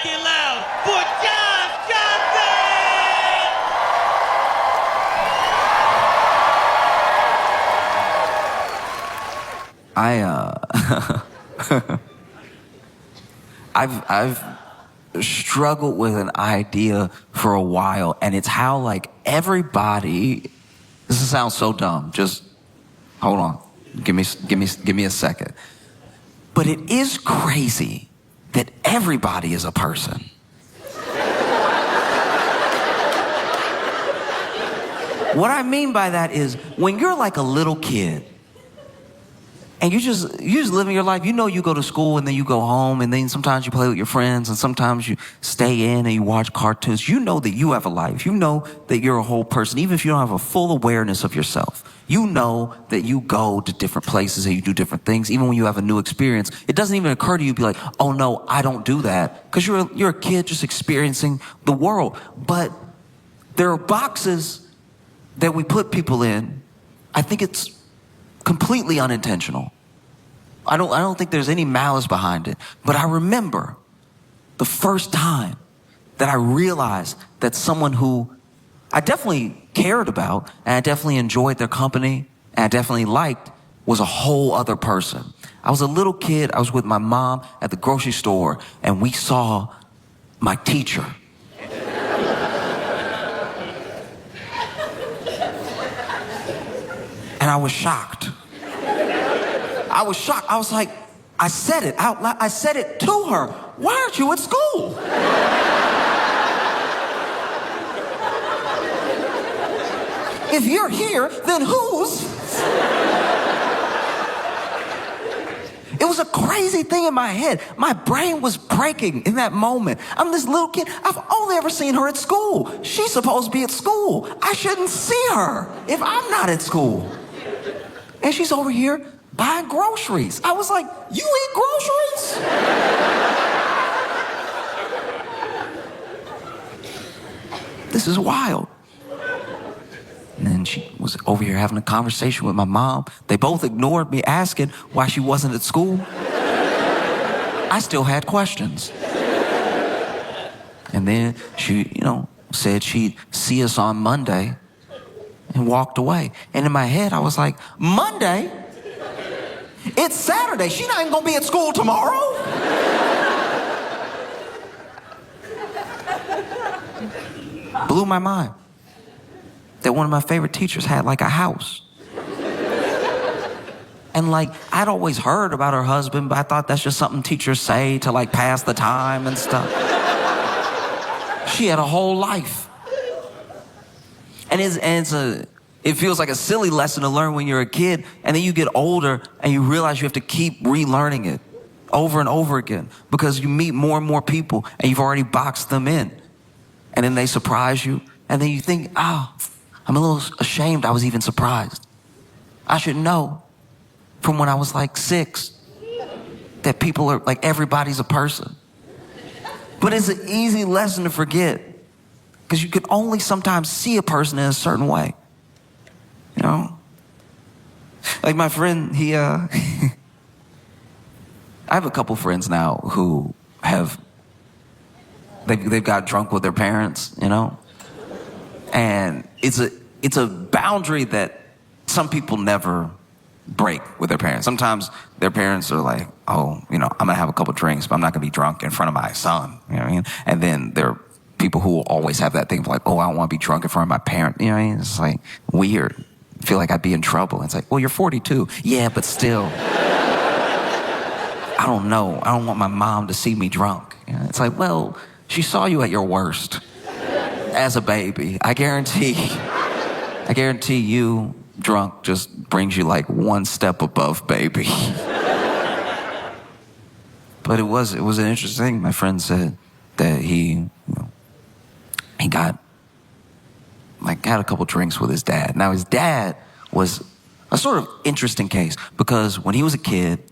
Make it loud for Josh Johnson! I've struggled with an idea for a while, and it's how like everybody, this sounds so dumb, just hold on, give me a second. But it is crazy that everybody is a person. What I mean by that is when you're like a little kid and you just living your life, you know, you go to school and then you go home and then sometimes you play with your friends and sometimes you stay in and you watch cartoons. You know that you have a life. You know that you're a whole person, even if you don't have a full awareness of yourself. You know that you go to different places and you do different things. Even when you have a new experience, it doesn't even occur to you to be like, oh no, I don't do that. Because you're a kid just experiencing the world. But there are boxes that we put people in. I think it's completely unintentional. I don't think there's any malice behind it. But I remember the first time that I realized that someone who I definitely cared about and I definitely enjoyed their company and I definitely liked was a whole other person. I was a little kid. I was with my mom at the grocery store and we saw my teacher. And I was shocked. I was like, I said it out loud. I said it to her. Why aren't you at school? If you're here, then whose? It was a crazy thing in my head. My brain was breaking in that moment. I'm this little kid. I've only ever seen her at school. She's supposed to be at school. I shouldn't see her if I'm not at school. And she's over here buying groceries. I was like, you eat groceries? This is wild. And then she was over here having a conversation with my mom. They both ignored me asking why she wasn't at school. I still had questions. And then she, said she'd see us on Monday and walked away. And in my head, I was like, Monday? It's Saturday. She's not even gonna be at school tomorrow. Blew my mind that one of my favorite teachers had like a house. And like, I'd always heard about her husband, but I thought that's just something teachers say to like pass the time and stuff. She had a whole life. And it feels like a silly lesson to learn when you're a kid, and then you get older and you realize you have to keep relearning it over and over again because you meet more and more people and you've already boxed them in. And then they surprise you, and then you think, I'm a little ashamed I was even surprised. I should know from when I was like 6 that people are like, everybody's a person. But it's an easy lesson to forget because you can only sometimes see a person in a certain way. Like my friend, I have a couple friends now who they've got drunk with their parents, and it's a boundary that some people never break with their parents. Sometimes their parents are like, I'm gonna have a couple drinks, but I'm not gonna be drunk in front of my son, you know what I mean? And then there are people who will always have that thing of like, I don't want to be drunk in front of my parent, you know what I mean? It's like weird. I feel like I'd be in trouble. It's like, well, you're 42. Yeah, but still. I don't know. I don't want my mom to see me drunk. It's like, well, she saw you at your worst as a baby. I guarantee you drunk just brings you like one step above baby. But it was an interesting thing. My friend said that he had a couple drinks with his dad. Now his dad was a sort of interesting case because when he was a kid,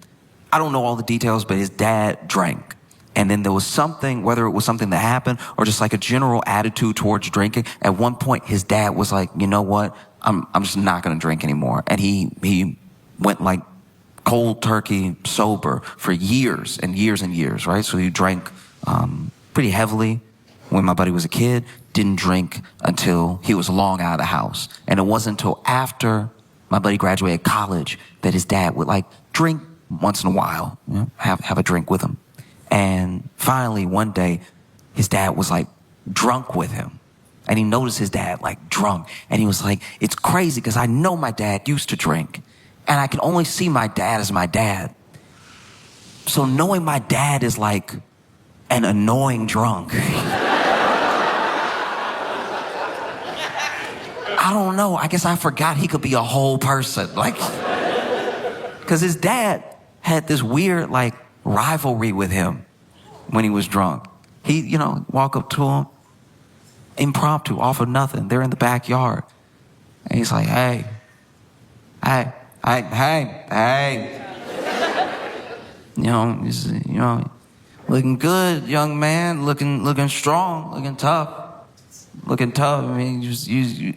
I don't know all the details, but his dad drank. And then there was something, whether it was something that happened or just like a general attitude towards drinking. At one point, his dad was like, you know what? I'm just not going to drink anymore. And he went like cold turkey sober for years and years and years, right? So he drank pretty heavily when my buddy was a kid, didn't drink until he was long out of the house. And it wasn't until after my buddy graduated college that his dad would like drink once in a while, you know, have a drink with him. And finally one day, his dad was like drunk with him. And he noticed his dad like drunk. And he was like, it's crazy because I know my dad used to drink. And I can only see my dad as my dad. So knowing my dad is like an annoying drunk. I don't know. I guess I forgot he could be a whole person. Like, because his dad had this weird, like, rivalry with him when he was drunk. He, you know, walk up to him, impromptu, off of nothing. They're in the backyard. And he's like, hey, you know, looking good, young man, looking strong, looking tough. I mean, you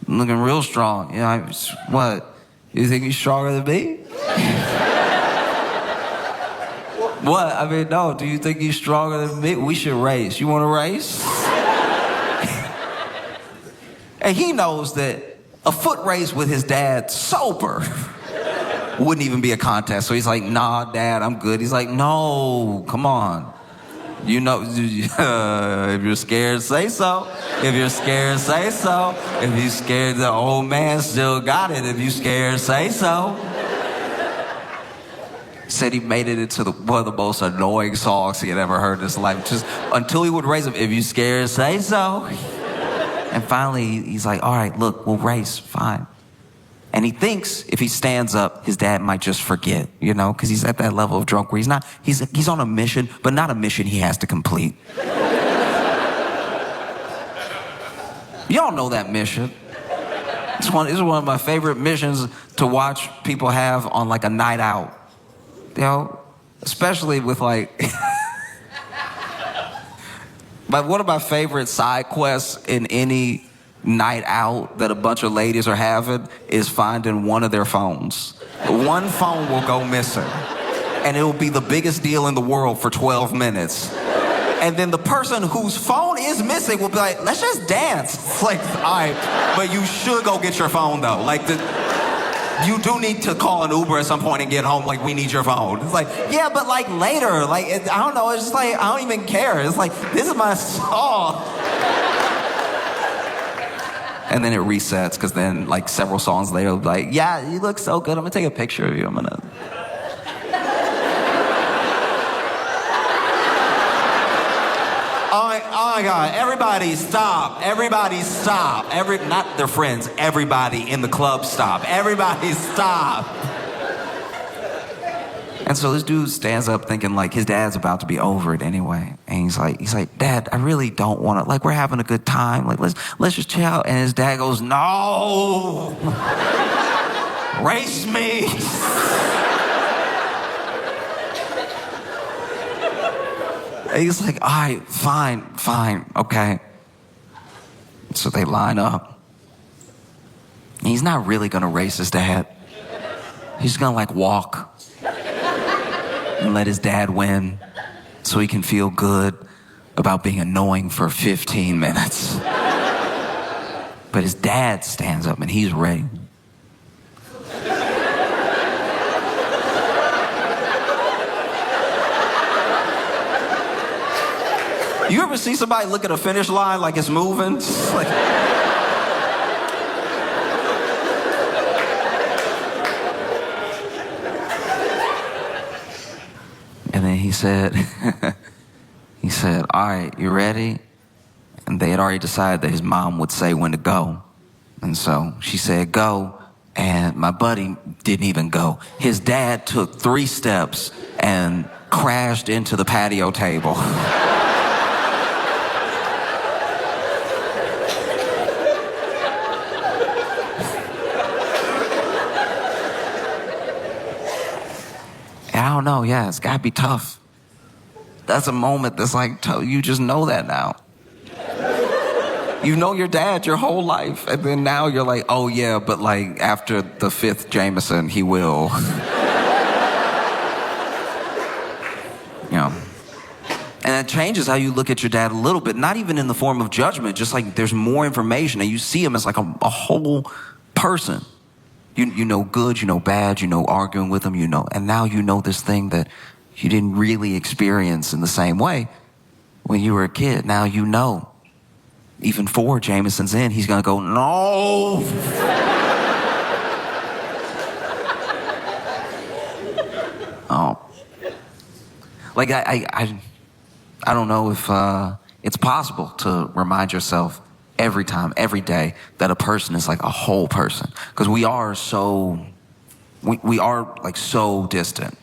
looking real strong. You know, what? You think you're stronger than me? What? I mean, no. Do you think you're stronger than me? We should race. You want to race? And he knows that a foot race with his dad sober wouldn't even be a contest. So he's like, nah, Dad, I'm good. He's like, no, come on. You know, if you're scared, say so. If you're scared, say so. If you're scared, the old man still got it. If you're scared, say so. Said he made it into one of the most annoying songs he had ever heard in his life. Just until he would raise him, if you're scared, say so. And finally, he's like, all right, look, we'll race, fine. And he thinks if he stands up, his dad might just forget, you know, because he's at that level of drunk where he's on a mission, but not a mission he has to complete. Y'all know that mission. It's one of my favorite missions to watch people have on like a night out. You know, especially with like, but one of my favorite side quests in any night out that a bunch of ladies are having is finding one of their phones. One phone will go missing, and it will be the biggest deal in the world for 12 minutes. And then the person whose phone is missing will be like, let's just dance. It's like, all right, but you should go get your phone though. Like, you do need to call an Uber at some point and get home. Like, we need your phone. It's like, yeah, but like later, like, I don't know. It's just like, I don't even care. It's like, this is my song. And then it resets, because then like several songs later, like, yeah, you look so good. I'm gonna take a picture of you. I'm gonna. Oh my God, everybody stop. Everybody stop. Not their friends, everybody in the club stop. Everybody stop. And so this dude stands up thinking like his dad's about to be over it anyway. And he's like, Dad, I really don't want to, like, we're having a good time. Like, let's just chill out. And his dad goes, no, race me. And he's like, all right, fine, okay. So they line up. And he's not really gonna race his dad. He's gonna like walk and let his dad win so he can feel good about being annoying for 15 minutes. But his dad stands up and he's ready. You ever see somebody look at a finish line like it's moving? Like, and then he said, all right, you ready? And they had already decided that his mom would say when to go. And so she said, go. And my buddy didn't even go. His dad took 3 steps and crashed into the patio table. I don't know, yeah, it's gotta be tough. That's a moment that's like, you just know that now. You know your dad your whole life, and then now you're like, oh yeah, but like after the 5th Jameson, he will. You know. And that changes how you look at your dad a little bit, not even in the form of judgment, just like there's more information and you see him as like a whole person. You know good, you know bad, you know arguing with him, you know, and now you know this thing that you didn't really experience in the same way when you were a kid. Now you know. Even 4 Jamesons in, he's gonna go, no. Oh. Like I don't know if it's possible to remind yourself every time, every day, that a person is like a whole person. Because we are like so distant.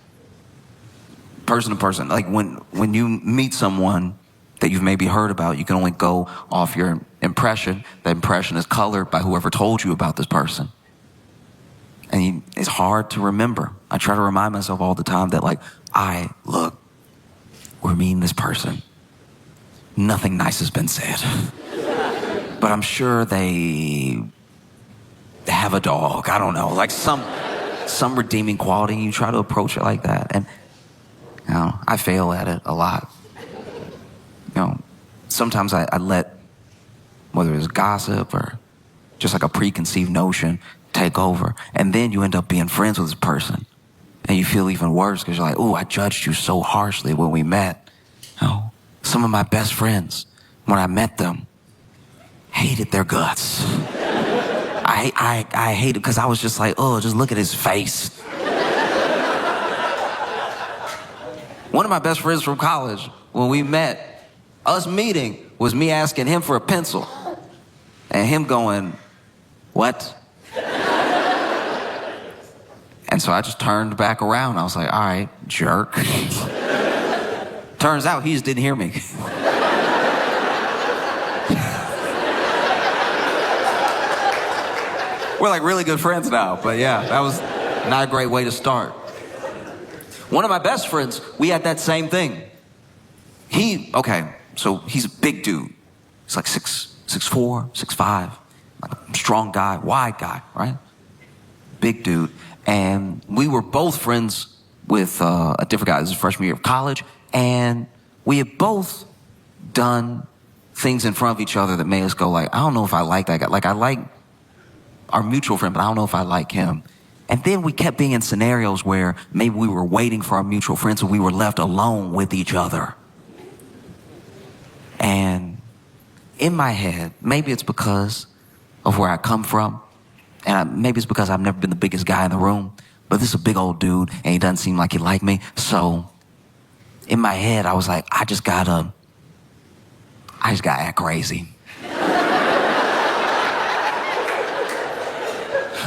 Person to person. Like when you meet someone that you've maybe heard about, you can only go off your impression. That impression is colored by whoever told you about this person. And it's hard to remember. I try to remind myself all the time that, like, we're meeting this person. Nothing nice has been said. But I'm sure they have a dog. I don't know, like some redeeming quality. You try to approach it like that. And, you know, I fail at it a lot. You know, sometimes I let, whether it's gossip or just like a preconceived notion, take over. And then you end up being friends with this person. And you feel even worse because you're like, oh, I judged you so harshly when we met. You know, some of my best friends, when I met them, hated their guts. I hated because I was just like, oh, just look at his face. One of my best friends from college, when we met, us meeting was me asking him for a pencil. And him going, what? And so I just turned back around. I was like, all right, jerk. Turns out he just didn't hear me. We're like really good friends now, but yeah, that was not a great way to start. One of my best friends, we had that same thing. So he's a big dude. He's like 6'4", 6'5", like a strong guy, wide guy, right? Big dude. And we were both friends with a different guy. This is freshman year of college. And we had both done things in front of each other that made us go like, I don't know if I like that guy. Like, I like our mutual friend, but I don't know if I like him. And then we kept being in scenarios where maybe we were waiting for our mutual friends and we were left alone with each other. And in my head, maybe it's because of where I come from, and maybe it's because I've never been the biggest guy in the room, but this is a big old dude and he doesn't seem like he liked me. So in my head, I was like, I just gotta act crazy.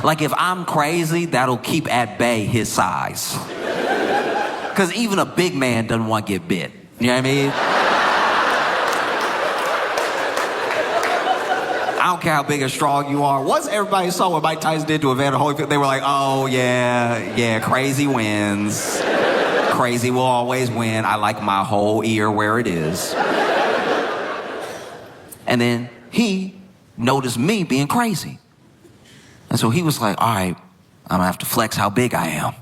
Like, if I'm crazy, that'll keep at bay his size. Because even a big man doesn't want to get bit. You know what I mean? I don't care how big or strong you are. Once everybody saw what Mike Tyson did to Evander Holyfield, they were like, oh, yeah, crazy wins. Crazy will always win. I like my whole ear where it is. And then he noticed me being crazy. And so he was like, all right, I'm gonna have to flex how big I am.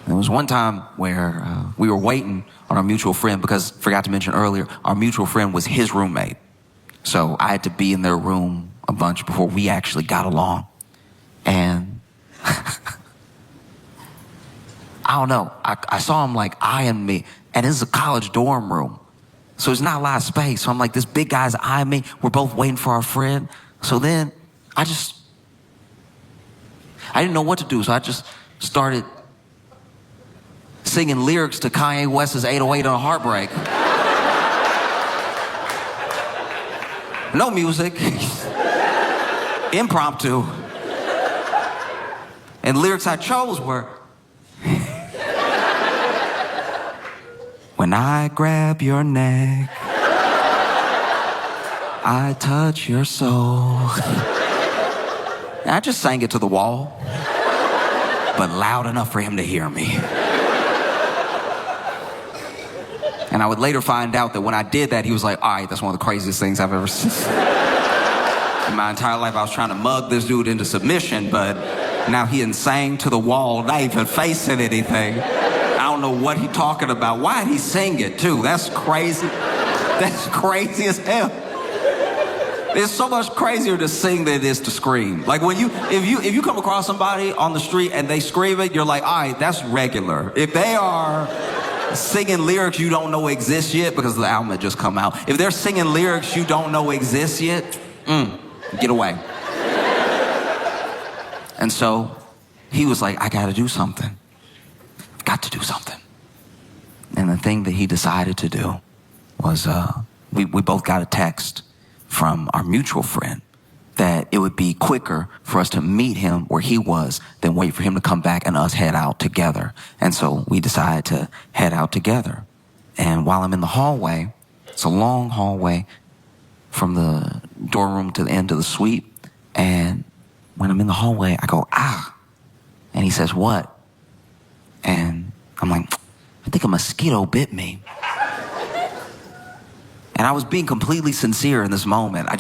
There was one time where we were waiting on our mutual friend because, forgot to mention earlier, our mutual friend was his roommate. So I had to be in their room a bunch before we actually got along. And I don't know, I saw him like eyeing me, and this is a college dorm room. So there's not a lot of space. So I'm like, this big guy's eyeing me. We're both waiting for our friend. So then I didn't know what to do. So I just started singing lyrics to Kanye West's 808 on Heartbreak. No music. Impromptu. And the lyrics I chose were, when I grab your neck, I touch your soul. And I just sang it to the wall, but loud enough for him to hear me. And I would later find out that when I did that, he was like, all right, that's one of the craziest things I've ever seen. In my entire life, I was trying to mug this dude into submission, but now he sang to the wall, not even facing anything. I don't know what he's talking about. Why did he sing it too? That's crazy. That's crazy as hell. It's so much crazier to sing than it is to scream. Like if you come across somebody on the street and they scream it, you're like, all right, that's regular. If they are singing lyrics you don't know exist yet, because the album had just come out, if they're singing lyrics you don't know exist yet, get away. And so he was like, I gotta do something. I've got to do something. And the thing that he decided to do was we both got a text from our mutual friend that it would be quicker for us to meet him where he was than wait for him to come back and us head out together. And so we decided to head out together. And while I'm in the hallway, it's a long hallway from the dorm room to the end of the suite. And when I'm in the hallway, I go, ah. And he says, what? And I'm like, I think a mosquito bit me. And I was being completely sincere in this moment. I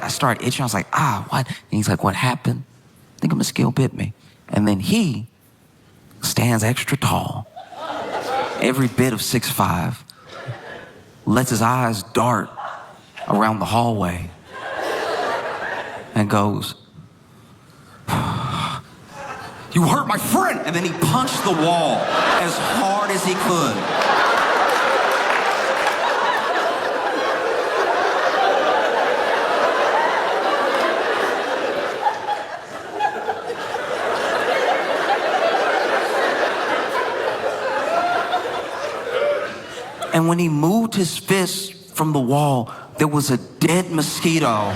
started itching. I was like, what? And he's like, what happened? I think a mosquito bit me. And then he stands extra tall, every bit of 6'5", lets his eyes dart around the hallway and goes, you hurt my friend. And then he punched the wall as hard as he could. And when he moved his fist from the wall, there was a dead mosquito.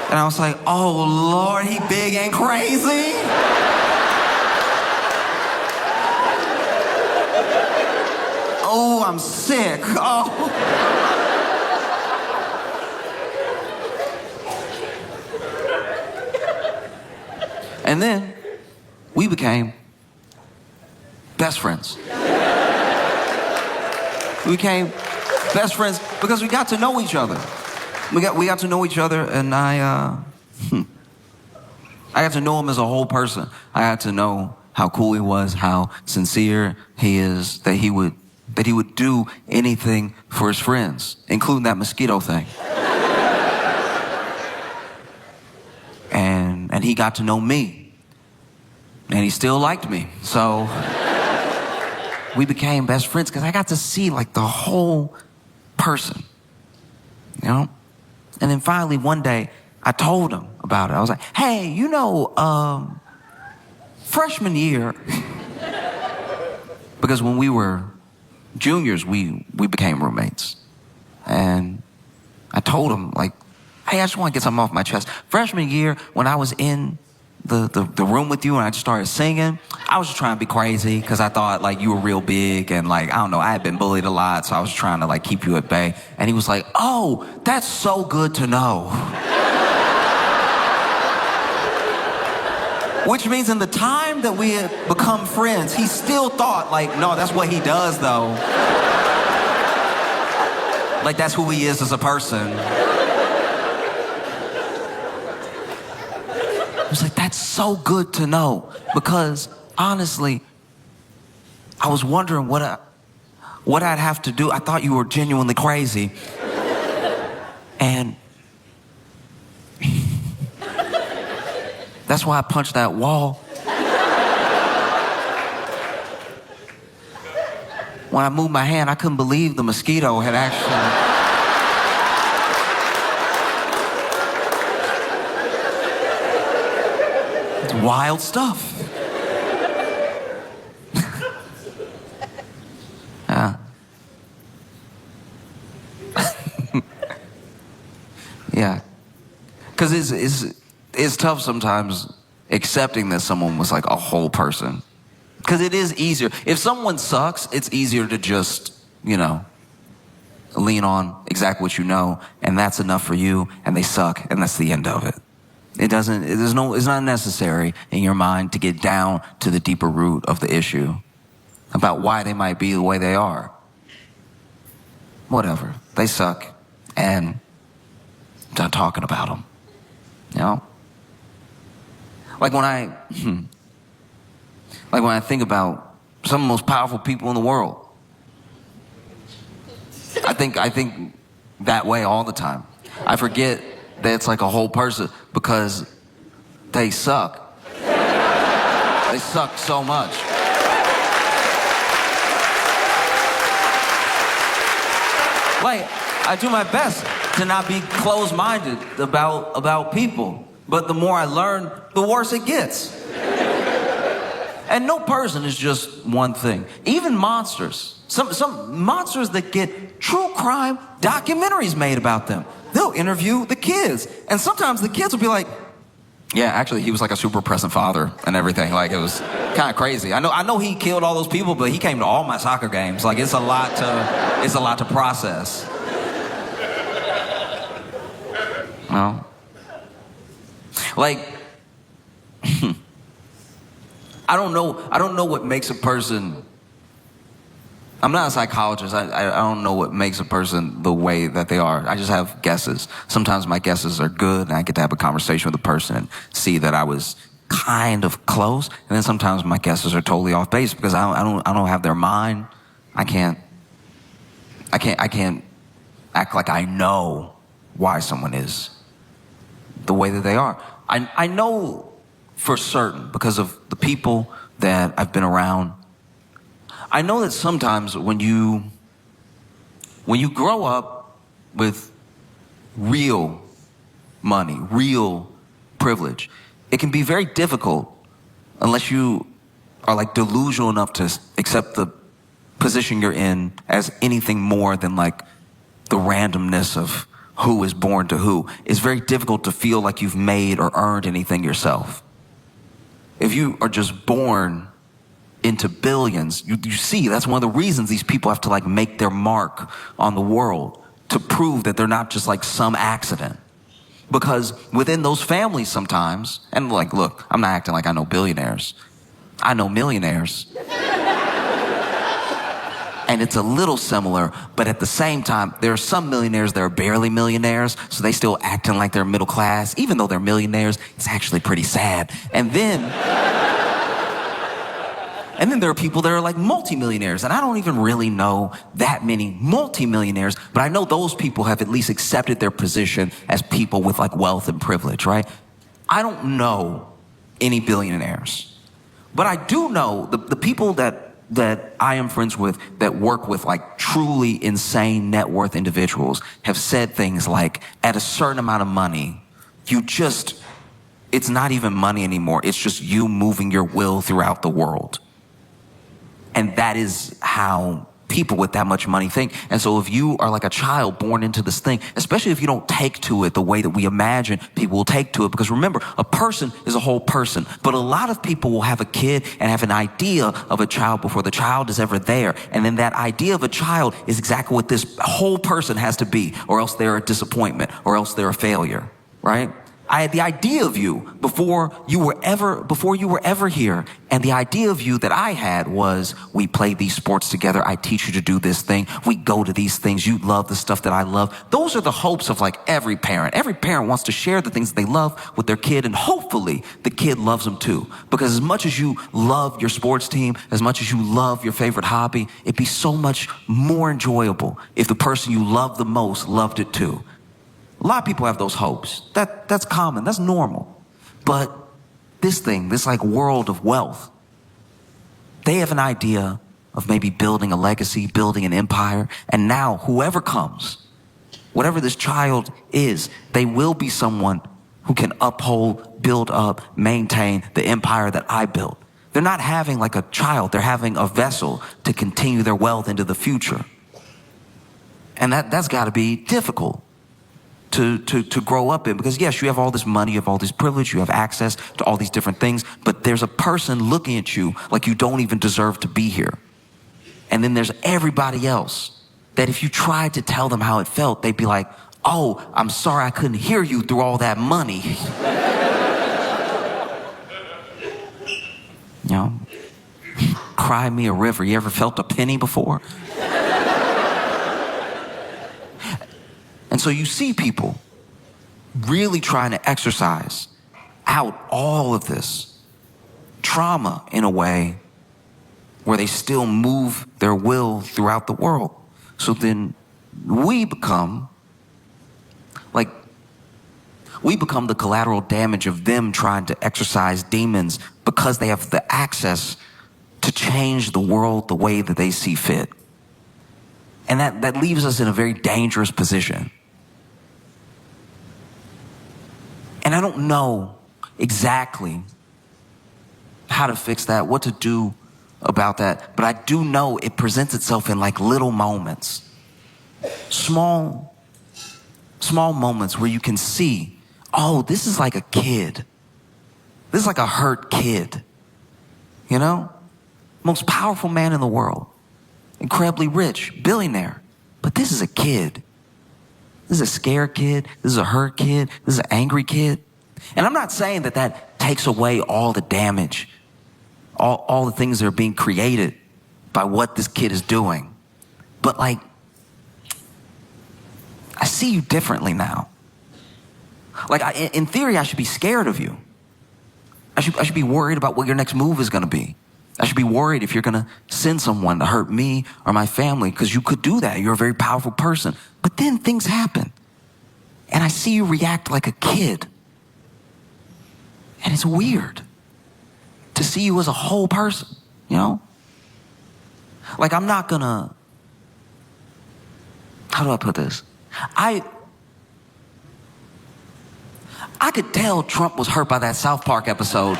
And I was like, oh Lord, he big and crazy. Oh, I'm sick. Oh. And then we became best friends. We became best friends because we got to know each other. We got to know each other, and I got to know him as a whole person. I got to know how cool he was, how sincere he is, that he would do anything for his friends, including that mosquito thing. And he got to know me. And he still liked me. So we became best friends because I got to see like the whole person, you know? And then finally one day I told him about it. I was like, hey, freshman year, because when we were juniors, we became roommates. And I told him like, hey, I just want to get something off my chest. Freshman year, when I was in the room with you and I just started singing, I was just trying to be crazy because I thought like you were real big and like, I don't know, I had been bullied a lot, so I was trying to like keep you at bay. And he was like, oh, that's so good to know. Which means in the time that we had become friends, he still thought like, no, that's what he does though. Like that's who he is as a person. I was like, that's so good to know, because honestly, I was wondering what I'd have to do. I thought you were genuinely crazy. And that's why I punched that wall. When I moved my hand, I couldn't believe the mosquito had actually... Wild stuff. Yeah. Because it's tough sometimes accepting that someone was like a whole person. Because it is easier. If someone sucks, it's easier to just, lean on exactly what you know, and that's enough for you, and they suck, and that's the end of it. It's not necessary in your mind to get down to the deeper root of the issue about why they might be the way they are. Whatever. They suck, and I'm done talking about them. Like when I think about some of the most powerful people in the world, I think that way all the time. I forget that it's like a whole person because they suck. They suck so much. Like, I do my best to not be closed-minded about people. But the more I learn, the worse it gets. And no person is just one thing. Even monsters. Some monsters that get true crime documentaries made about them. They'll interview the kids. And sometimes the kids will be like, yeah, actually, he was like a super present father and everything. Like, it was kind of crazy. I know he killed all those people, but he came to all my soccer games. Like, it's a lot to process. No? Like, I don't know what makes a person. I'm not a psychologist. I don't know what makes a person the way that they are. I just have guesses. Sometimes my guesses are good, and I get to have a conversation with a person and see that I was kind of close. And then sometimes my guesses are totally off base because I don't have their mind. I can't act like I know why someone is the way that they are. I know for certain because of the people that I've been around. I know that sometimes when you grow up with real money, real privilege, it can be very difficult unless you are like delusional enough to accept the position you're in as anything more than like the randomness of who is born to who. It's very difficult to feel like you've made or earned anything yourself. If you are just born into billions, you see that's one of the reasons these people have to like make their mark on the world to prove that they're not just like some accident. Because within those families sometimes, and like, look, I'm not acting like I know billionaires. I know millionaires. And it's a little similar, but at the same time, there are some millionaires that are barely millionaires, so they still acting like they're middle class. Even though they're millionaires, it's actually pretty sad. And then there are people that are like multimillionaires, and I don't even really know that many multimillionaires, but I know those people have at least accepted their position as people with like wealth and privilege, right? I don't know any billionaires, but I do know the people that I am friends with that work with like truly insane net worth individuals have said things like, at a certain amount of money, it's not even money anymore. It's just you moving your will throughout the world. And that is how people with that much money think. And so if you are like a child born into this thing, especially if you don't take to it the way that we imagine people will take to it, because remember, a person is a whole person, but a lot of people will have a kid and have an idea of a child before the child is ever there. And then that idea of a child is exactly what this whole person has to be, or else they're a disappointment, or else they're a failure, right? I had the idea of you before you were ever here. And the idea of you that I had was, we play these sports together. I teach you to do this thing. We go to these things. You love the stuff that I love. Those are the hopes of like every parent. Every parent wants to share the things they love with their kid, and hopefully the kid loves them too. Because as much as you love your sports team, as much as you love your favorite hobby, it'd be so much more enjoyable if the person you love the most loved it too. A lot of people have those hopes. That's common. That's normal. But this like world of wealth, they have an idea of maybe building a legacy, building an empire. And now whoever comes, whatever this child is, they will be someone who can uphold, build up, maintain the empire that I built. They're not having like a child. They're having a vessel to continue their wealth into the future. And that's got to be difficult to grow up in, because yes, you have all this money, you have all this privilege, you have access to all these different things, but there's a person looking at you like you don't even deserve to be here. And then there's everybody else that if you tried to tell them how it felt, they'd be like, oh, I'm sorry I couldn't hear you through all that money. You know, cry me a river. You ever felt a penny before? And so you see people really trying to exercise out all of this trauma in a way where they still move their will throughout the world. So then we become the collateral damage of them trying to exorcise demons because they have the access to change the world the way that they see fit. And that leaves us in a very dangerous position. And I don't know exactly how to fix that, what to do about that, but I do know it presents itself in like little moments. Small moments where you can see, oh, this is like a kid. This is like a hurt kid. You know? Most powerful man in the world. Incredibly rich, billionaire. But this is a kid. This is a scared kid. This is a hurt kid. This is an angry kid. And I'm not saying that takes away all the damage, all the things that are being created by what this kid is doing. But like, I see you differently now. Like, in theory, I should be scared of you. I should be worried about what your next move is going to be. I should be worried if you're going to send someone to hurt me or my family, because you could do that. You're a very powerful person. But then things happen. And I see you react like a kid. And it's weird to see you as a whole person, you know? Like, I'm not going to, how do I put this? I could tell Trump was hurt by that South Park episode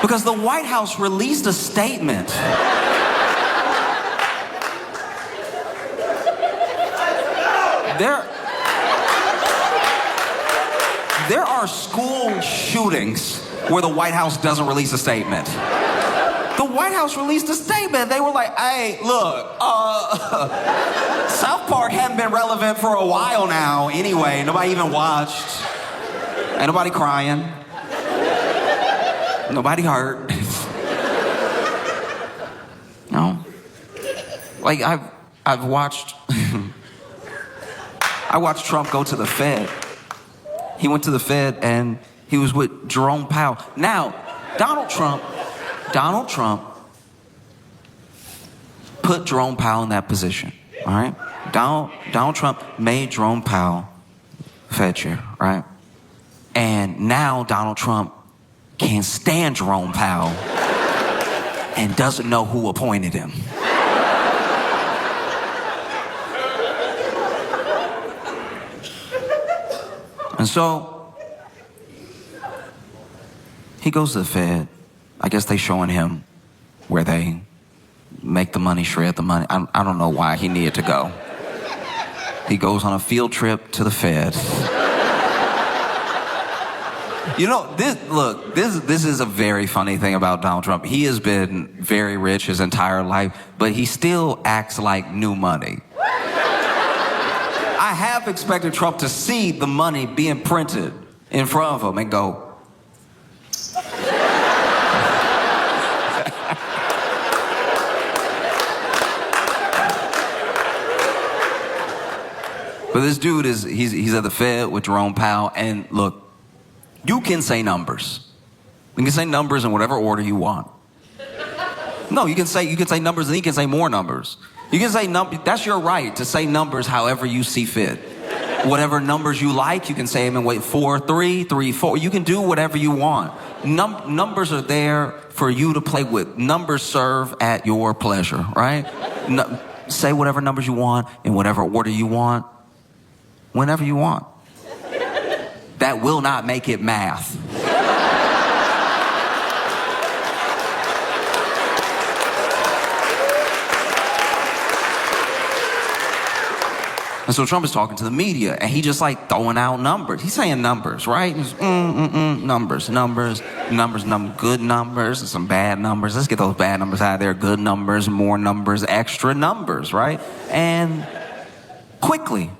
because the White House released a statement. There are school shootings where the White House doesn't release a statement. The White House released a statement. They were like, hey, look, South Park hadn't been relevant for a while now anyway. Nobody even watched. Ain't nobody crying. Nobody hurt. No? Like, I've watched... I watched Trump go to the Fed. He went to the Fed and he was with Jerome Powell. Now, Donald Trump put Jerome Powell in that position, all right? Donald Trump made Jerome Powell Fed chair, right? And now Donald Trump can't stand Jerome Powell and doesn't know who appointed him. And so he goes to the Fed. I guess they showing him where they make the money, shred the money. I don't know why he needed to go. He goes on a field trip to the Fed. You know, this is a very funny thing about Donald Trump. He has been very rich his entire life, but he still acts like new money. I have expected Trump to see the money being printed in front of him and go, but this dude he's at the Fed with Jerome Powell, and look, you can say numbers. You can say numbers in whatever order you want. No, you can say numbers and he can say more numbers. You can say numbers, that's your right to say numbers however you see fit. Whatever numbers you like, you can say them in 4, 3, 3, 4. You can do whatever you want. Numbers are there for you to play with. Numbers serve at your pleasure, right? Say whatever numbers you want in whatever order you want, whenever you want. That will not make it math. And so Trump is talking to the media, and he just like throwing out numbers. He's saying numbers, right? He's, numbers, good numbers, and some bad numbers. Let's get those bad numbers out of there. Good numbers, more numbers, extra numbers, right? And quickly,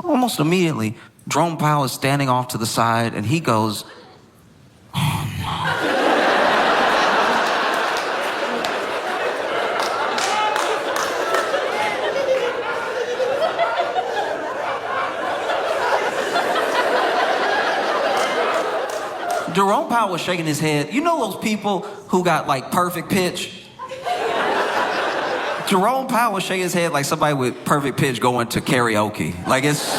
almost immediately, Jerome Powell is standing off to the side, and he goes, oh, no. Jerome Powell was shaking his head. You know those people who got like perfect pitch? Jerome Powell was shaking his head like somebody with perfect pitch going to karaoke. Like it's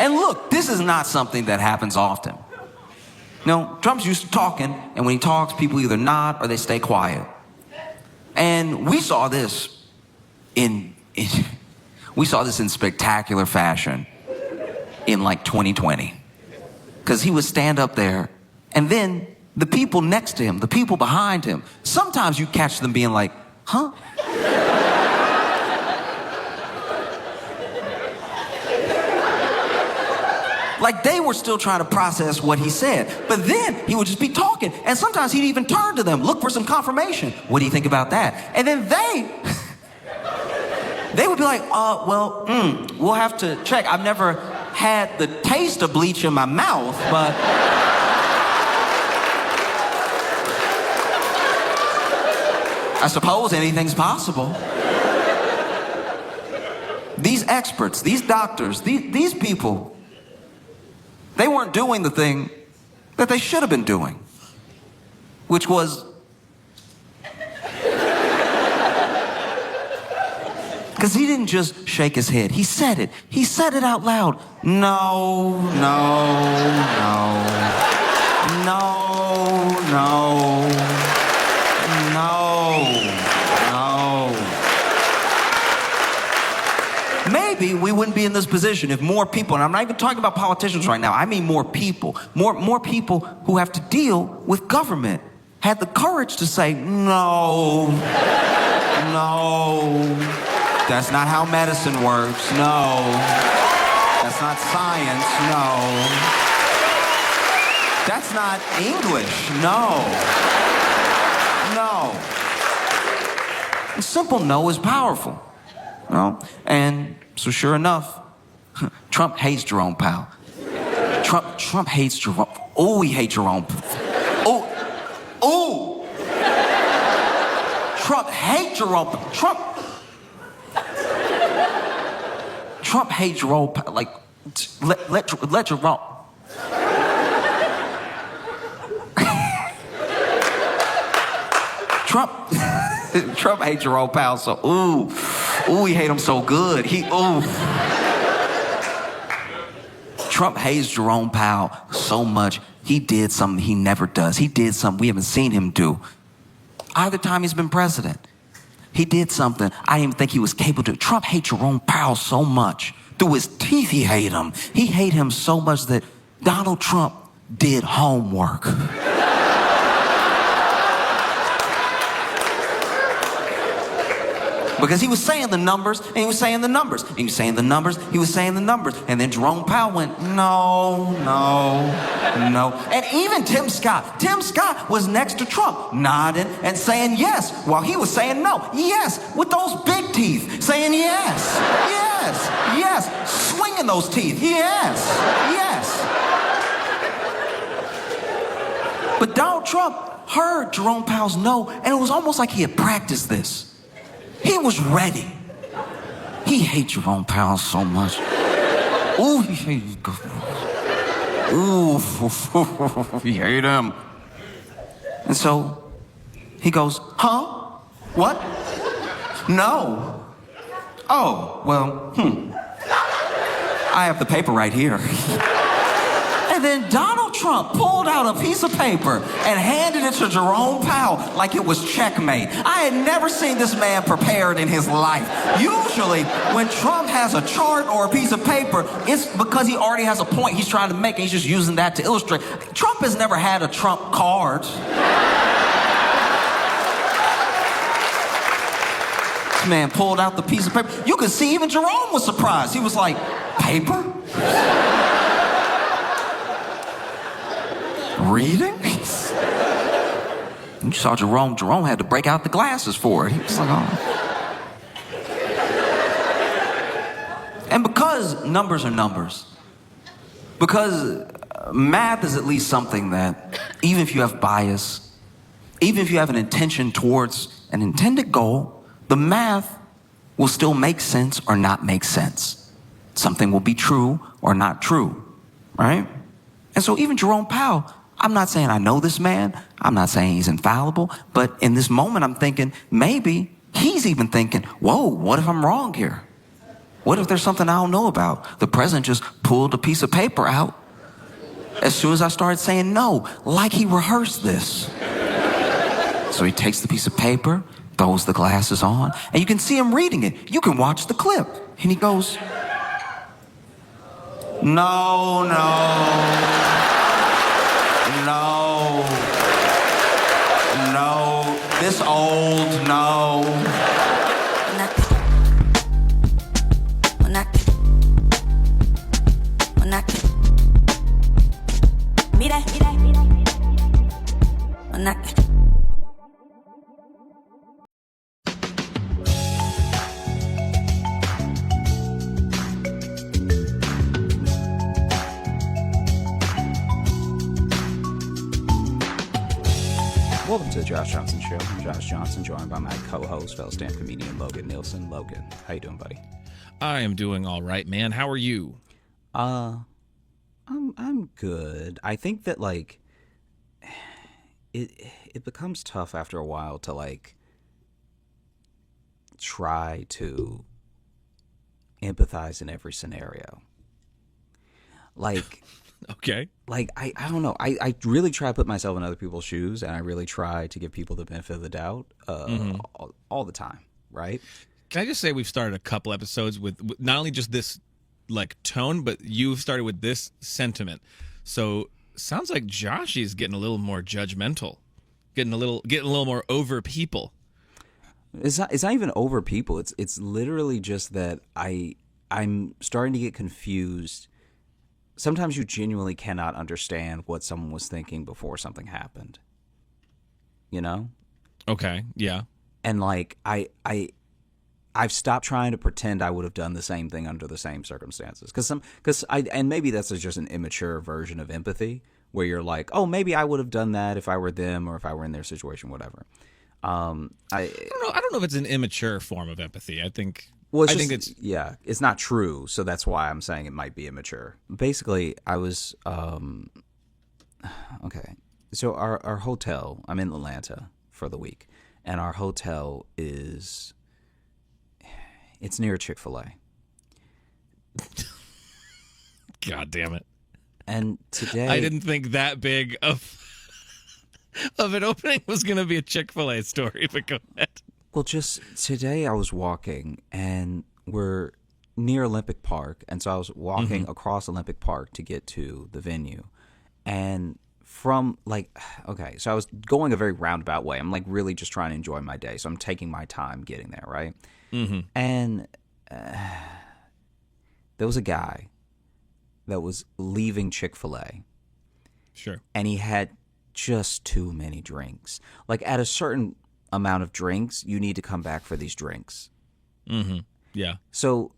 And look, this is not something that happens often. No, Trump's used to talking, and when he talks, people either nod or they stay quiet. And we saw this in spectacular fashion in like 2020. Because he would stand up there, and then the people next to him, the people behind him, sometimes you catch them being like, huh? Like they were still trying to process what he said. But then he would just be talking. And sometimes he'd even turn to them, look for some confirmation. What do you think about that? And then they would be like, we'll have to check. I've never had the taste of bleach in my mouth, but... I suppose anything's possible. These experts, these doctors, these people... They weren't doing the thing that they should have been doing, which was because he didn't just shake his head. He said it. He said it out loud. No, no, no, no, no, no, no. Maybe we wouldn't be in this position if more people, and I'm not even talking about politicians right now, I mean more people who have to deal with government had the courage to say, no, no, that's not how medicine works, no, that's not science, no, that's not English, no, no. A simple no is powerful. No? And so sure enough, Trump hates Jerome Powell. Trump hates Jerome. Oh, he hates Jerome. Oh. Trump hates Jerome. Trump hates Jerome Powell. Like, let Jerome. Trump hates Jerome Powell, so he hate him so good. Trump hates Jerome Powell so much, he did something he never does. He did something we haven't seen him do either time he's been president. He did something I didn't even think he was capable to do. Trump hates Jerome Powell so much. Through his teeth, he hate him. He hate him so much that Donald Trump did homework. Because he was saying the numbers, and he was saying the numbers, and he was saying the numbers, he was saying the numbers. And then Jerome Powell went, no, no, no. And even Tim Scott was next to Trump, nodding and saying yes, while he was saying no. Yes, with those big teeth, saying yes, yes, yes, swinging those teeth, yes, yes. But Donald Trump heard Jerome Powell's no, and it was almost like he had practiced this. He was ready. He hates Jerome Powell so much. Ooh, he hates him. Ooh, he hates him. And so he goes, huh? What? No. Oh, well, I have the paper right here. And then Donald Trump pulled out a piece of paper and handed it to Jerome Powell like it was checkmate. I had never seen this man prepared in his life. Usually, when Trump has a chart or a piece of paper, it's because he already has a point he's trying to make and he's just using that to illustrate. Trump has never had a Trump card. This man pulled out the piece of paper. You could see even Jerome was surprised. He was like, paper? Reading? You saw Jerome had to break out the glasses for it. He was like, oh. And because numbers are numbers, because math is at least something that, even if you have bias, even if you have an intention towards an intended goal, the math will still make sense or not make sense. Something will be true or not true, right? And so even Jerome Powell, I'm not saying I know this man, I'm not saying he's infallible, but in this moment I'm thinking maybe he's even thinking, whoa, what if I'm wrong here? What if there's something I don't know about? The president just pulled a piece of paper out as soon as I started saying no, like he rehearsed this. So he takes the piece of paper, throws the glasses on, and you can see him reading it. You can watch the clip. And he goes, no, this old, no. Welcome to the Josh Johnson Show. I'm Josh Johnson, joined by my co-host, fellow stand comedian Logan Nielsen. Logan, how you doing, buddy? I am doing all right, man. How are you? I'm good. I think that like it becomes tough after a while to like try to empathize in every scenario. Like Okay. Like, I don't know. I really try to put myself in other people's shoes, and I really try to give people the benefit of the doubt all the time, right? Can I just say we've started a couple episodes with not only just this like tone, but you've started with this sentiment. So sounds like Joshy's getting a little more judgmental, getting a little more over people. It's not even over people. It's literally just that I'm starting to get confused. Sometimes you genuinely cannot understand what someone was thinking before something happened. You know? Okay, yeah. And like I've stopped trying to pretend I would have done the same thing under the same circumstances. And maybe that's just an immature version of empathy where you're like, oh, maybe I would have done that if I were them or if I were in their situation, whatever. I don't know if it's an immature form of empathy. I think it's not true, so that's why I'm saying it might be immature. Basically, I was okay. So our hotel, I'm in Atlanta for the week, and our hotel it's near Chick-fil-A. God damn it. And today I didn't think that big of an opening was going to be a Chick-fil-A story, but go ahead. Well, just today I was walking, and we're near Olympic Park, and so I was walking across Olympic Park to get to the venue. And from, so I was going a very roundabout way. I'm, really just trying to enjoy my day, so I'm taking my time getting there, right? Mm-hmm. And there was a guy that was leaving Chick-fil-A. Sure. And he had just too many drinks. Like, at a certain amount of drinks, you need to come back for these drinks. Mm-hmm. Yeah. So,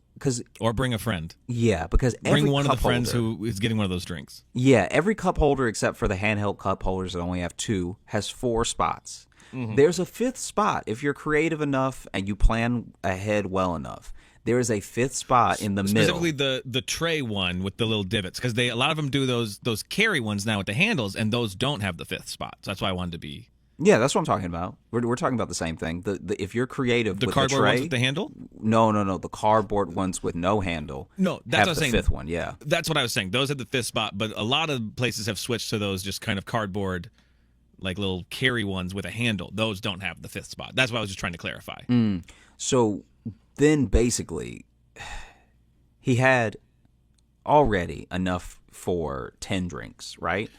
or bring a friend. Yeah, because bring one of the friends who is getting one of those drinks. Yeah, every cup holder except for the handheld cup holders that only have 2 has 4 spots. Mm-hmm. There's a 5th spot if you're creative enough and you plan ahead well enough. There is a 5th spot in the middle. Specifically the tray one with the little divots, because a lot of them do those carry ones now with the handles, and those don't have the 5th spot. So that's why I wanted to be. Yeah, that's what I'm talking about. We're talking about the same thing. If you're creative with the cardboard tray, ones with the handle? No. The cardboard ones with no handle. No, that's what I was saying. The 5th one, yeah. That's what I was saying. Those have the 5th spot, but a lot of places have switched to those just kind of cardboard, like little carry ones with a handle. Those don't have the 5th spot. That's what I was just trying to clarify. So then basically, he had already enough for 10 drinks, right?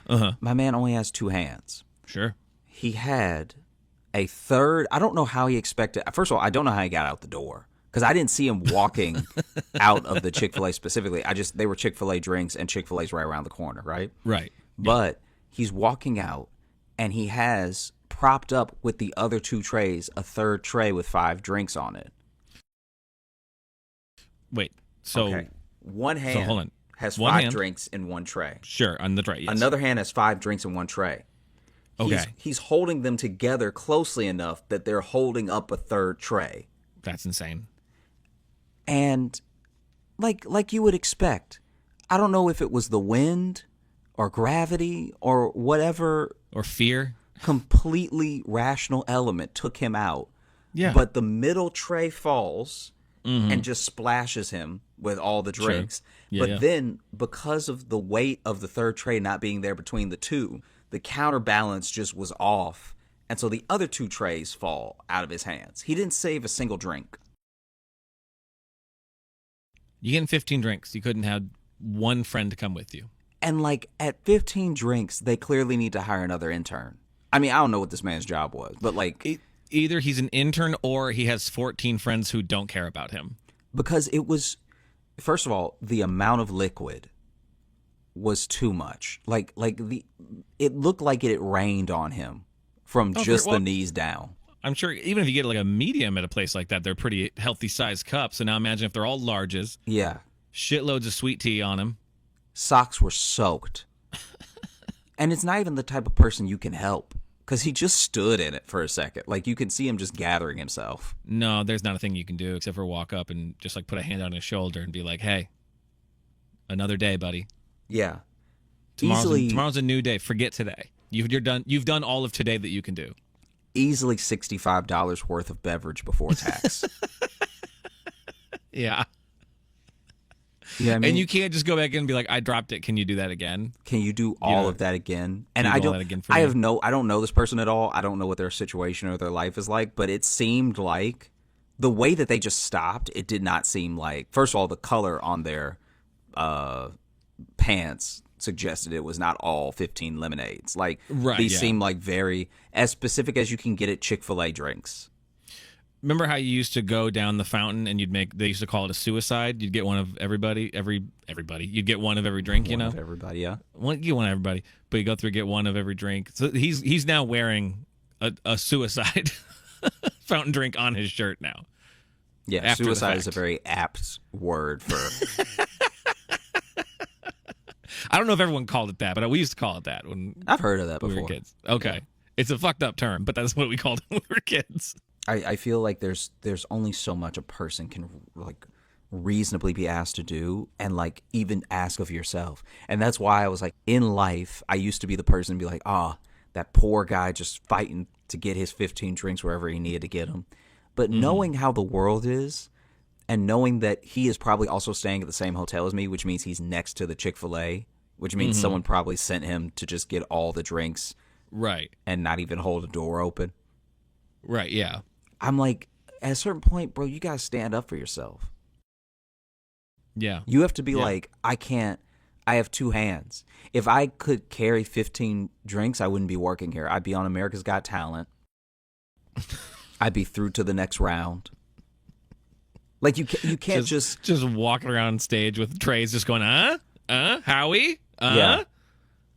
Uh-huh. My man only has 2 hands. Sure. He had a third. I don't know how he expected. First of all, I don't know how he got out the door because I didn't see him walking out of the Chick-fil-A specifically. They were Chick-fil-A drinks, and Chick-fil-A's right around the corner, right? Right. But he's walking out, and he has propped up with the other 2 trays a third tray with 5 drinks on it. Wait. So okay. One hand hold on. has 5 drinks in one tray. Sure, on the tray. Yes. Another hand has 5 drinks in one tray. Okay. He's holding them together closely enough that they're holding up a third tray. That's insane. And like you would expect, I don't know if it was the wind or gravity or whatever Or fear. completely rational element took him out. Yeah. But the middle tray falls and just splashes him with all the drinks. Yeah, but yeah. then, because of the weight of the third tray not being there between the two, the counterbalance just was off. And so the other two trays fall out of his hands. He didn't save a single drink. You getting 15 drinks. You couldn't have one friend to come with you. And like at 15 drinks, they clearly need to hire another intern. I mean, I don't know what this man's job was, but like... Either he's an intern or he has 14 friends who don't care about him. Because it was, first of all, the amount of liquid was too much. It looked like it rained on him from the knees down. I'm sure even if you get like a medium at a place like that, they're pretty healthy sized cups. So now imagine if they're all larges. Yeah. Shitloads of sweet tea on them. Socks were soaked. And it's not even the type of person you can help. Because he just stood in it for a second. Like, you could see him just gathering himself. No, there's not a thing you can do except for walk up and just like put a hand on his shoulder and be like, hey, another day, buddy. Yeah. Tomorrow's a new day. Forget today. You're done. You've done all of today that you can do. Easily $65 worth of beverage before tax. Yeah. Yeah, I mean, and you can't just go back in and be like, I dropped it. Can you do that again? Can you do all of that again? And I don't know this person at all. I don't know what their situation or their life is like, but it seemed like the way that they just stopped, it did not seem like, first of all, the color on their pants suggested it was not all 15 lemonades. Like, these seem like very, as specific as you can get at Chick-fil-A drinks. Remember how you used to go down the fountain and they used to call it a suicide? You'd get one of everybody. You'd get one of every drink, you know? One of everybody, yeah. You get one of everybody, but you go through and get one of every drink. So he's now wearing a suicide fountain drink on his shirt now. Yeah, suicide is a very apt word for... I don't know if everyone called it that, but we used to call it that when I've heard of that before. we were kids. Okay. Yeah. It's a fucked up term, but that's what we called it when we were kids. I feel like there's only so much a person can like reasonably be asked to do and like even ask of yourself. And that's why I was like, in life, I used to be the person to be like, that poor guy just fighting to get his 15 drinks wherever he needed to get them. But knowing how the world is and knowing that he is probably also staying at the same hotel as me, which means he's next to the Chick-fil-A, which means someone probably sent him to just get all the drinks. Right. And not even hold a door open. Right, yeah. I'm like, at a certain point, bro, you got to stand up for yourself. Yeah. You have to be like, I have two hands. If I could carry 15 drinks, I wouldn't be working here. I'd be on America's Got Talent. I'd be through to the next round. Like, you can't just walking around stage with trays just going, Howie? Yeah.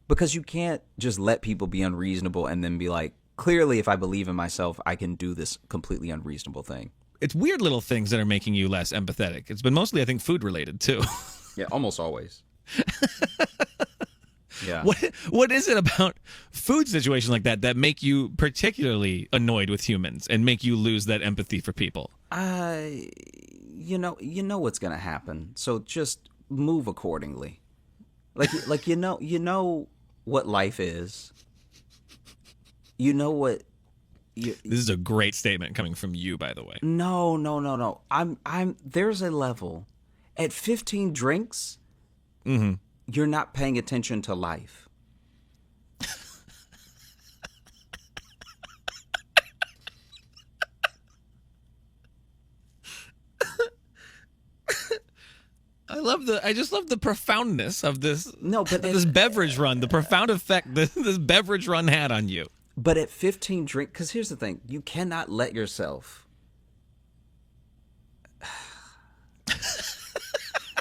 Because you can't just let people be unreasonable and then be like, clearly, if I believe in myself, I can do this completely unreasonable thing. It's weird little things that are making you less empathetic. It's been mostly, I think, food related, too. Yeah, almost always. Yeah. What is it about food situations like that make you particularly annoyed with humans and make you lose that empathy for people? You know what's going to happen. So just move accordingly. Like you know what life is. You know what? This is a great statement coming from you, by the way. No. I'm. There's a level. At 15 drinks, you're not paying attention to life. I just love the profoundness of this. No, but this beverage run, the profound effect this beverage run had on you. But at 15 drinks, because here's the thing, you cannot let yourself.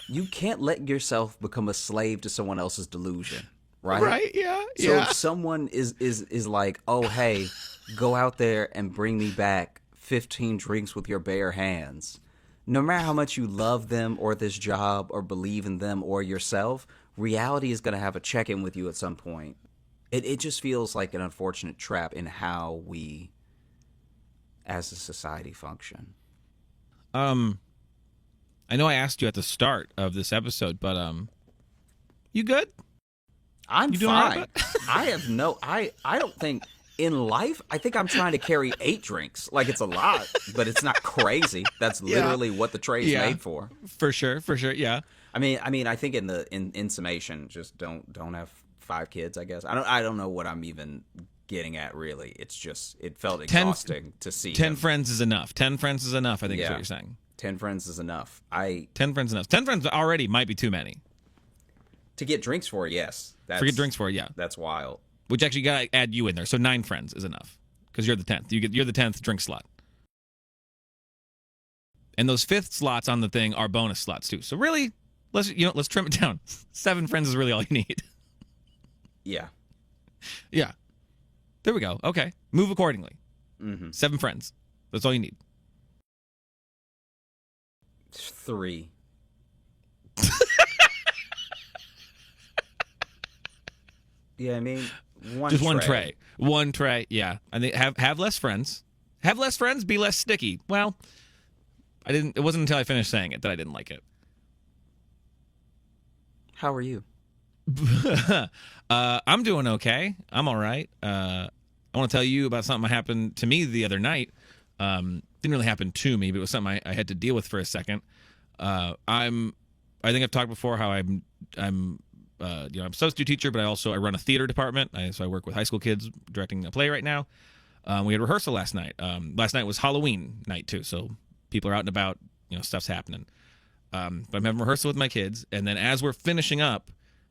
You can't let yourself become a slave to someone else's delusion, right? Right? Yeah. So if someone is like, oh hey, go out there and bring me back 15 drinks with your bare hands. No matter how much you love them or this job or believe in them or yourself, reality is going to have a check-in with you at some point. It just feels like an unfortunate trap in how we, as a society, function. I know I asked you at the start of this episode, but you good? I'm You doing all fine. right, I don't think in life, I think I'm trying to carry 8 drinks. Like, it's a lot, but it's not crazy. That's literally what the tray is made for. For sure, yeah. I mean, I think in summation, just don't have 5 kids, I guess. I don't know what I'm even getting at, really. It's just, it felt exhausting to see 10 them. friends is enough. 10 friends is enough, I think is what you're saying. 10 friends is enough. 10 friends is enough. 10 friends already might be too many. To get drinks for, yes. Forget drinks for, yeah. That's wild. Which actually got to add you in there. So 9 friends is enough because you're the 10th. You're the 10th drink slot. And those 5th slots on the thing are bonus slots too. So really, let's trim it down. 7 friends is really all you need. Yeah. Yeah. There we go. Okay. Move accordingly. Mm-hmm. 7 friends. That's all you need. 3. Yeah, I mean, Just one tray. One tray. Yeah. I think have less friends. Have less friends. Be less sticky. Well, It wasn't until I finished saying it that I didn't like it. How are you? I'm doing okay. I'm all right. I want to tell you about something that happened to me the other night. Didn't really happen to me, but it was something I had to deal with for a second. I think I've talked before how I'm a substitute teacher, but I run a theater department. So I work with high school kids directing a play right now. We had rehearsal last night. Last night was Halloween night too, so people are out and about. Stuff's happening. But I'm having rehearsal with my kids, and then as we're finishing up,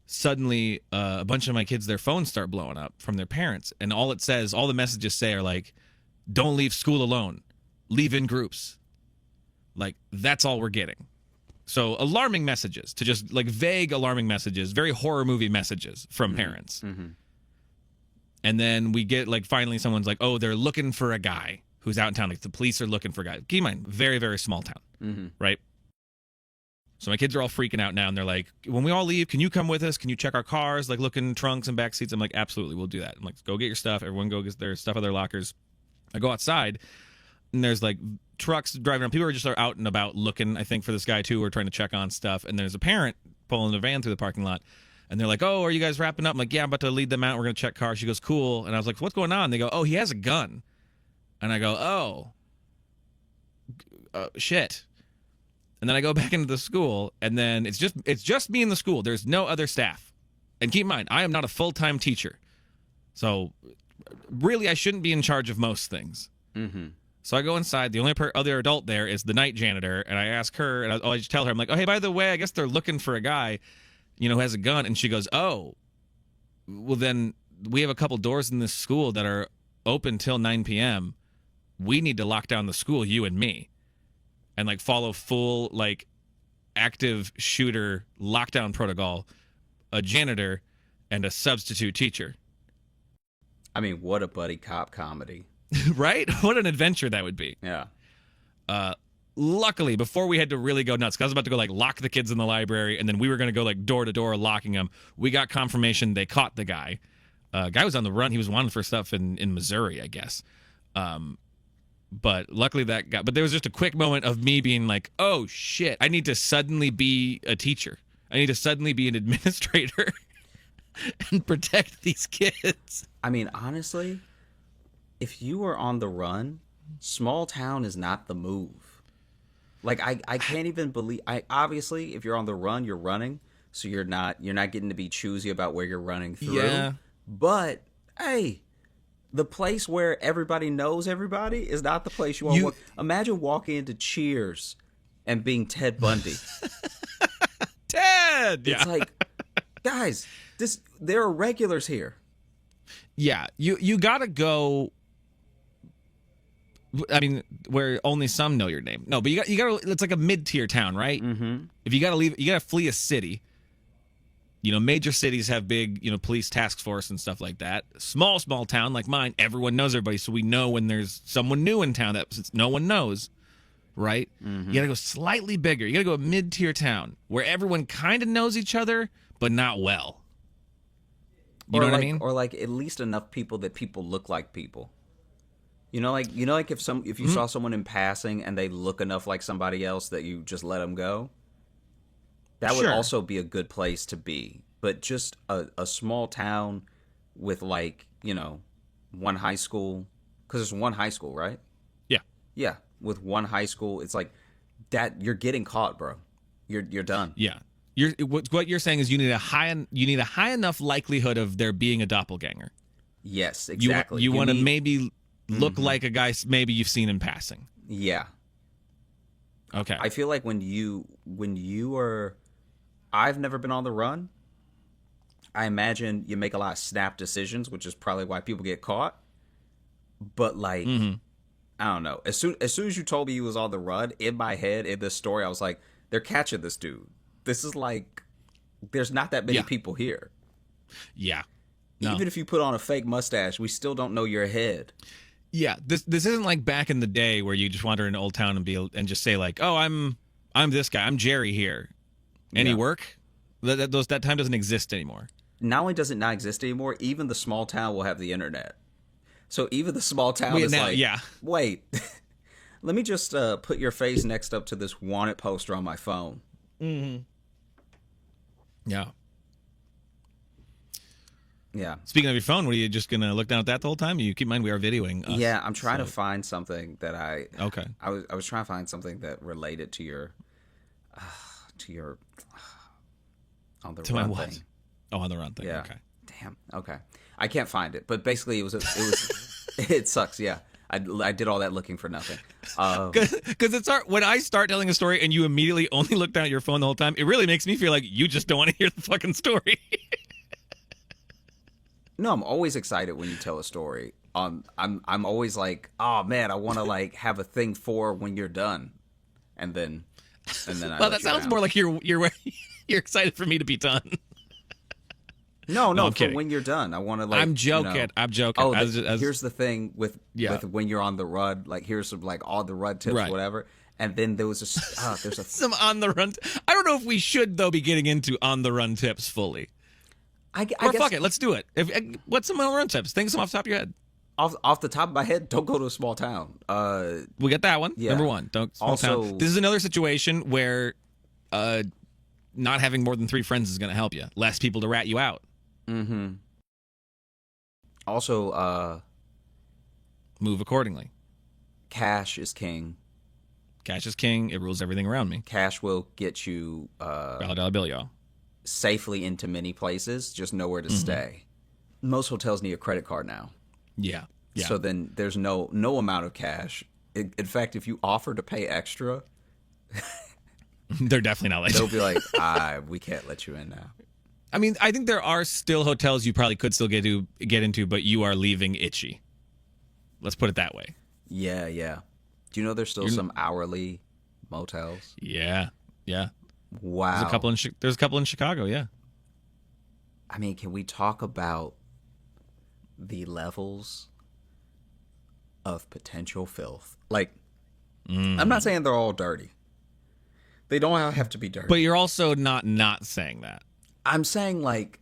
suddenly a bunch of my kids, their phones start blowing up from their parents, and all the messages say are like, "Don't leave school alone, leave in groups." Like, that's all we're getting. So alarming messages, to just like vague alarming messages, very horror movie messages from parents. Mm-hmm. And then we get like finally someone's like, "Oh, they're looking for a guy who's out in town." Like the police are looking for a guy. Keep in mind, very, very small town, right? So my kids are all freaking out now, and they're like, "When we all leave, can you come with us? Can you check our cars? Like, look in trunks and back seats?" I'm like, "Absolutely, we'll do that." I'm like, "Go get your stuff. Everyone go get their stuff out of their lockers." I go outside, and there's like trucks driving around. People are just out and about looking, I think, for this guy too, or trying to check on stuff. And there's a parent pulling a van through the parking lot, and they're like, "Oh, are you guys wrapping up?" I'm like, "Yeah, I'm about to lead them out. We're gonna check cars." She goes, "Cool." And I was like, "What's going on?" They go, "Oh, he has a gun." And I go, "Oh, shit." And then I go back into the school, and then it's just me in the school. There's no other staff. And keep in mind, I am not a full-time teacher. So really, I shouldn't be in charge of most things. Mm-hmm. So I go inside. The only other adult there is the night janitor, and I ask her, and I just tell her, I'm like, "Oh, hey, by the way, I guess they're looking for a guy, who has a gun." And she goes, "Oh, well then we have a couple doors in this school that are open till 9 p.m. We need to lock down the school, you and me, and like follow full like active shooter lockdown protocol, a janitor and a substitute teacher." I mean, what a buddy cop comedy. Right? What an adventure that would be. Yeah. Luckily, before we had to really go nuts, because I was about to go like lock the kids in the library, and then we were going to go like door to door locking them, we got confirmation they caught the guy. Guy was on the run. He was wanted for stuff in Missouri, I guess. But luckily but there was just a quick moment of me being like, "Oh shit, I need to suddenly be a teacher. I need to suddenly be an administrator and protect these kids." I mean, honestly, if you are on the run, small town is not the move. Like, I can't even believe, obviously, if you're on the run, you're running, so you're not getting to be choosy about where you're running through. Yeah. But, hey, the place where everybody knows everybody is not the place you want to walk. Imagine walking into Cheers and being Ted Bundy. Ted! Yeah. It's like, guys, there are regulars here. Yeah, you gotta go. I mean, where only some know your name. No, but you gotta. It's like a mid-tier town, right? Mm-hmm. If you gotta leave, you gotta flee a city. Major cities have big, police task force and stuff like that. Small town like mine, everyone knows everybody, so we know when there's someone new in town that no one knows, right? Mm-hmm. You gotta go slightly bigger. You gotta go a mid-tier town where everyone kind of knows each other, but not well. You know what I mean? Or like at least enough people that people look like people. Like if you saw someone in passing and they look enough like somebody else that you just let them go. That would Sure. also be a good place to be. But just a small town with one high school, because there's one high school, right? Yeah. Yeah, with one high school, it's like that. You're getting caught, bro. You're done. Yeah. What you're saying is you need a high enough likelihood of there being a doppelganger. Yes, exactly. You want to need- maybe look like a guy maybe you've seen in passing. Yeah. Okay. I feel like when you are, I've never been on the run. I imagine you make a lot of snap decisions, which is probably why people get caught. But like, I don't know. As soon as you told me he was on the run, in my head, in this story, I was like, they're catching this dude. This is like, there's not that many people here. Yeah. No. Even if you put on a fake mustache, we still don't know your head. Yeah, this isn't like back in the day where you just wander into Old Town and just say like, "Oh, I'm this guy. I'm Jerry here." Any work? That time doesn't exist anymore. Not only does it not exist anymore, even the small town will have the internet. So even the small town is now, like, yeah. Wait, let me just put your face next up to this wanted poster on my phone. Mm-hmm. Yeah. Yeah. Speaking of your phone, were you just gonna look down at that the whole time? You keep in mind we are videoing. Us, Yeah, I'm trying to find something that Okay. I was trying to find something that related to your on the To my run what? thing. Oh, on the run thing. Yeah. Okay. Damn. Okay. I can't find it, but basically it was it sucks. Yeah. I did all that looking for nothing. Because it's when I start telling a story and you immediately only look down at your phone the whole time, it really makes me feel like you just don't want to hear the fucking story. No, I'm always excited when you tell a story. I'm always like, oh man, I want to like have a thing for when you're done, and then I Well, that sounds more like you're you're excited for me to be done. No, I'm for kidding. when you're done. I want to like. I'm joking. I'm joking. Oh, As here's the thing with when you're on the run. Like here's some like all the run tips, Right. whatever. And then there's a some on the run. I don't know if we should though be getting into on the run tips fully. I Or guess fuck it, let's do it. What's some on the run tips? Think of some off the top of your head. off the top of my head, don't go to a small town. We get that one. Yeah. Number one, don't small Also- town. This is another situation where not having more than 3 friends is going to help you. Less people to rat you out. Mm-hmm. Also, Move accordingly. cash is king. Cash is king. It rules everything around me. Cash will get you $1 bill, y'all. safely into many places, just nowhere to stay. Most hotels need a credit card now. Yeah. Yeah. So then there's no amount of cash. In fact, if you offer to pay extra, They're definitely not like they'll be like, we can't let you in now. I mean, I think there are still hotels you probably could still get into, but you are leaving itchy. Let's put it that way. Yeah, yeah. Do you know there's still some hourly motels? Yeah. Yeah. Wow. There's a couple in Chicago, yeah. I mean, can we talk about the levels of potential filth? Like, I'm not saying they're all dirty. They don't all have to be dirty. But you're also not saying that. I'm saying, like,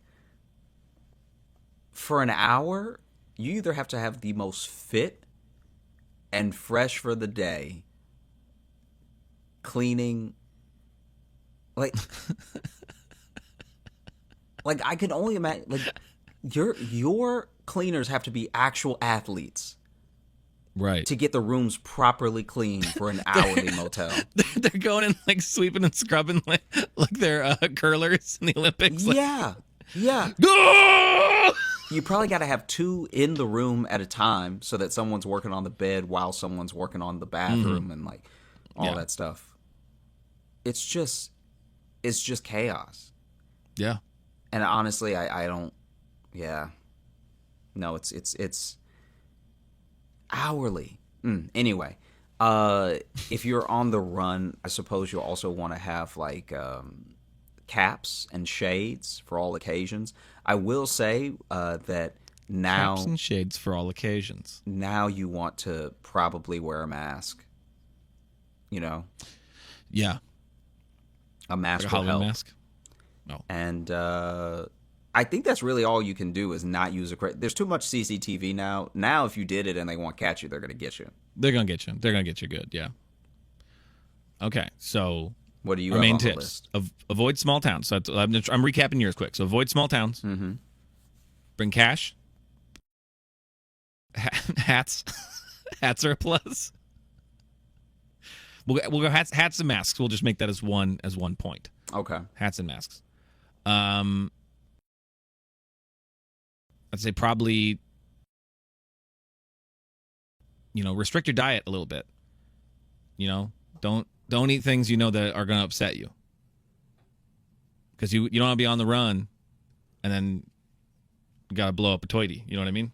for an hour, you either have to have the most fit and fresh for the day cleaning. Like, like I can only imagine. Like, your cleaners have to be actual athletes Right. to get the rooms properly clean for an hourly motel. They're going in like sweeping and scrubbing like they're curlers in the Olympics. Like, Yeah, yeah. "Go!" You probably got to have 2 in the room at a time so that someone's working on the bed while someone's working on the bathroom and like all that stuff. It's just chaos. Yeah. And honestly, I don't. Yeah. No, it's hourly. Anyway, if you're on the run, I suppose you'll also want to have like caps and shades for all occasions. I will say that now Caps and shades for all occasions. now you want to probably wear a mask. You know, Yeah. a mask Like a will Halloween help. mask. No. And I think that's really all you can do is not use a credit. There's too much CCTV now. Now, if you did it and they want to catch you, they're going to get you. They're gonna get you. They're gonna get you good. Yeah. Okay, so What do you our have main on the tips: list? avoid small towns. So I'm recapping yours quick. So avoid small towns. Mm-hmm. Bring cash. Hats. Hats are a plus. We'll go hats and masks. We'll just make that as one point. Okay. Hats and masks. I'd say probably, restrict your diet a little bit. Don't eat things that are going to upset you. Because you don't want to be on the run and then you got to blow up a toity. You know what I mean?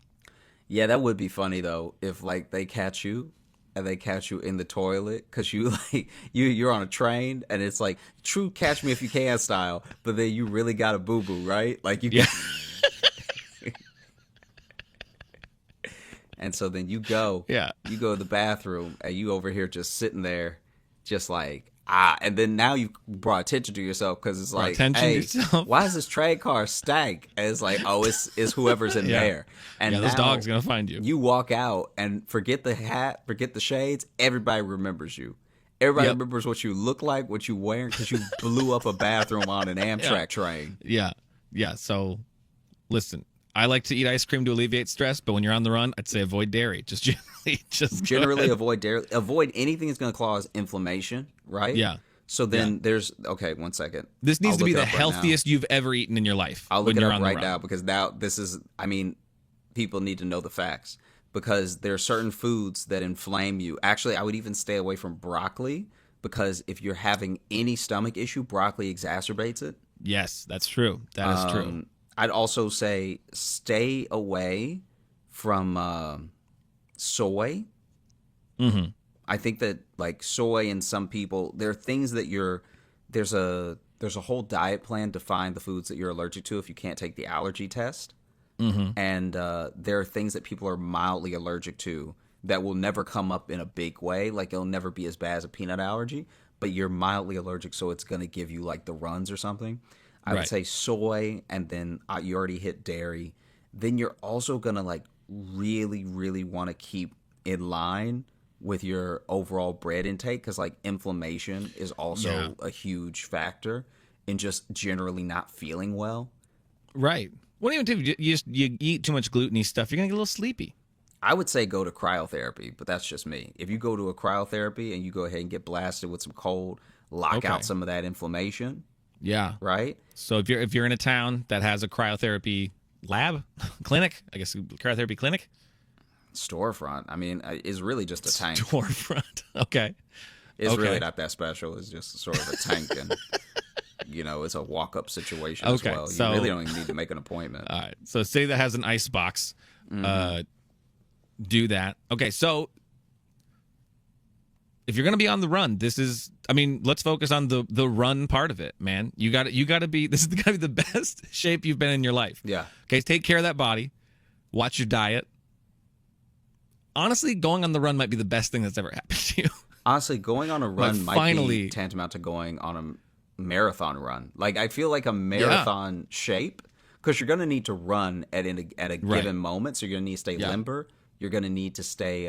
Yeah, that would be funny though if like they catch you and they catch you in the toilet because you're on a train and it's like true catch me if you can style, but then you really got a boo boo, right? Like you. Yeah. And so then you go to the bathroom and you over here just sitting there, just like and then now you brought attention to yourself because it's like, hey, why is this train car stank? And it's like, oh, it's whoever's in there. And this dog's gonna find you. You walk out and forget the hat, forget the shades. Everybody remembers you. Everybody remembers what you look like, what you wearing, because you blew up a bathroom on an Amtrak train. Yeah. So, listen. I like to eat ice cream to alleviate stress, but when you're on the run, I'd say avoid dairy. Generally avoid dairy. Avoid anything that's going to cause inflammation, right? Yeah. So then there's one second. This needs to be the healthiest you've ever eaten in your life. I'll look it up right now because now this is. I mean, people need to know the facts because there are certain foods that inflame you. Actually, I would even stay away from broccoli because if you're having any stomach issue, broccoli exacerbates it. Yes, that's true. That is true. I'd also say stay away from soy. Mm-hmm. I think that like soy and some people, there are things that there's a whole diet plan to find the foods that you're allergic to if you can't take the allergy test. Mm-hmm. And there are things that people are mildly allergic to that will never come up in a big way. Like it'll never be as bad as a peanut allergy, but you're mildly allergic, so it's going to give you like the runs or something. I would say soy, and then you already hit dairy. Then you're also going to like really, really want to keep in line with your overall bread intake because like inflammation is also a huge factor in just generally not feeling well. Right. What do you do? You eat too much gluten-y stuff, you're going to get a little sleepy. I would say go to cryotherapy, but that's just me. If you go to a cryotherapy and you go ahead and get blasted with some cold, lock out some of that inflammation. Yeah. Right? So if you're in a town that has a cryotherapy lab, clinic, I guess cryotherapy clinic? Storefront. I mean, it's really just a tank. Storefront. Okay. It's really not that special. It's just sort of a tank and, it's a walk-up situation as well. You really don't even need to make an appointment. All right. So say that has an ice box. Do that. Okay, so if you're going to be on the run, let's focus on the run part of it, man. You got to be, this is got to be the best shape you've been in your life. Yeah. Okay, take care of that body. Watch your diet. Honestly, going on the run might be the best thing that's ever happened to you. Honestly, going on a run might be tantamount to going on a marathon run. Like, I feel like a marathon shape, because you're going to need to run at a given moment, so you're going to need to stay limber. You're going to need to stay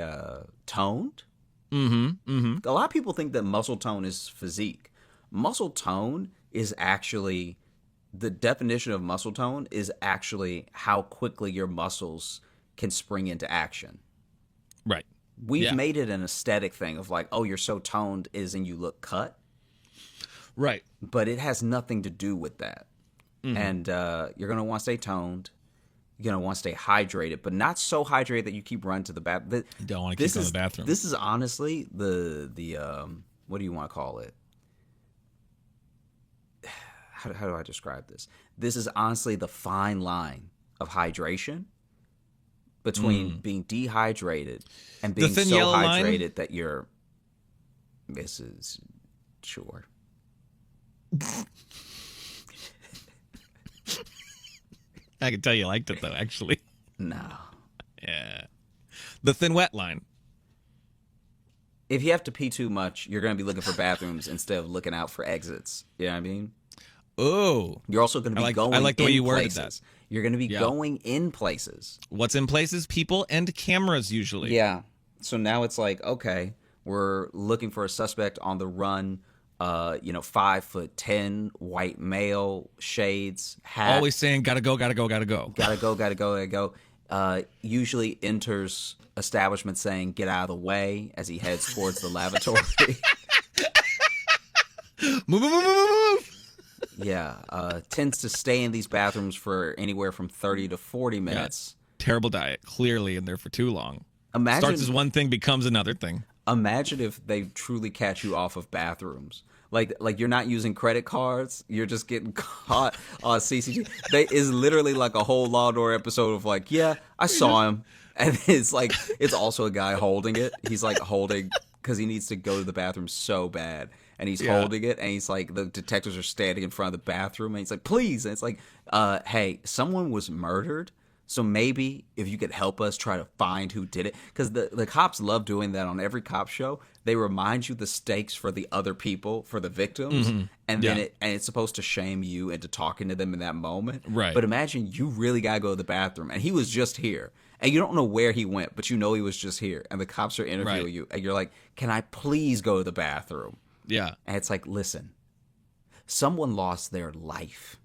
toned. Mm-hmm. Mm-hmm. A lot of people think that muscle tone is physique. Muscle tone is actually, the definition of muscle tone is actually how quickly your muscles can spring into action. Right. We've made it an aesthetic thing of like, oh, you're so toned and you look cut. Right. But it has nothing to do with that. Mm-hmm. And you're going to want to stay toned. You're going to want to stay hydrated, but not so hydrated that you keep running to the bathroom. You don't want to keep going to the bathroom. This is honestly the what do you want to call it? How do I describe this? This is honestly the fine line of hydration between being dehydrated and being so hydrated that you're. This is sure. I can tell you liked it, though, actually. No. Yeah. The thin wet line. If you have to pee too much, you're going to be looking for bathrooms instead of looking out for exits. You know what I mean? Oh, You're also going to be going I like the way in you worded places. that. You're going to be Yeah. going in places. What's in places? People and cameras usually. Yeah. So now it's like, okay, we're looking for a suspect on the run. 5'10", white male, shades, hat. Always saying, gotta go, gotta go, gotta go. Gotta go, gotta go, gotta go. Usually enters establishment saying, get out of the way, as he heads towards the lavatory. Move, move, move, move, move. Yeah. Tends to stay in these bathrooms for anywhere from 30 to 40 minutes. Terrible diet, clearly in there for too long. Imagine, Starts as one thing, becomes another thing. imagine if they truly catch you off of bathrooms. Like you're not using credit cards, you're just getting caught on CCTV. Is literally like a whole Law and Order episode of like, yeah, I saw him, and it's also a guy holding it. He's like holding because he needs to go to the bathroom so bad, and he's holding it, and he's like, the detectives are standing in front of the bathroom, and he's like, please, and it's like, hey, someone was murdered. So maybe if you could help us try to find who did it, because the cops love doing that on every cop show. They remind you the stakes for the other people, for the victims, and then it's supposed to shame you into talking to them in that moment. Right. But imagine you really gotta go to the bathroom, and he was just here, and you don't know where he went, but you know he was just here, and the cops are interviewing you, and you're like, "Can I please go to the bathroom?" Yeah. And it's like, listen, someone lost their life.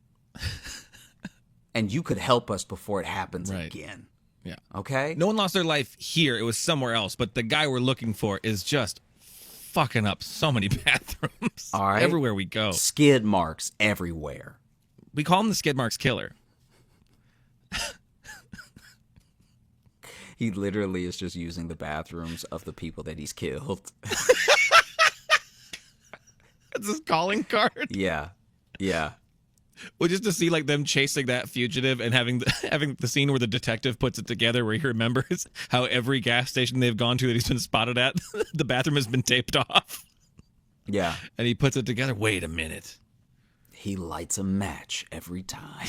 And you could help us before it happens again. Yeah. Okay? No one lost their life here. It was somewhere else. But the guy we're looking for is just fucking up so many bathrooms. All right. Everywhere we go. Skid marks everywhere. We call him the Skid Marks Killer. He literally is just using the bathrooms of the people that he's killed. That's his calling card. Yeah. Yeah. Well, just to see like them chasing that fugitive and having the scene where the detective puts it together, where he remembers how every gas station they've gone to that he's been spotted at, the bathroom has been taped off. Yeah. And he puts it together. Wait a minute. He lights a match every time.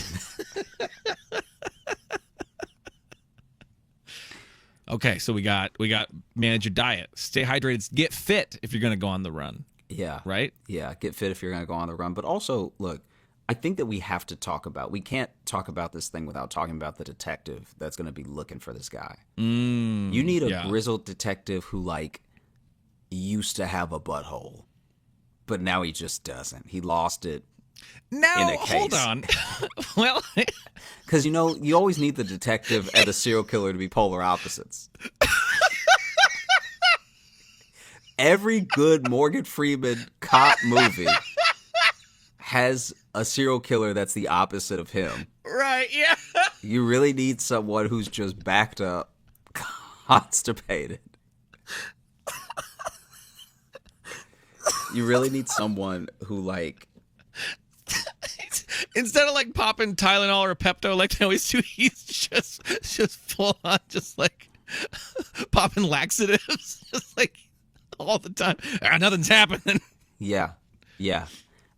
Okay, so we got manage your diet, stay hydrated, get fit if you're going to go on the run. Yeah. Right? Yeah. Get fit if you're going to go on the run. But also, look, I think that we have to talk about, we can't talk about this thing without talking about the detective that's going to be looking for this guy. You need a grizzled detective who, like, used to have a butthole, but now he just doesn't. He lost it. Now, in a case. hold on. Well, because, you know, you always need the detective and the serial killer to be polar opposites. Every good Morgan Freeman cop movie has a serial killer that's the opposite of him. right, yeah. You really need someone who's just backed up, constipated. You really need someone who, like, instead of like popping Tylenol or Pepto like they always do, he's just full on, just like popping laxatives, just like all the time. Nothing's happening. yeah.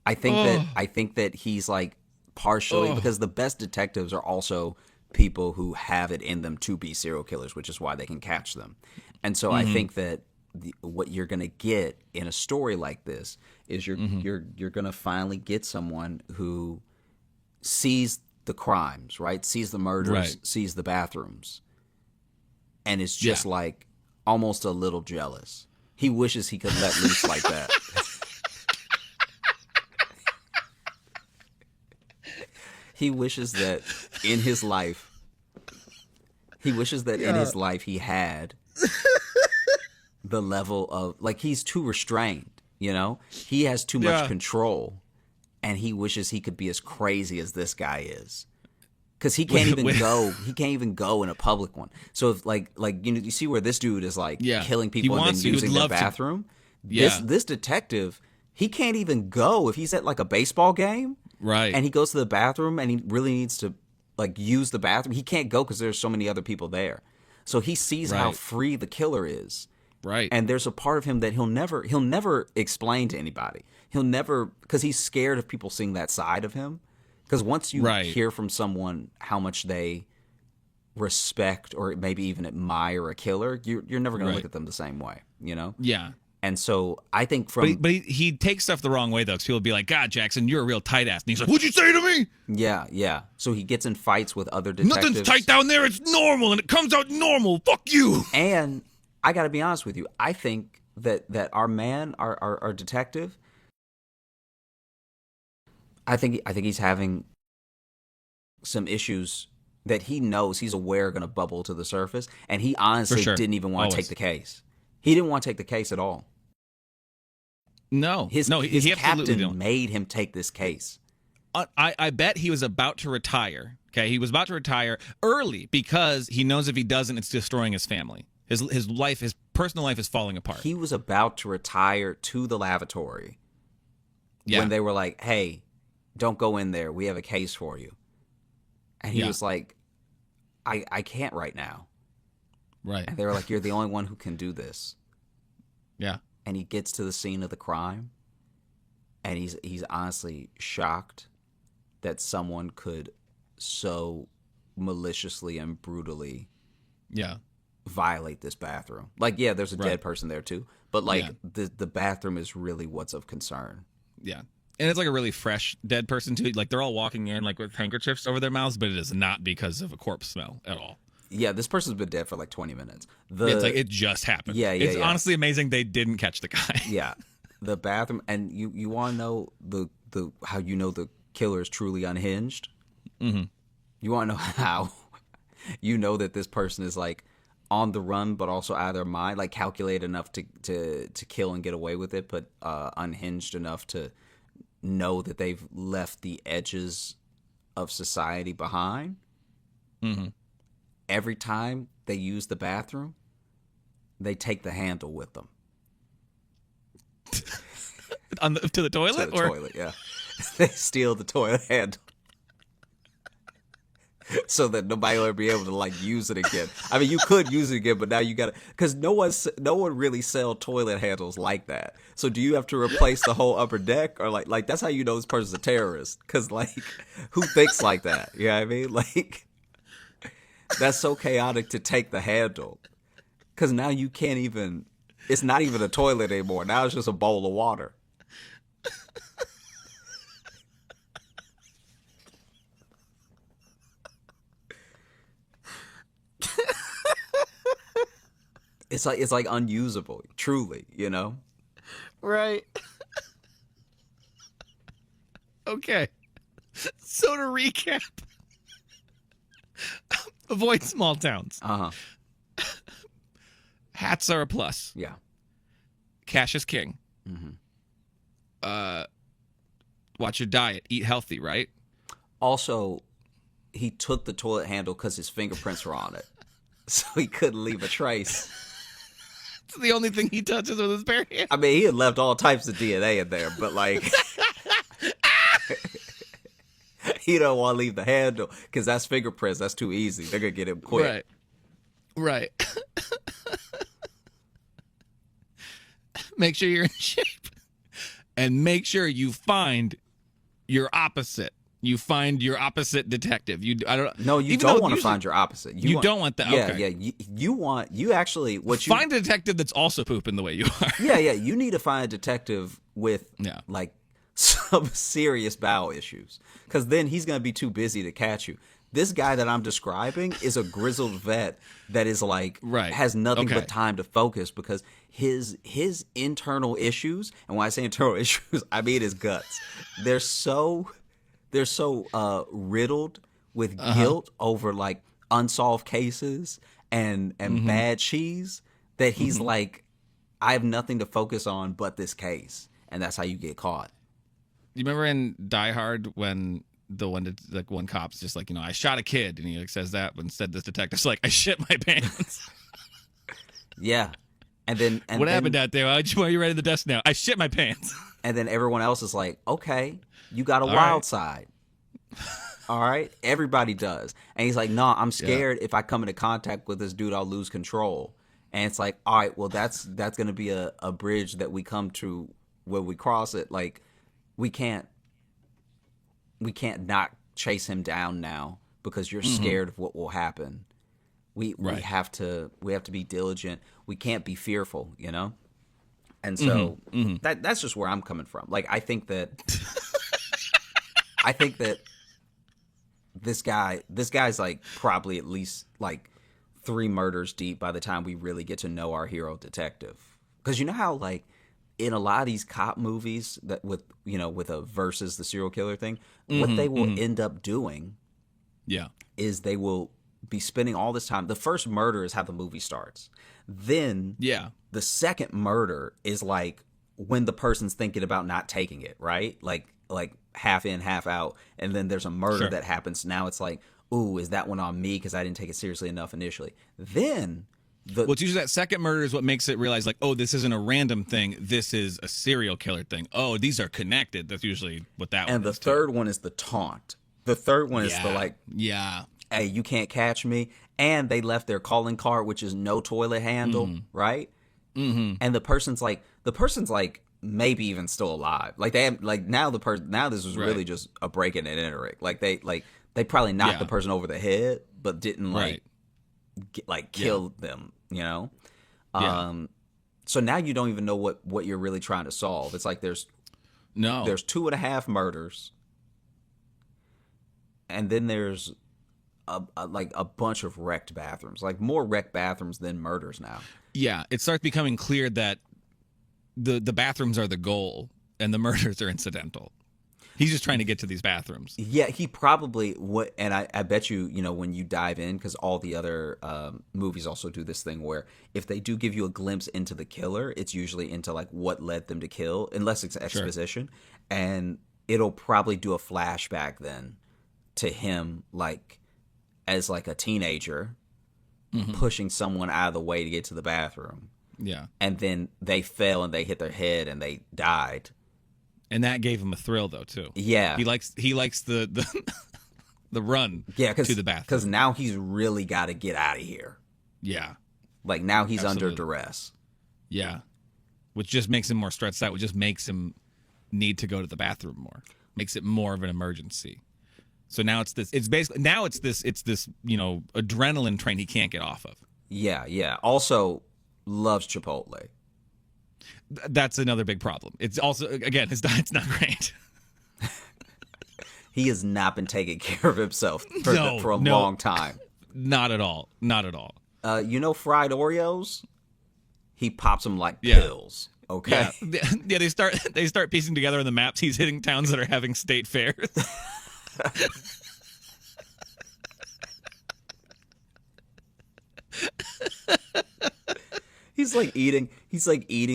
I think that he's like partially because the best detectives are also people who have it in them to be serial killers, which is why they can catch them. And so I think that what you're going to get in a story like this is you're going to finally get someone who sees the crimes, right? Sees the murders, sees the bathrooms, and is just like almost a little jealous. He wishes he could let loose like that. He wishes that in his life he had the level of, like, he's too restrained, you know? He has too much control, and he wishes he could be as crazy as this guy is. Because he can't even go in a public one. So if like you know, you see where this dude is like killing people and then using their bathroom? This detective, he can't even go if he's at like a baseball game. Right. And he goes to the bathroom and he really needs to like use the bathroom. He can't go because there's so many other people there. So he sees how free the killer is. Right. And there's a part of him that he'll never explain to anybody. He'll never, because he's scared of people seeing that side of him. Because once you hear from someone how much they respect or maybe even admire a killer, you're never going to look at them the same way, you know? Yeah. And so I think from But he takes stuff the wrong way though, because people will be like, "God, Jackson, you're a real tight ass," and he's like, "What'd you say to me?" yeah. So he gets in fights with other detectives. Nothing's tight down there. It's normal, and it comes out normal. Fuck you. And I got to be honest with you. I think that our man, our detective, I think he's having some issues that he knows, he's aware are going to bubble to the surface, and he honestly didn't even want to take the case. He didn't want to take the case at all. No, His captain made him take this case. I bet he was about to retire. Okay, he was about to retire early because he knows if he doesn't, it's destroying his family. His life, his personal life is falling apart. He was about to retire to the lavatory when they were like, "Hey, don't go in there. We have a case for you." And he was like, I can't right now. Right. And they were like, "You're the only one who can do this." Yeah. And he gets to the scene of the crime, and he's honestly shocked that someone could so maliciously and brutally violate this bathroom. Like, yeah, there's a dead person there too, but like the bathroom is really what's of concern. Yeah. And it's like a really fresh dead person too. Like they're all walking in like with handkerchiefs over their mouths, but it is not because of a corpse smell at all. Yeah, this person's been dead for like 20 minutes. It's like it just happened. It's honestly amazing they didn't catch the guy. Yeah. The bathroom, and you want to know the how you know the killer is truly unhinged? Mm-hmm. You want to know how you know that this person is like on the run, but also out of their mind, like calculated enough to kill and get away with it, but unhinged enough to know that they've left the edges of society behind. Mm-hmm. Every time they use the bathroom, they take the handle with them. To the toilet? To the toilet, yeah. They steal the toilet handle so that nobody will ever be able to like use it again. I mean, you could use it again, but now you got to, because no one really sell toilet handles like that. So do you have to replace the whole upper deck, or like that's how you know this person's a terrorist? Because like, who thinks like that? You know what I mean? Like, that's so chaotic to take the handle, because now you can't even. It's not even a toilet anymore. Now it's just a bowl of water. It's like unusable, truly, you know? Right. Okay. So to recap, avoid small towns. Uh-huh. Hats are a plus. Yeah. Cash is king. Mm-hmm. Watch your diet. Eat healthy, right? Also, he took the toilet handle because his fingerprints were on it. So he couldn't leave a trace. It's the only thing he touches with his bare hand. I mean, he had left all types of DNA in there, but like, he don't want to leave the handle because that's fingerprints. That's too easy. They're going to get him quick. Right. Make sure you're in shape. And make sure you find your opposite. You find your opposite detective. You don't want to find your opposite. You don't want that. Yeah, okay. yeah. You actually find a detective that's also pooping the way you are. Yeah. You need to find a detective with like some serious bowel issues, because then he's gonna be too busy to catch you. This guy that I'm describing is a grizzled vet that is like has nothing but time to focus, because his internal issues, and when I say internal issues, I mean his guts. They're so riddled with guilt over like unsolved cases and bad cheese that he's like, I have nothing to focus on but this case, and that's how you get caught. You remember in Die Hard when one cop's just like, I shot a kid, and he like says that, but instead this detective's like, I shit my pants. Yeah. And what happened out there? Why are you right at the desk now? I shit my pants. And then everyone else is like, okay, you got a wild side. All right? Everybody does. And he's like, no, I'm scared if I come into contact with this dude, I'll lose control. And it's like, all right, well, that's going to be a bridge that we come to when we cross it. Like, we can't not chase him down now because you're scared of what will happen. We have to be diligent. We can't be fearful, And so that's just where I'm coming from. Like, I think that this guy's like probably at least like 3 murders deep by the time we really get to know our hero detective. Because you know how like in a lot of these cop movies that with a versus the serial killer thing, what they will end up doing is they will be spending all this time. The first murder is how the movie starts. Then the second murder is like when the person's thinking about not taking it, right? Like half in, half out. And then there's a murder that happens. Now it's like, ooh, is that one on me because I didn't take it seriously enough initially? Then well, it's usually that second murder is what makes it realize, like, oh, this isn't a random thing. This is a serial killer thing. Oh, these are connected. That's usually what that one is. And the third one is the taunt. The third one is the like, hey, you can't catch me. And they left their calling card, which is no toilet handle, right? Mm-hmm. And the person's like maybe even still alive. Like they have like now this was really just a break-in and entering. Like they probably knocked the person over the head, but didn't kill them, you know? So now you don't even know what you're really trying to solve. It's like there's 2.5 murders, and then there's a bunch of wrecked bathrooms, like more wrecked bathrooms than murders now. Yeah, it starts becoming clear that the bathrooms are the goal and the murders are incidental. He's just trying to get to these bathrooms. Yeah, he probably would, and I bet you, when you dive in, because all the other movies also do this thing where if they do give you a glimpse into the killer, it's usually into like what led them to kill, unless it's exposition, and it'll probably do a flashback then to him like as like a teenager pushing someone out of the way to get to the bathroom. Yeah, and then they fell and they hit their head and they died. And that gave him a thrill, though, too. Yeah, he likes the the run to the bathroom because now he's really got to get out of here. Yeah, like now he's under duress. Yeah, which just makes him more stressed out. Which just makes him need to go to the bathroom more. Makes it more of an emergency. So now it's this. It's basically now it's this adrenaline train he can't get off of. Yeah. Also, loves Chipotle. That's another big problem. It's also, again, his diet's not great. He has not been taking care of himself for a long time. Not at all. Not at all. Fried Oreos? He pops them like pills. Okay. Yeah, they start piecing together in the maps. He's hitting towns that are having state fairs. He's like eating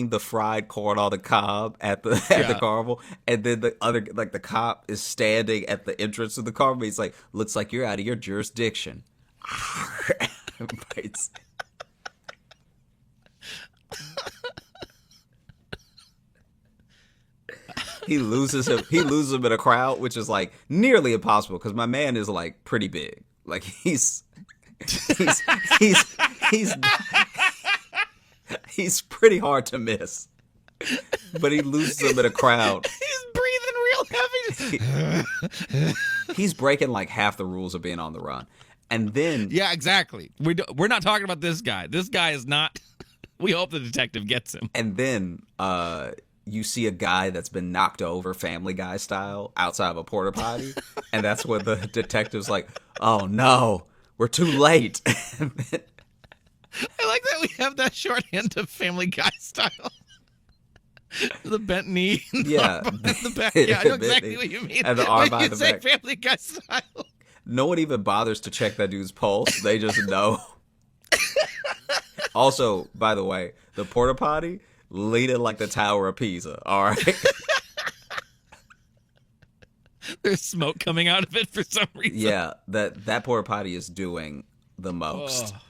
the fried corn on the cob at the carnival, and then the other the cop is standing at the entrance to the carnival. He's like, "Looks like you're out of your jurisdiction." He loses him in a crowd, which is like nearly impossible because my man is like pretty big. Like he's he's pretty hard to miss, but he loses them in a crowd. He's breathing real heavy. He's breaking like half the rules of being on the run, and then exactly. We're not talking about this guy. This guy is not. We hope the detective gets him. And then you see a guy that's been knocked over, Family Guy style, outside of a porta potty, and that's when the detective's like, "Oh no, we're too late." I like that we have that shorthand of Family Guy style. The bent knee. The back. Yeah, I know exactly what you mean. And the arm by the back. Family Guy style. No one even bothers to check that dude's pulse. They just know. Also, by the way, the porta potty leaning like the Tower of Pisa. All right. There's smoke coming out of it for some reason. Yeah, that porta potty is doing the most. Oh.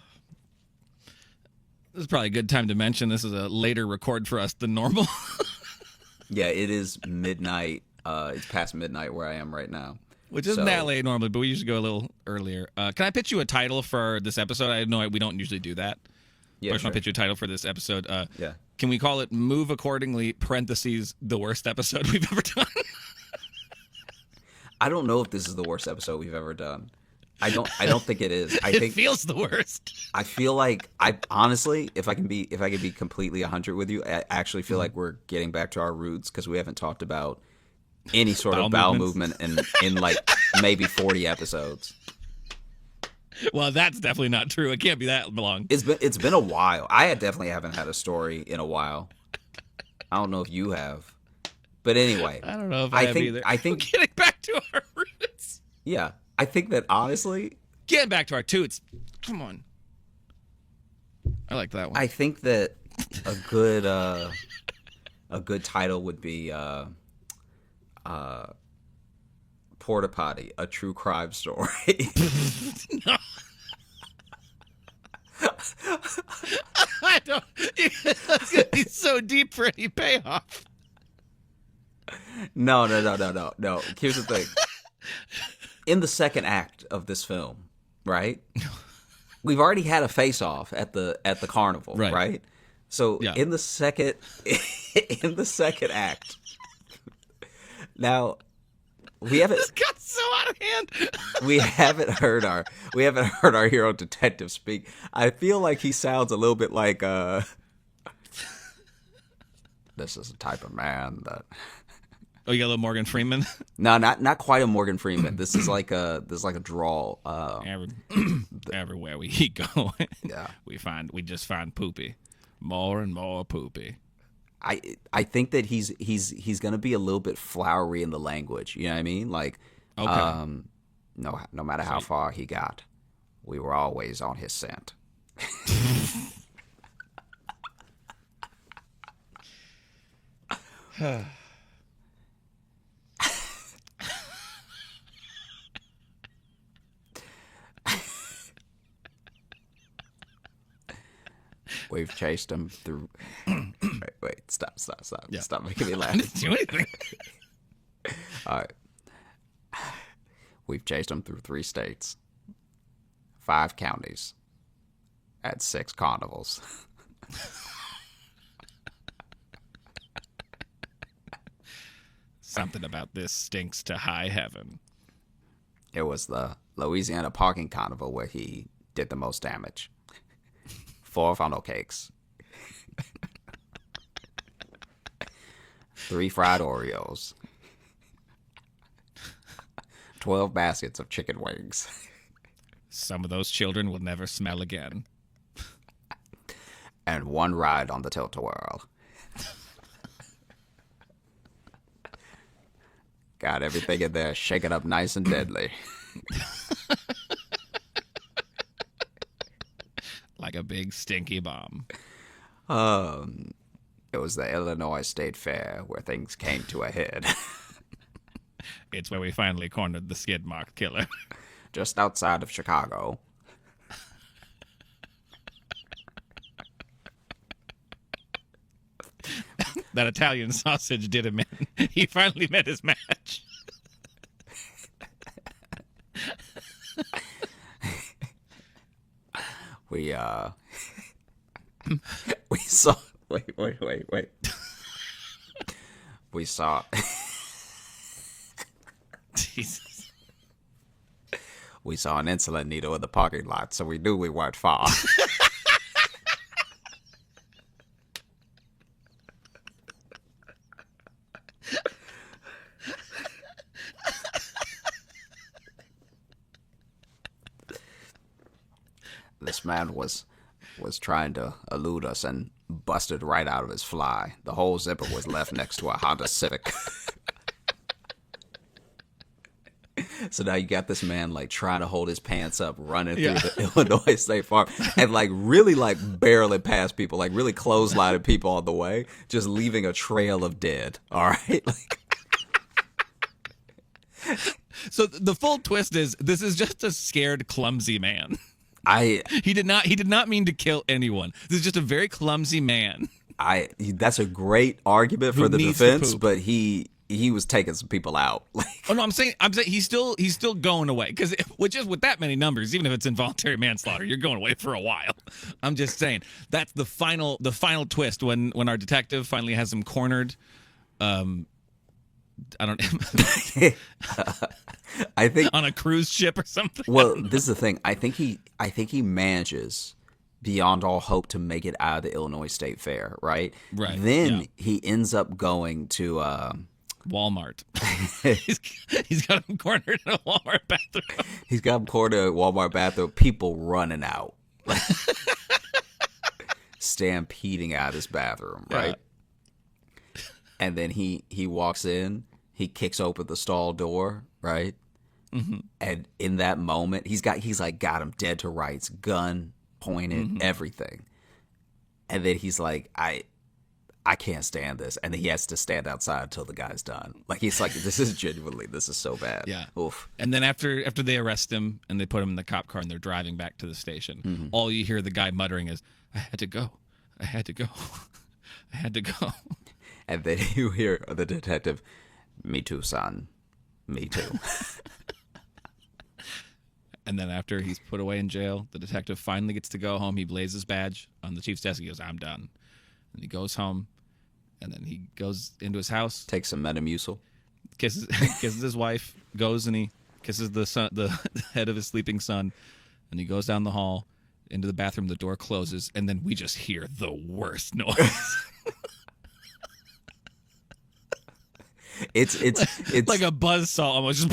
This is probably a good time to mention this is a later record for us than normal. Yeah, it is midnight. It's past midnight where I am right now. Which isn't that late normally, but we usually go a little earlier. Can I pitch you a title for this episode? I know we don't usually do that. Yeah, I just want to pitch you a title for this episode. Yeah. Can we call it Move Accordingly, parentheses, the worst episode we've ever done? I don't know if this is the worst episode we've ever done. I don't think it is. I It think feels the worst. I feel like I honestly, if I can be completely 100 with you, I actually feel like we're getting back to our roots because we haven't talked about any sort of bowel movement in like maybe 40 episodes. Well, that's definitely not true. It can't be that long. It's been a while. I definitely haven't had a story in a while. I don't know if you have, but anyway, I don't know if I have either. I think We're getting back to our roots. yeah, I think that honestly, Getting back to our toots. Come on. I like that one. I think that a good title would be Porta Potty, a true crime story. I don't. That's gonna be so deep for any payoff. No. Here's the thing. In the second act of this film, right? We've already had a face-off at the carnival, right? So Yeah. in the second act, now we haven't This got so out of hand. we haven't heard our hero detective speak. I feel like he sounds a little bit like this is the type of man that. Oh, you got a little Morgan Freeman. No, not quite a Morgan Freeman. This is like a drawl. Everywhere we go, Yeah. we just find poopy, more and more poopy. I think that he's gonna be a little bit flowery in the language. You know what I mean? Like, Okay. no matter how far he got, we were always on his scent. We've chased him through. Wait! Stop! Yeah. Stop making me I laugh. didn't do anything. All right. We've chased him through 3 states, 5 counties, at 6 carnivals. Something about this stinks to high heaven. It was the Louisiana Parking Carnival where he did the most damage. 4 funnel cakes. 3 fried Oreos. 12 baskets of chicken wings. Some of those children will never smell again. And 1 ride on the tilt-a-whirl. Got everything in there, shake it up nice and deadly. Like a big stinky bomb. It was the Illinois State Fair where things came to a head. It's where we finally cornered the skid mark killer. Just outside of Chicago. That Italian sausage did him in. He finally met his match. We saw wait. We saw Jesus. we saw an insulin needle in the parking lot, so we knew we weren't far. This man was trying to elude us and busted right out of his fly. The whole zipper was left next to a Honda Civic. So now you got this man like trying to hold his pants up, running through the Illinois State Farm, and like really like barreling past people, like really clotheslining people on the way, just leaving a trail of dead. All right. Like, So the full twist is this is just a scared, clumsy man. He did not mean to kill anyone. This is just a very clumsy man. That's a great argument for the needs to defense, poop. but he was taking some people out. Like, Oh no, I'm saying he's still going away because with that many numbers, even if it's involuntary manslaughter, you're going away for a while. I'm just saying that's the final twist when our detective finally has him cornered. I don't I think. on a cruise ship or something. Well, this is the thing. I think he manages beyond all hope to make it out of the Illinois State Fair, right? Right, Then yeah. he ends up going to Walmart. he's got him cornered in a Walmart bathroom. he's got him cornered at a Walmart bathroom, people running out. Stampeding out of his bathroom, right? Yeah. And then he walks in, he kicks open the stall door, right? Mm-hmm. And in that moment, he's got him dead to rights, gun pointed, everything. And then he's like, I can't stand this, and he has to stand outside until the guy's done. Like, he's like, this is so bad. Yeah. Oof. And then after they arrest him and they put him in the cop car and they're driving back to the station, all you hear the guy muttering is, I had to go. I had to go. I had to go. And then you hear the detective, me too, son. Me too. And then after he's put away in jail, the detective finally gets to go home. He lays his badge on the chief's desk. He goes, I'm done. And he goes home. And then he goes into his house. Takes some Metamucil. Kisses his wife. Goes and he kisses the head of his sleeping son. And he goes down the hall into the bathroom. The door closes. And then we just hear the worst noise. It's like a buzzsaw almost.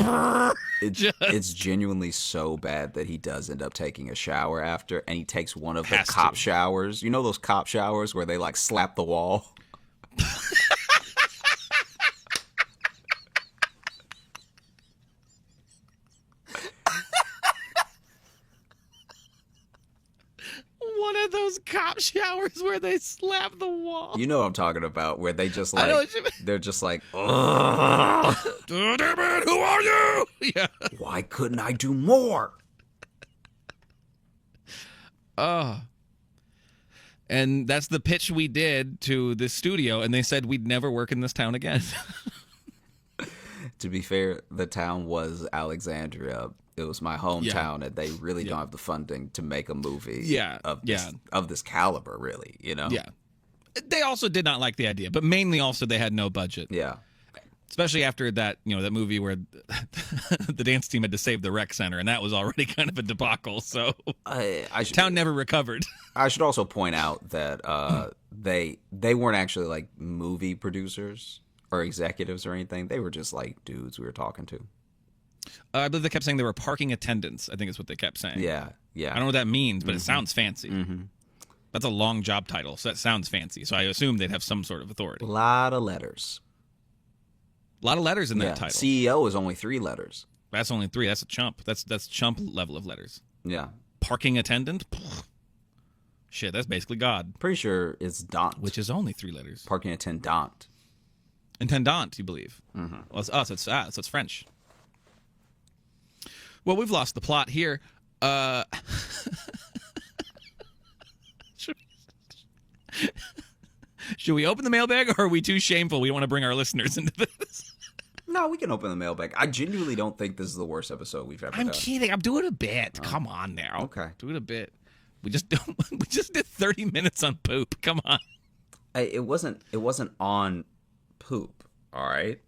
It's genuinely so bad that he does end up taking a shower after, and he takes one of the Has cop to. showers. You know those cop showers where they like slap the wall? One of those cop showers where they slap the wall. You know what I'm talking about, where they just I know like what you mean. they're just like, "Ugh, Damn it, who are you? Yeah. why couldn't I do more? And that's the pitch we did to the studio, and they said we'd never work in this town again. To be fair, the town was Alexandria. It was my hometown, and they really don't have the funding to make a movie of this caliber, really, you know? Yeah. They also did not like the idea, but mainly also they had no budget. Yeah. Especially after that, that movie where the dance team had to save the rec center, and that was already kind of a debacle. So town never recovered. I should also point out that they weren't actually like movie producers or executives or anything. They were just like dudes we were talking to. I believe they kept saying they were parking attendants. I think is what they kept saying. Yeah. I don't know what that means, but it sounds fancy. That's a long job title, so that sounds fancy. So I assume they'd have some sort of authority. A lot of letters. A lot of letters in that title. CEO is only 3 letters. That's only 3. That's a chump. That's chump level of letters. Yeah. Parking attendant? Shit, that's basically God. Pretty sure it's Dant. Which is only 3 letters. Parking attendant. Intendant, you believe? Mm-hmm. Well, it's us. So it's French. Well, we've lost the plot here. Should we open the mailbag, or are we too shameful? We want to bring our listeners into this. No, we can open the mailbag. I genuinely don't think this is the worst episode we've ever done. I'm kidding. I'm doing a bit. Come on now. Okay. Doing a bit. We just did 30 minutes on poop. Come on. It wasn't on poop, all right?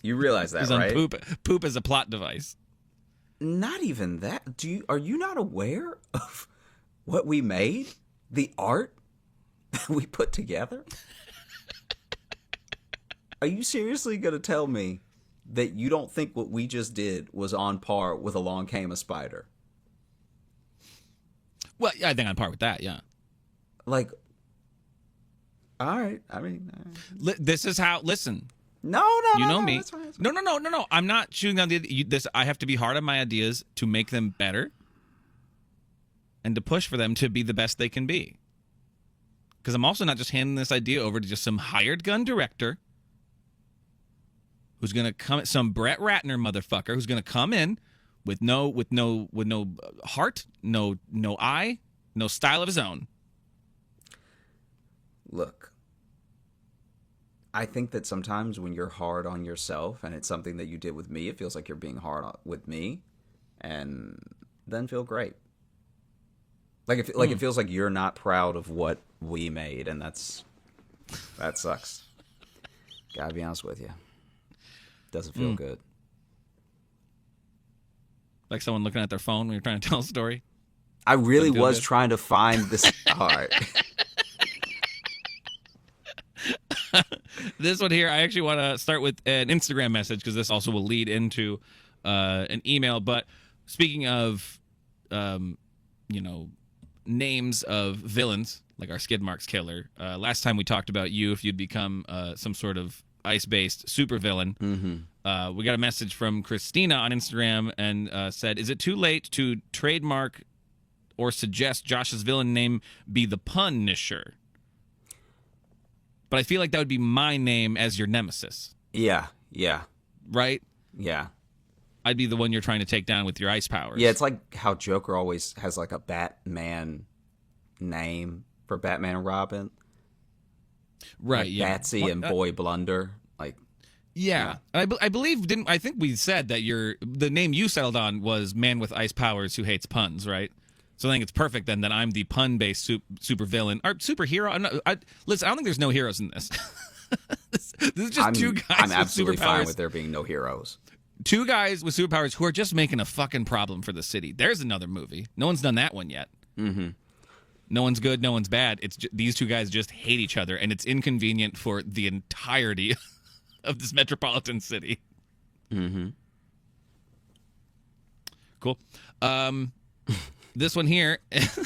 You realize that, It's on right? poop as a plot device. Not even that. Are you not aware of what we made? The art that we put together? Are you seriously going to tell me that you don't think what we just did was on par with Along Came a Spider? Well, I think on par with that, yeah. Like, all right. I mean, This is how, listen. No. You know no, me. that's fine. No. I'm not shooting down this. I have to be hard on my ideas to make them better and to push for them to be the best they can be. Because I'm also not just handing this idea over to just some hired gun director who's going to come, some Brett Ratner motherfucker who's going to come in with no heart, no eye, no style of his own. Look, I think that sometimes when you're hard on yourself and it's something that you did with me, it feels like you're being hard with me, and then feel great. It feels like you're not proud of what we made, and that sucks. Gotta be honest with you. Doesn't feel good. Like someone looking at their phone when you're trying to tell a story. I really was good? trying to find this. All right. This one here, I actually want to start with an Instagram message because this also will lead into an email. But speaking of, names of villains, like our skid marks killer, last time we talked about you if you'd become some sort of ice-based supervillain. Mm-hmm. We got a message from Christina on Instagram and said, is it too late to trademark or suggest Josh's villain name be the Punisher? But I feel like that would be my name as your nemesis. Yeah. Right? Yeah. I'd be the one you're trying to take down with your ice powers. Yeah, it's like how Joker always has like a Batman name for Batman and Robin. Right, like yeah. Batsy and Boy Blunder. Like, yeah. I believe, I think we said that the name you settled on was Man with Ice Powers Who Hates Puns, right? So I think it's perfect then that I'm the pun-based super villain or superhero. Listen, I don't think there's no heroes in this. This is just two guys I'm with absolutely superpowers. fine with there being no heroes. Two guys with superpowers who are just making a fucking problem for the city. There's another movie. No one's done that one yet. Mm-hmm. No one's good, no one's bad. It's these two guys just hate each other, and it's inconvenient for the entirety of this metropolitan city. Mm-hmm. Cool. This one here, this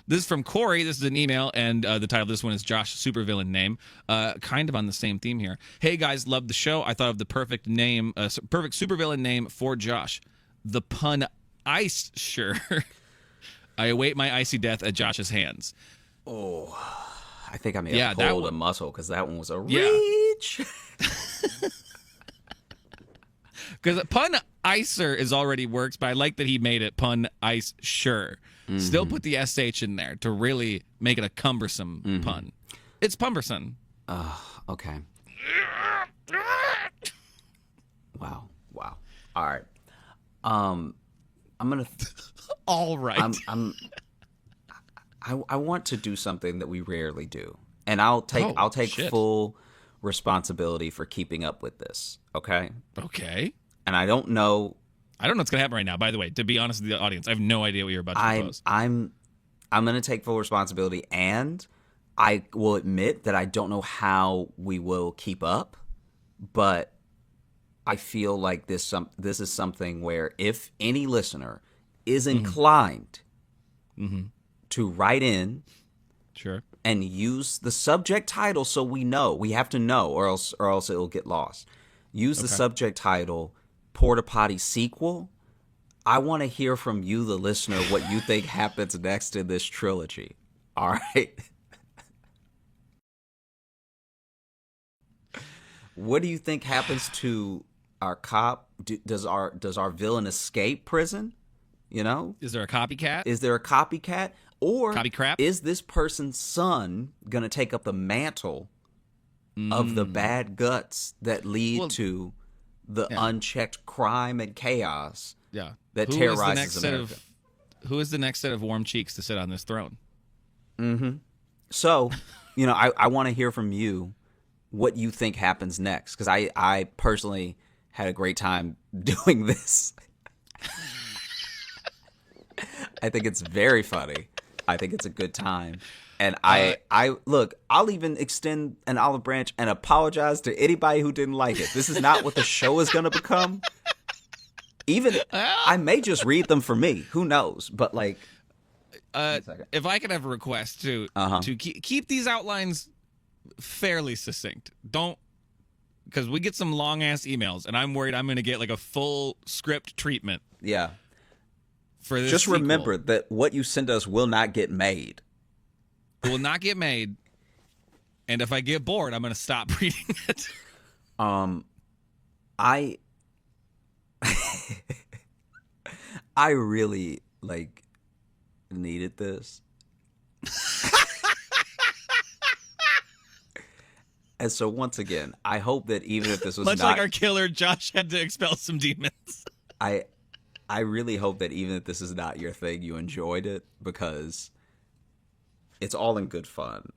is from Corey. This is an email, and the title of this one is Josh Supervillain Name. Kind of on the same theme here. Hey, guys, love the show. I thought of the perfect name, perfect supervillain name for Josh. The Pun Ice Sure. I await my icy death at Josh's hands. Oh, I think I may have pulled a muscle because that one was a reach. Because Pun Icer is already works, but I like that he made it Pun Ice Sure. Mm-hmm. Still put the SH in there to really make it a cumbersome pun. It's cumbersome. Okay. Wow. All right. I'm gonna. All right. I want to do something that we rarely do, and I'll take full responsibility for keeping up with this. Okay. Okay. And I don't know what's gonna happen right now. By the way, to be honest with the audience, I have no idea what you're about to propose. I'm gonna take full responsibility, and I will admit that I don't know how we will keep up, but I feel like this is something where if any listener is inclined to write in, sure, and use the subject title, so we have to know, or else it'll get lost. Use the subject title Porta Potty Sequel. I want to hear from you, the listener, what you think happens next in this trilogy. All right. What do you think happens to our cop? Does our villain escape prison? You know? Is there a copycat? Is there a copycat? Or copy crap? Is this person's son going to take up the mantle of the bad guts that lead to the unchecked crime and chaos that terrorizes America? Who is the next set of warm cheeks to sit on this throne? Mm-hmm. So, I want to hear from you what you think happens next, because I personally had a great time doing this. I think it's very funny. I think it's a good time. And I'll even extend an olive branch and apologize to anybody who didn't like it. This is not what the show is going to become. Even I may just read them for me. Who knows? But if I could have a request to keep these outlines fairly succinct. Don't, because we get some long ass emails, and I'm worried I'm going to get like a full script treatment. Yeah. For this just sequel. Remember that what you send us will not get made. It will not get made. And if I get bored, I'm going to stop reading it. I really needed this. And so once again, I hope that even if this was much like our killer, Josh had to expel some demons. I really hope that even if this is not your thing, you enjoyed it, because it's all in good fun.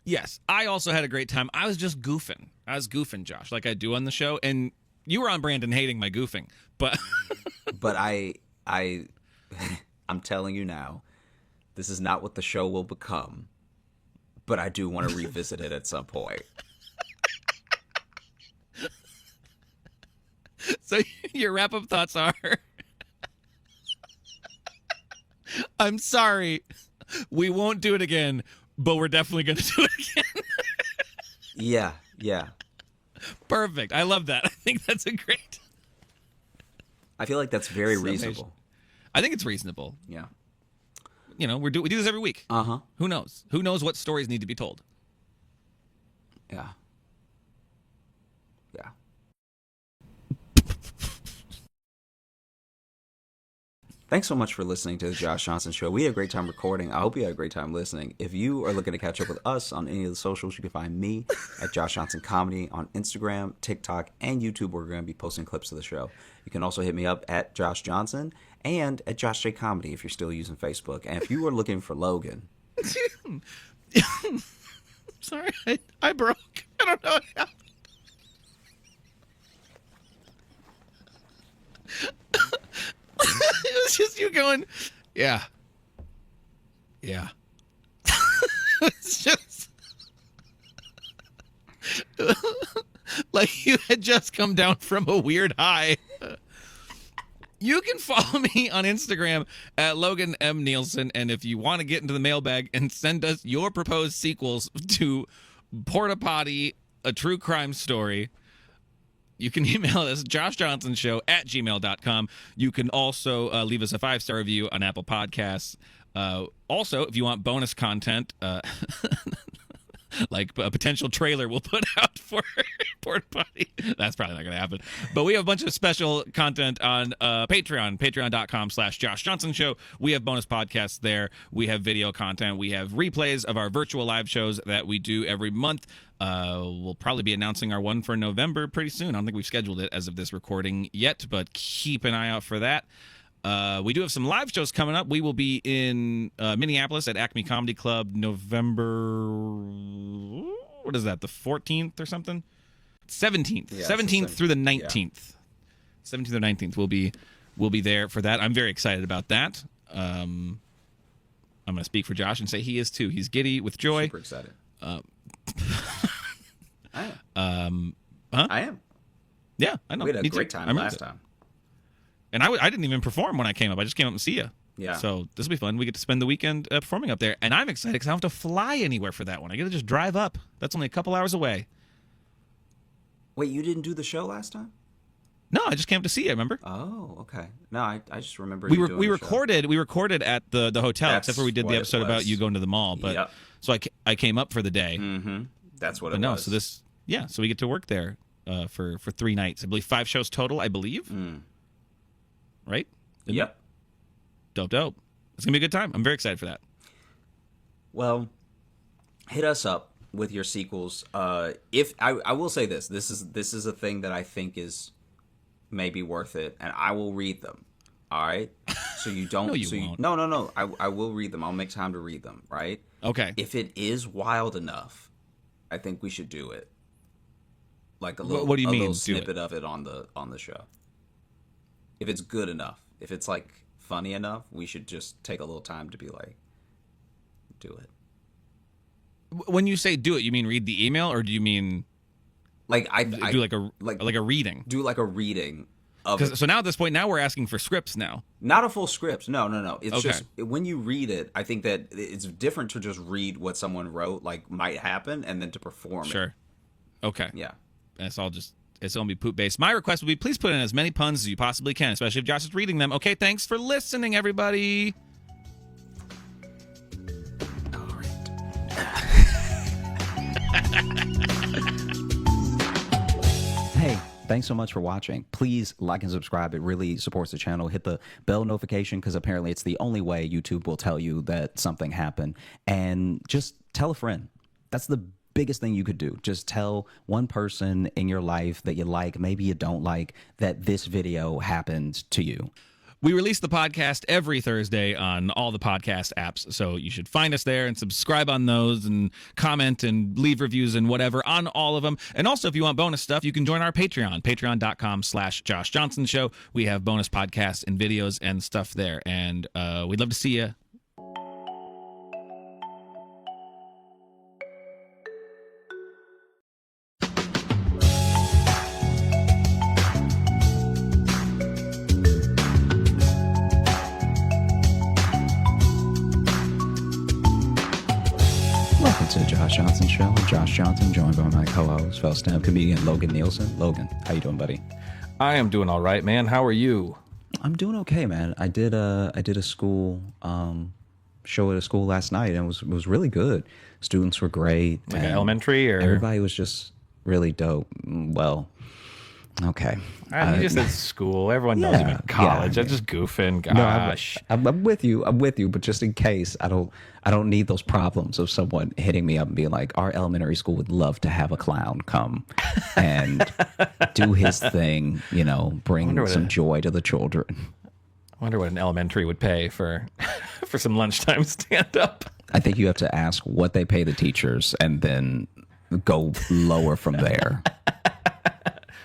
Yes, I also had a great time. I was just goofing. I was goofing, Josh, like I do on the show, and you were on brand and hating my goofing. But But I'm telling you now, this is not what the show will become. But I do want to revisit it at some point. So your wrap-up thoughts are, I'm sorry, we won't do it again, but we're definitely going to do it again. Yeah. Perfect. I love that. I think that's a great. I feel like that's very Summation. reasonable. I think it's reasonable. Yeah. You know, we do this every week. Uh-huh. Who knows? Who knows what stories need to be told? Yeah. Yeah. Thanks so much for listening to the Josh Johnson Show. We had a great time recording. I hope you had a great time listening. If you are looking to catch up with us on any of the socials, you can find me at Josh Johnson Comedy on Instagram, TikTok, and YouTube, where we're going to be posting clips of the show. You can also hit me up at Josh Johnson and at Josh J Comedy if you're still using Facebook. And if you are looking for Logan, Sorry, I broke. I don't know what happened. It was just you going, yeah. It's just like you had just come down from a weird high. You can follow me on Instagram at Logan M. Nielsen, and if you want to get into the mailbag and send us your proposed sequels to Porta Potty, A True Crime Story, you can email us, joshjohnsonshow@gmail.com. You can also leave us a 5-star review on Apple Podcasts. Also, if you want bonus content, like a potential trailer we'll put out for Porta Potty. That's probably not going to happen. But we have a bunch of special content on Patreon, patreon.com/Josh Johnson Show. We have bonus podcasts there. We have video content. We have replays of our virtual live shows that we do every month. We'll probably be announcing our one for November pretty soon. I don't think we've scheduled it as of this recording yet, but keep an eye out for that. We do have some live shows coming up. We will be in Minneapolis at Acme Comedy Club November, what is that, the 14th or something? 17th. Yeah, 17th through the 19th. Yeah. 17th through the 19th. We'll be there for that. I'm very excited about that. I'm going to speak for Josh and say he is too. He's giddy with joy. Super excited. I Huh? am. Yeah, I know. We had a Me too. great time I'm last into it. time. And I didn't even perform when I came up. I just came up and see you. Yeah. So this will be fun. We get to spend the weekend performing up there. And I'm excited because I don't have to fly anywhere for that one. I get to just drive up. That's only a couple hours away. Wait, you didn't do the show last time? No, I just came up to see you, remember? Oh, okay. No, I just remember We you were doing we the recorded at the hotel, That's except for we did what the it episode about was. you going to the mall. But Yep. so I came up for the day. show. Mm-hmm. That's what But it no, was. so we get to work there for 3 nights. I believe 5 shows total, I believe. Mm. Right? Isn't it? Yep. Dope. It's going to be a good time. I'm very excited for that. Well, hit us up with your sequels. If I will say this is a thing that I think is maybe worth it, and I will read them. All right. So you don't. No, you won't. No. I will read them. I'll make time to read them. Right. Okay. If it is wild enough, I think we should do it. Like a little. What do you mean, little do snippet of it on the show. If it's good enough, if it's like funny enough, we should just take a little time to be like, do it. When you say do it, you mean read the email, or do you mean Like I do like a reading? do like a reading of it. So now at this point, now we're asking for scripts now. Not a full script. No. It's Okay. just when you read it, I think that it's different to just read what someone wrote, like might happen, and then to perform it. Sure. Okay. Yeah. It's going to be poop based. My request would be please put in as many puns as you possibly can, especially if Josh is reading them. Okay, thanks for listening, everybody. All right. Hey, thanks so much for watching. Please like and subscribe. It really supports the channel. Hit the bell notification because apparently it's the only way YouTube will tell you that something happened. And just tell a friend. That's the biggest thing you could do. Just tell one person in your life that you like, maybe you don't like, that this video happened to you. We release the podcast every Thursday on all the podcast apps, so you should find us there and subscribe on those and comment and leave reviews and whatever on all of them. And also, if you want bonus stuff, you can join our Patreon, patreon.com/Josh Johnson Show. We have bonus podcasts and videos and stuff there, and we'd love to see you. Welcome to the Josh Johnson Show. I'm Josh Johnson, joined by my co-host, fellow stand-up comedian Logan Nielsen. Logan, how you doing, buddy? I am doing all right, man. How are you? I'm doing okay, man. I did a school show at a school last night, and it was really good. Students were great. Like elementary, or everybody was just really dope. Well, okay. You just said school. Everyone knows you meant college. I'm just goofing. Gosh. No, I'm with you. But just in case, I don't need those problems of someone hitting me up and being like, our elementary school would love to have a clown come and do his thing, bring some joy to the children. I wonder what an elementary would pay for some lunchtime stand-up. I think you have to ask what they pay the teachers and then go lower from there.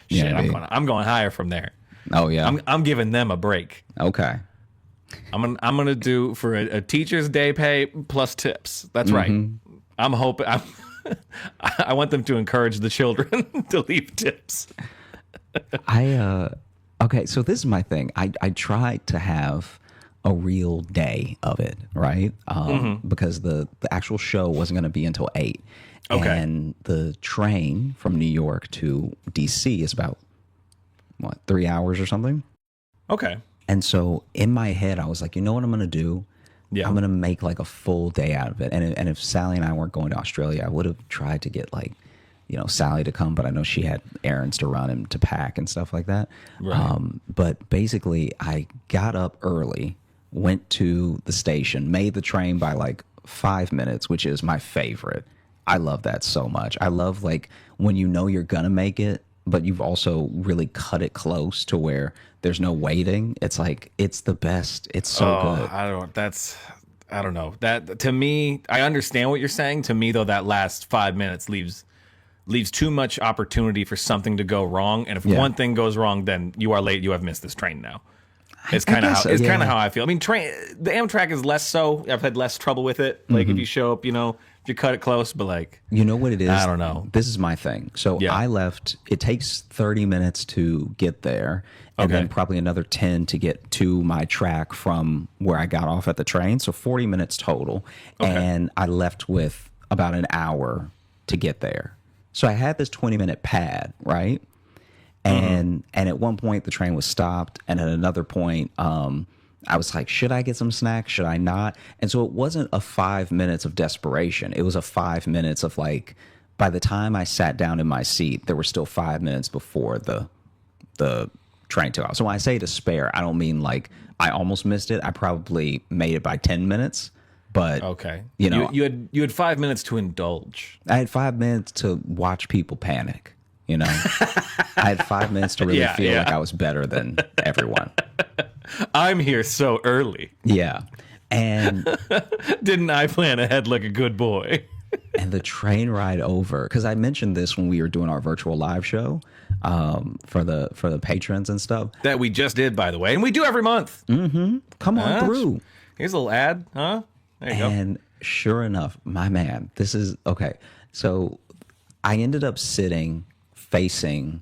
Shit, I'm going higher from there. Oh yeah, I'm giving them a break. Okay. I'm gonna do for a teacher's day pay plus tips. That's right. I'm hoping. I want them to encourage the children to leave tips. Okay, so this is my thing. I tried to have a real day of it, right? Because the actual show wasn't going to be until 8. Okay. And the train from New York to D.C. is about, 3 hours or something? Okay. And so in my head, I was like, you know what I'm going to do? Yeah. I'm going to make like a full day out of it. And if Sally and I weren't going to Australia, I would have tried to get Sally to come, but I know she had errands to run and to pack and stuff like that. Right. But basically, I got up early, went to the station, made the train by like 5 minutes, which is my favorite. I love that so much. I love when you know you're going to make it, but you've also really cut it close to where there's no waiting. It's like, it's the best. It's so good. I don't know. That, to me, I understand what you're saying. To me, though, that last 5 minutes leaves too much opportunity for something to go wrong. And if one thing goes wrong, then you are late. You have missed this train now. It's kind of how I feel. I mean, the Amtrak is less so. I've had less trouble with it. Like if you show up, if you cut it close, but you know what it is? I don't know. This is my thing. So I left. It takes 30 minutes to get there, and then probably another 10 to get to my track from where I got off at the train. So 40 minutes total, and I left with about an hour to get there. So I had this 20-minute pad, right? And at one point the train was stopped, and at another point I was like, should I get some snacks? Should I not? And so it wasn't a 5 minutes of desperation. It was a 5 minutes of by the time I sat down in my seat, there were still 5 minutes before the train took off. So when I say to spare, I don't mean I almost missed it. I probably made it by 10 minutes. But you had 5 minutes to indulge. I had 5 minutes to watch people panic. I had 5 minutes to really feel like I was better than everyone. I'm here so early. Yeah. And didn't I plan ahead like a good boy? And the train ride over, because I mentioned this when we were doing our virtual live show for the patrons and stuff. That we just did, by the way. And we do every month. Mm-hmm. Come on through. Here's a little ad, huh? There you go. And sure enough, my man, this is, okay. So I ended up sitting facing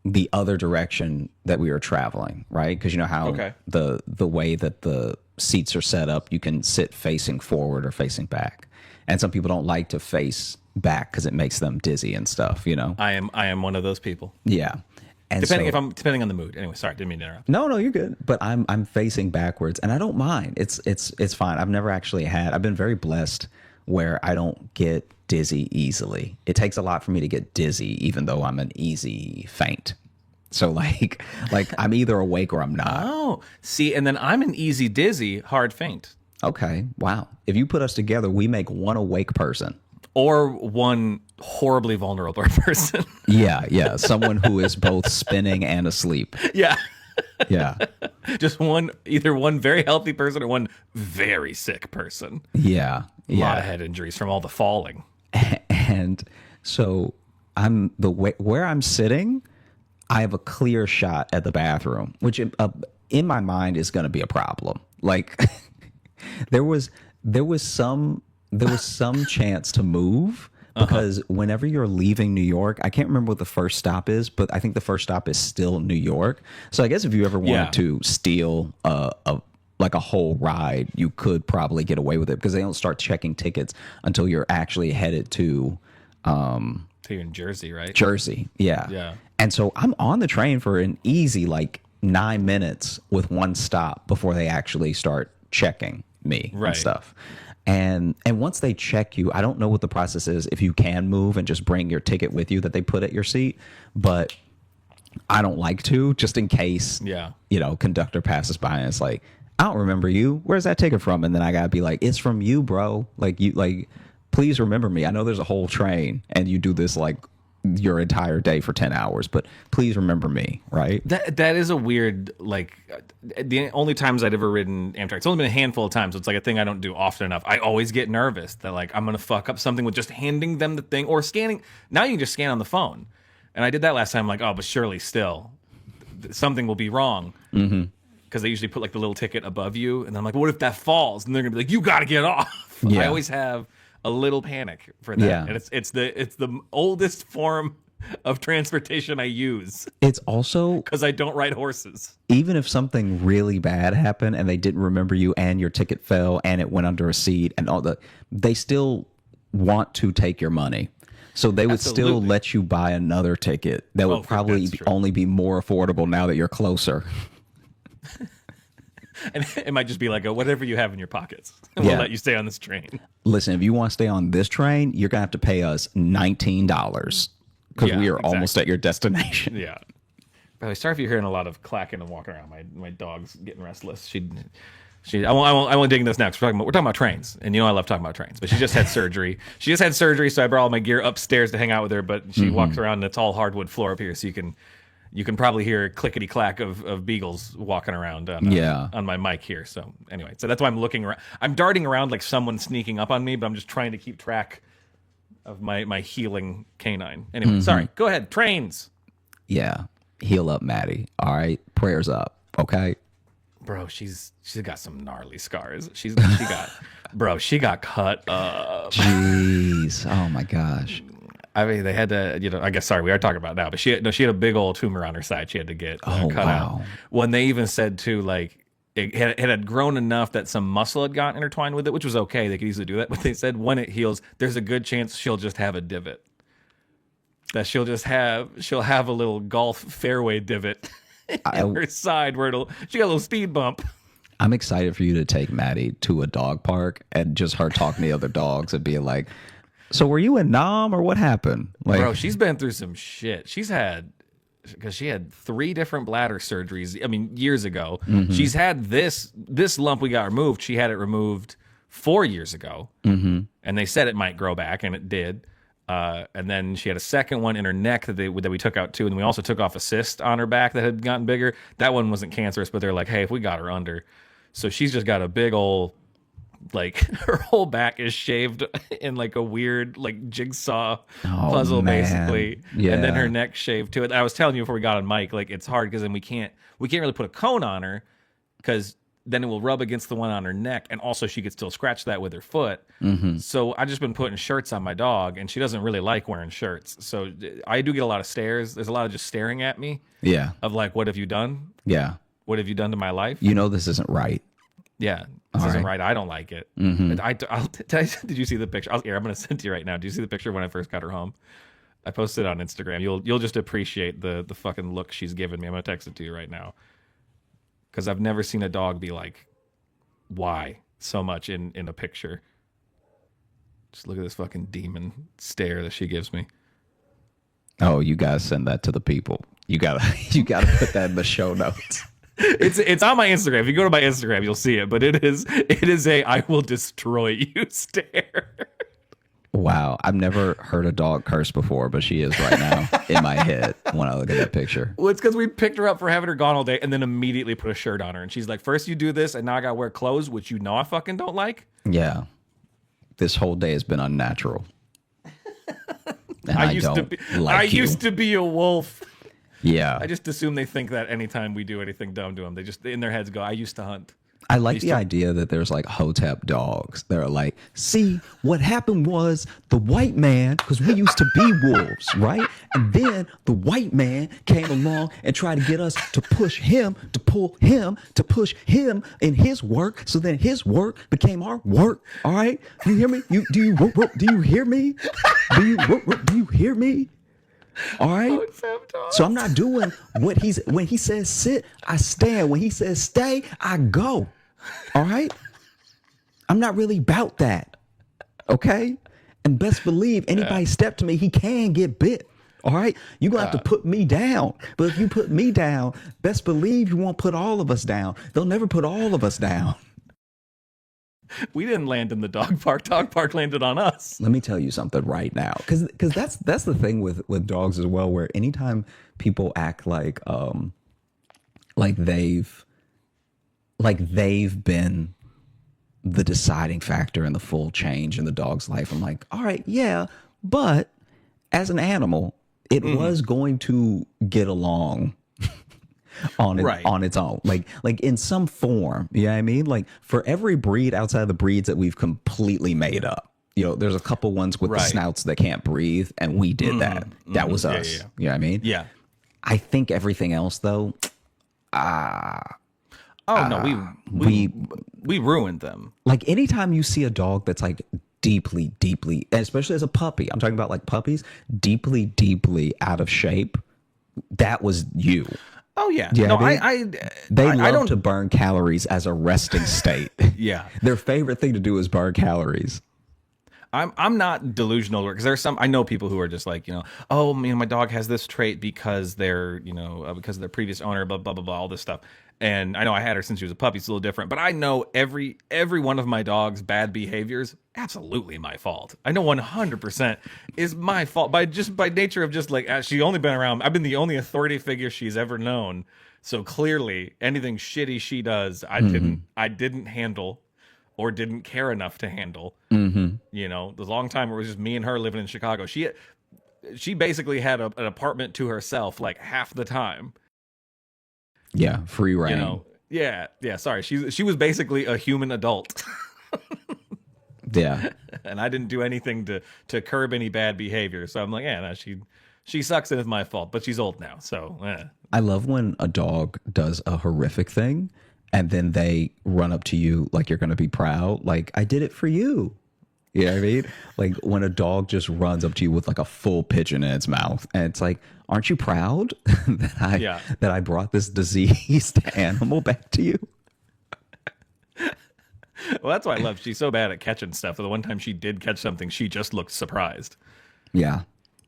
the other direction that we were traveling, right? Because you know how the way that the seats are set up, you can sit facing forward or facing back. And some people don't like to face back because it makes them dizzy and stuff, I am one of those people. Yeah. And depending on the mood. Anyway, sorry, didn't mean to interrupt. No, you're good. But I'm facing backwards, and I don't mind. It's fine. I've never actually I've been very blessed where I don't get dizzy easily. It takes a lot for me to get dizzy, even though I'm an easy faint. So like I'm either awake or I'm not. Oh, see, and then I'm an easy dizzy, hard faint. Okay, wow. If you put us together, we make one awake person. Or one horribly vulnerable person. Yeah. Someone who is both spinning and asleep. Yeah. Yeah. Just either one very healthy person or one very sick person. Yeah. A lot of head injuries from all the falling. And so where I'm sitting, I have a clear shot at the bathroom, which in my mind is going to be a problem. Like there was some chance to move because whenever you're leaving New York, I can't remember what the first stop is, but I think the first stop is still New York. So I guess if you ever wanted to steal like a whole ride, you could probably get away with it because they don't start checking tickets until you're actually headed to So you're in Jersey, right? Jersey. Yeah. Yeah. And so I'm on the train for an easy like 9 minutes with one stop before they actually start checking me and stuff. And once they check you, I don't know what the process is if you can move and just bring your ticket with you that they put at your seat, but I don't like to, just in case, conductor passes by and it's like, I don't remember you. Where's that ticket from? And then I gotta be like, it's from you, bro. Please remember me. I know there's a whole train and you do this like your entire day for 10 hours, but please remember me, right? That is a weird, like, the only times I'd ever ridden Amtrak, it's only been a handful of times, so it's like a thing I don't do often enough. I always get nervous that, like, I'm going to fuck up something with just handing them the thing or scanning. Now you can just scan on the phone. And I did that last time, like, oh, but surely still, something will be wrong. Mm-hmm. Because they usually put, like, the little ticket above you, and I'm like, well, what if that falls? And they're going to be like, you got to get off. Yeah. I always have a little panic for that. Yeah. And it's the oldest form of transportation I use. It's also because I don't ride horses. Even if something really bad happened and they didn't remember you and your ticket fell and it went under a seat and all they still want to take your money. So they would still let you buy another ticket that would probably only be more affordable now that you're closer. And it might just be like, whatever you have in your pockets. And we'll let you stay on this train. Listen, if you want to stay on this train, you're going to have to pay us $19 because we are almost at your destination. Yeah. By the way, sorry if you're hearing a lot of clacking and walking around. My dog's getting restless. I won't dig into this next. We're talking about trains. And you know I love talking about trains. But she just had surgery. So I brought all my gear upstairs to hang out with her. But she walks around and it's all hardwood floor up here. So you can probably hear clickety clack of beagles walking around on my mic here. So anyway, so that's why I'm looking around. I'm darting around like someone sneaking up on me, but I'm just trying to keep track of my healing canine. Anyway, sorry. Go ahead. Trains. Yeah. Heal up, Maddie. All right. Prayers up. Okay. Bro, she's got some gnarly scars. She got cut up. Jeez. Oh my gosh. I mean, they had to, I guess, sorry, we are talking about it now, but she had a big old tumor on her side. She had to get cut out. When they even said, too, like, it had grown enough that some muscle had gotten intertwined with it, which was okay. They could easily do that. But they said when it heals, there's a good chance she'll just have a divot. That she'll have a little golf fairway divot in her side where she got a little speed bump. I'm excited for you to take Maddie to a dog park and just her talking to the other dogs and being like, so were you in Nam or what happened? Like, bro, she's been through some shit. Because she had 3 different bladder surgeries. I mean, years ago. Mm-hmm. She's had this lump we got removed. She had it removed 4 years ago. Mm-hmm. And they said it might grow back, and it did. And then she had a second one in her neck that we took out too. And we also took off a cyst on her back that had gotten bigger. That one wasn't cancerous, but they're like, hey, if we got her under. So she's just got a big old, like, her whole back is shaved in like a weird like jigsaw puzzle, basically. Yeah. And then her neck shaved to it. I was telling you before we got on mic, like, it's hard because then we can't really put a cone on her because then it will rub against the one on her neck, and also she could still scratch that with her foot. Mm-hmm. So I've just been putting shirts on my dog, and she doesn't really like wearing shirts. So I do get a lot of stares. There's a lot of just staring at me. Yeah. Of like, what have you done? Yeah. What have you done to my life? You know this isn't right. Yeah, this isn't right. I don't like it. Mm-hmm. I'll tell you, did you see the picture? I'm going to send it to you right now. Did you see the picture when I first got her home? I posted it on Instagram. You'll just appreciate the fucking look she's given me. I'm going to text it to you right now. Because I've never seen a dog be like, why so much in a picture? Just look at this fucking demon stare that she gives me. Oh, you guys send that to the people. You gotta put that in the show notes. It's on my Instagram. If you go to my Instagram, you'll see it. But it is a I will destroy you stare. Wow, I've never heard a dog curse before, but she is right now in my head when I look at that picture. Well, it's because we picked her up for having her gone all day and then immediately put a shirt on her. And she's like, first you do this, and now I got to wear clothes, which you know I fucking don't like. Yeah. This whole day has been unnatural. And I used to be a wolf. Yeah. I just assume they think that anytime we do anything dumb to them, they just, in their heads, go, I used to hunt. I like the idea that there's like Hotep dogs that are like, see, what happened was the white man, because we used to be wolves, right? And then the white man came along and tried to get us to push him, to pull him, to push him in his work. So then his work became our work. All right. You hear me? Do you hear me? Do you hear me? All right. So I'm not doing what when he says sit, I stand. When he says stay, I go. All right. I'm not really about that. Okay. And best believe anybody step to me, he can get bit. All right. You're going to have to put me down. But if you put me down, best believe you won't put all of us down. They'll never put all of us down. We didn't land in the dog park. Dog park landed on us. Let me tell you something right now, because that's the thing with dogs as well, where anytime people act like they've been the deciding factor in the full change in the dog's life, I'm like, all right, yeah, but as an animal, it was going to get along on its own, like in some form. You know what I mean? Like for every breed outside of the breeds that we've completely made up, you know, there's a couple ones with the snouts that can't breathe, and we did that. That was us. Yeah. You know what I mean? Yeah. I think everything else though, we ruined them. like anytime you see a dog that's like deeply, and especially as a puppy, I'm talking about like puppies, deeply out of shape, that was you. Oh yeah. Yeah, No, they I love don't to burn calories as a resting state. Yeah. Their favorite thing to do is burn calories. I'm not delusional, because there's some, I know people who are just like, you know, oh, you know, my dog has this trait because they're, you know, because of their previous owner, blah blah blah blah, all this stuff. And I know I had her since she was a puppy. It's a little different, but I know every one of my dog's bad behaviors, absolutely my fault. I know 100% is my fault by nature of just like, she's only been around. I've been the only authority figure she's ever known. So clearly, anything shitty she does, I didn't handle, or didn't care enough to handle. You know, the long time where it was just me and her living in Chicago. She basically had an apartment to herself like half the time. Yeah, free reign. You know, yeah. Sorry, she was basically a human adult. Yeah, and I didn't do anything to curb any bad behavior. So I'm like, yeah, no, she sucks and it's my fault. But she's old now, so. I love when a dog does a horrific thing, and then they run up to you like you're going to be proud. Like, I did it for you. You know what I mean? Like when a dog just runs up to you with like a full pigeon in its mouth, and it's like, aren't you proud that I brought this diseased animal back to you? Well, that's why I love. She's so bad at catching stuff. So the one time she did catch something, she just looked surprised. Yeah.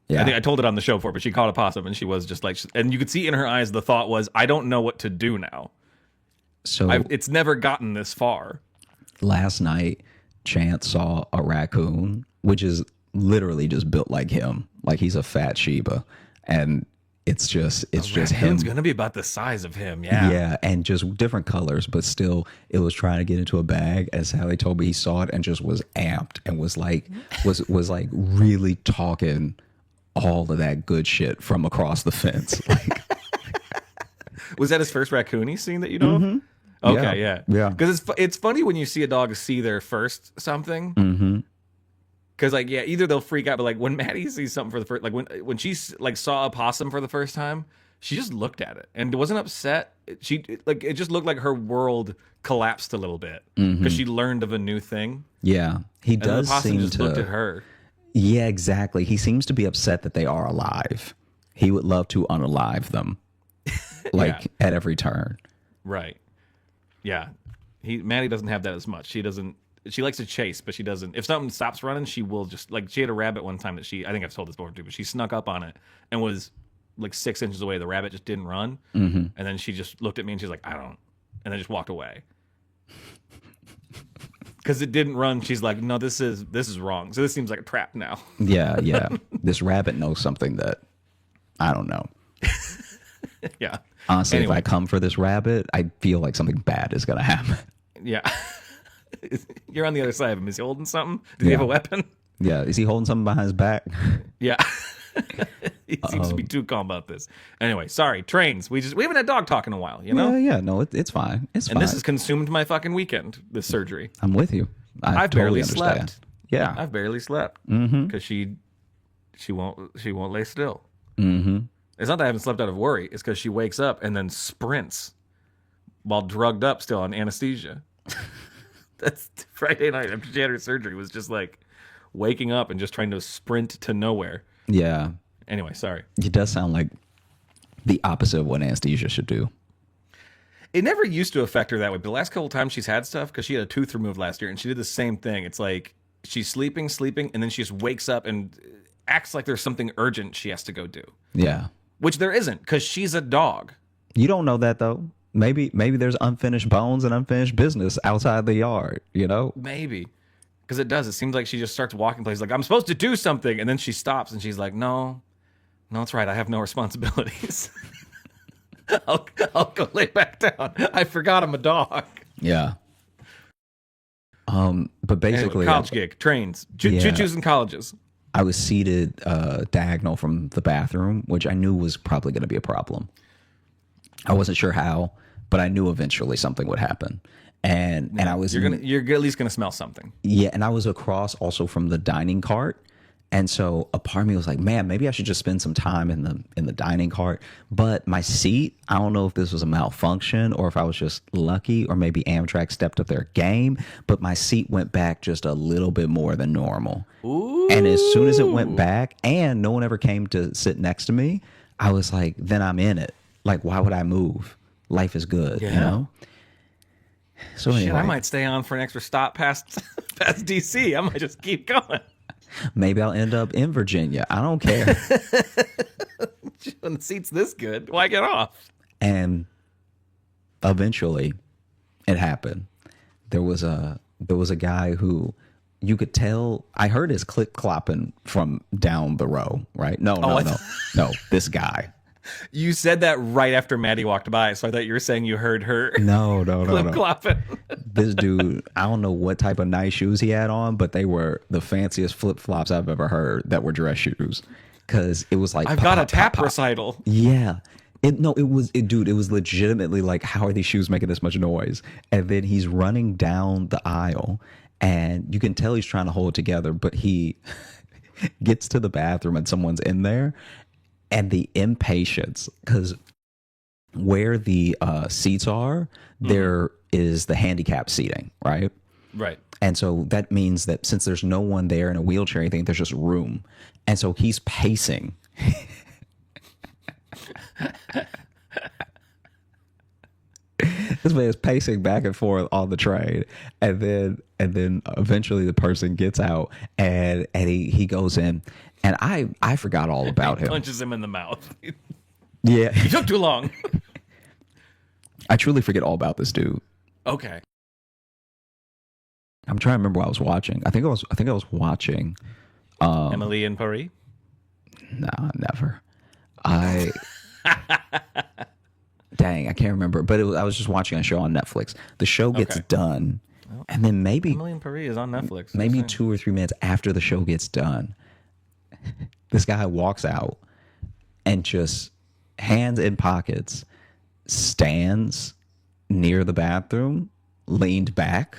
I think I told it on the show before, but she caught a possum and she was just like, and you could see in her eyes the thought was, I don't know what to do now. So it's never gotten this far. Last night, Chance saw a raccoon, which is literally just built like him, like he's a fat Shiba, and it's just him. It's gonna be about the size of him, yeah, and just different colors, but still, it was trying to get into a bag. As Sally told me, he saw it and just was amped and was like really talking all of that good shit from across the fence. Like, was that his first raccoon he's seen that you know? Mm-hmm. Okay, yeah. Because it's funny when you see a dog see their first something. Mm-hmm. Because like, yeah, either they'll freak out, but like when Maddie sees something for the first, like when she like saw a possum for the first time, she just looked at it and wasn't upset. It just looked like her world collapsed a little bit because she learned of a new thing. Yeah, he and does the possum seem just to looked at her. Yeah, exactly. He seems to be upset that they are alive. He would love to unalive them, like at every turn. Right. Yeah, Maddie doesn't have that as much. She doesn't. She likes to chase, but she doesn't. If something stops running, she will just like. She had a rabbit one time that I think I've told this before too, but she snuck up on it and was like 6 inches away. The rabbit just didn't run, and then she just looked at me and she's like, "I don't," and then just walked away. because it didn't run. She's like, no, this is wrong. So this seems like a trap now. Yeah. This rabbit knows something that I don't know. Yeah. Honestly, Anyway. if I come for this rabbit, I feel like something bad is going to happen. Yeah. You're on the other side of him. Is he holding something? Does he have a weapon? Yeah. Is he holding something behind his back? Yeah. He seems to be too calm about this. Anyway, sorry. Trains. We haven't had dog talk in a while, you know? Yeah. No, it's fine. It's And fine. this has consumed my fucking weekend, this surgery. I'm with you. I've totally barely understand. slept. Yeah. I've barely slept. Because she won't lay still. Mm-hmm. It's not that I haven't slept out of worry. It's because she wakes up and then sprints while drugged up still on anesthesia. That's Friday night after she had her surgery, was just like waking up and just trying to sprint to nowhere. Yeah. Anyway, sorry. It does sound like the opposite of what anesthesia should do. It never used to affect her that way, but the last couple times she's had stuff, because she had a tooth removed last year, and she did the same thing. It's like she's sleeping, and then she just wakes up and acts like there's something urgent she has to go do. Yeah. Which there isn't, because she's a dog. You don't know that though. Maybe there's unfinished bones and unfinished business outside the yard, you know? Maybe. Because it does. It seems like she just starts walking places like, I'm supposed to do something, and then she stops and she's like, no, that's right. I have no responsibilities. I'll go lay back down. I forgot I'm a dog. Yeah. But basically, Anyway, college gig, trains, choo-choos in colleges. I was seated diagonal from the bathroom, which I knew was probably going to be a problem. I wasn't sure how, but I knew eventually something would happen. And I was You're at least gonna smell something. Yeah, and I was across also from the dining cart. And so a part of me was like, man, maybe I should just spend some time in the dining cart. But my seat, I don't know if this was a malfunction or if I was just lucky, or maybe Amtrak stepped up their game, but my seat went back just a little bit more than normal. Ooh. And as soon as it went back and no one ever came to sit next to me, I was like, then I'm in it. Like, why would I move? Life is good, you know? So anyway, Shit, I might stay on for an extra stop past DC. I might just keep going. Maybe I'll end up in Virginia. I don't care. When the seat's this good, why get off? And eventually, it happened. There was a guy who you could tell. I heard his clip clopping from down the row. Right? No. This guy. You said that right after Maddie walked by, so I thought you were saying you heard her. No. Clip clopping. This dude, I don't know what type of nice shoes he had on, but they were the fanciest flip flops I've ever heard that were dress shoes. Because it was like, I've pop, got a pop, tap pop, pop. recital. Yeah. It was legitimately like, how are these shoes making this much noise? And then he's running down the aisle, and you can tell he's trying to hold it together, but he gets to the bathroom and someone's in there. And the impatience, because where the seats are, there is the handicap seating, right? Right. And so that means that since there's no one there in a wheelchair or anything, there's just room. And so he's pacing. This man is pacing back and forth on the train, and then eventually the person gets out, and he goes in, and I forgot all about him. Punches him in the mouth. Yeah, You took too long. I truly forget all about this dude. Okay. I'm trying to remember what I was watching. I think I was watching. Emily in Paris. Nah, never. Dang, I can't remember. But I was just watching a show on Netflix. The show gets done, and then maybe Emily in Paris is on Netflix. maybe 2 or 3 minutes after the show gets done, this guy walks out and just hands in pockets, stands near the bathroom, leaned back.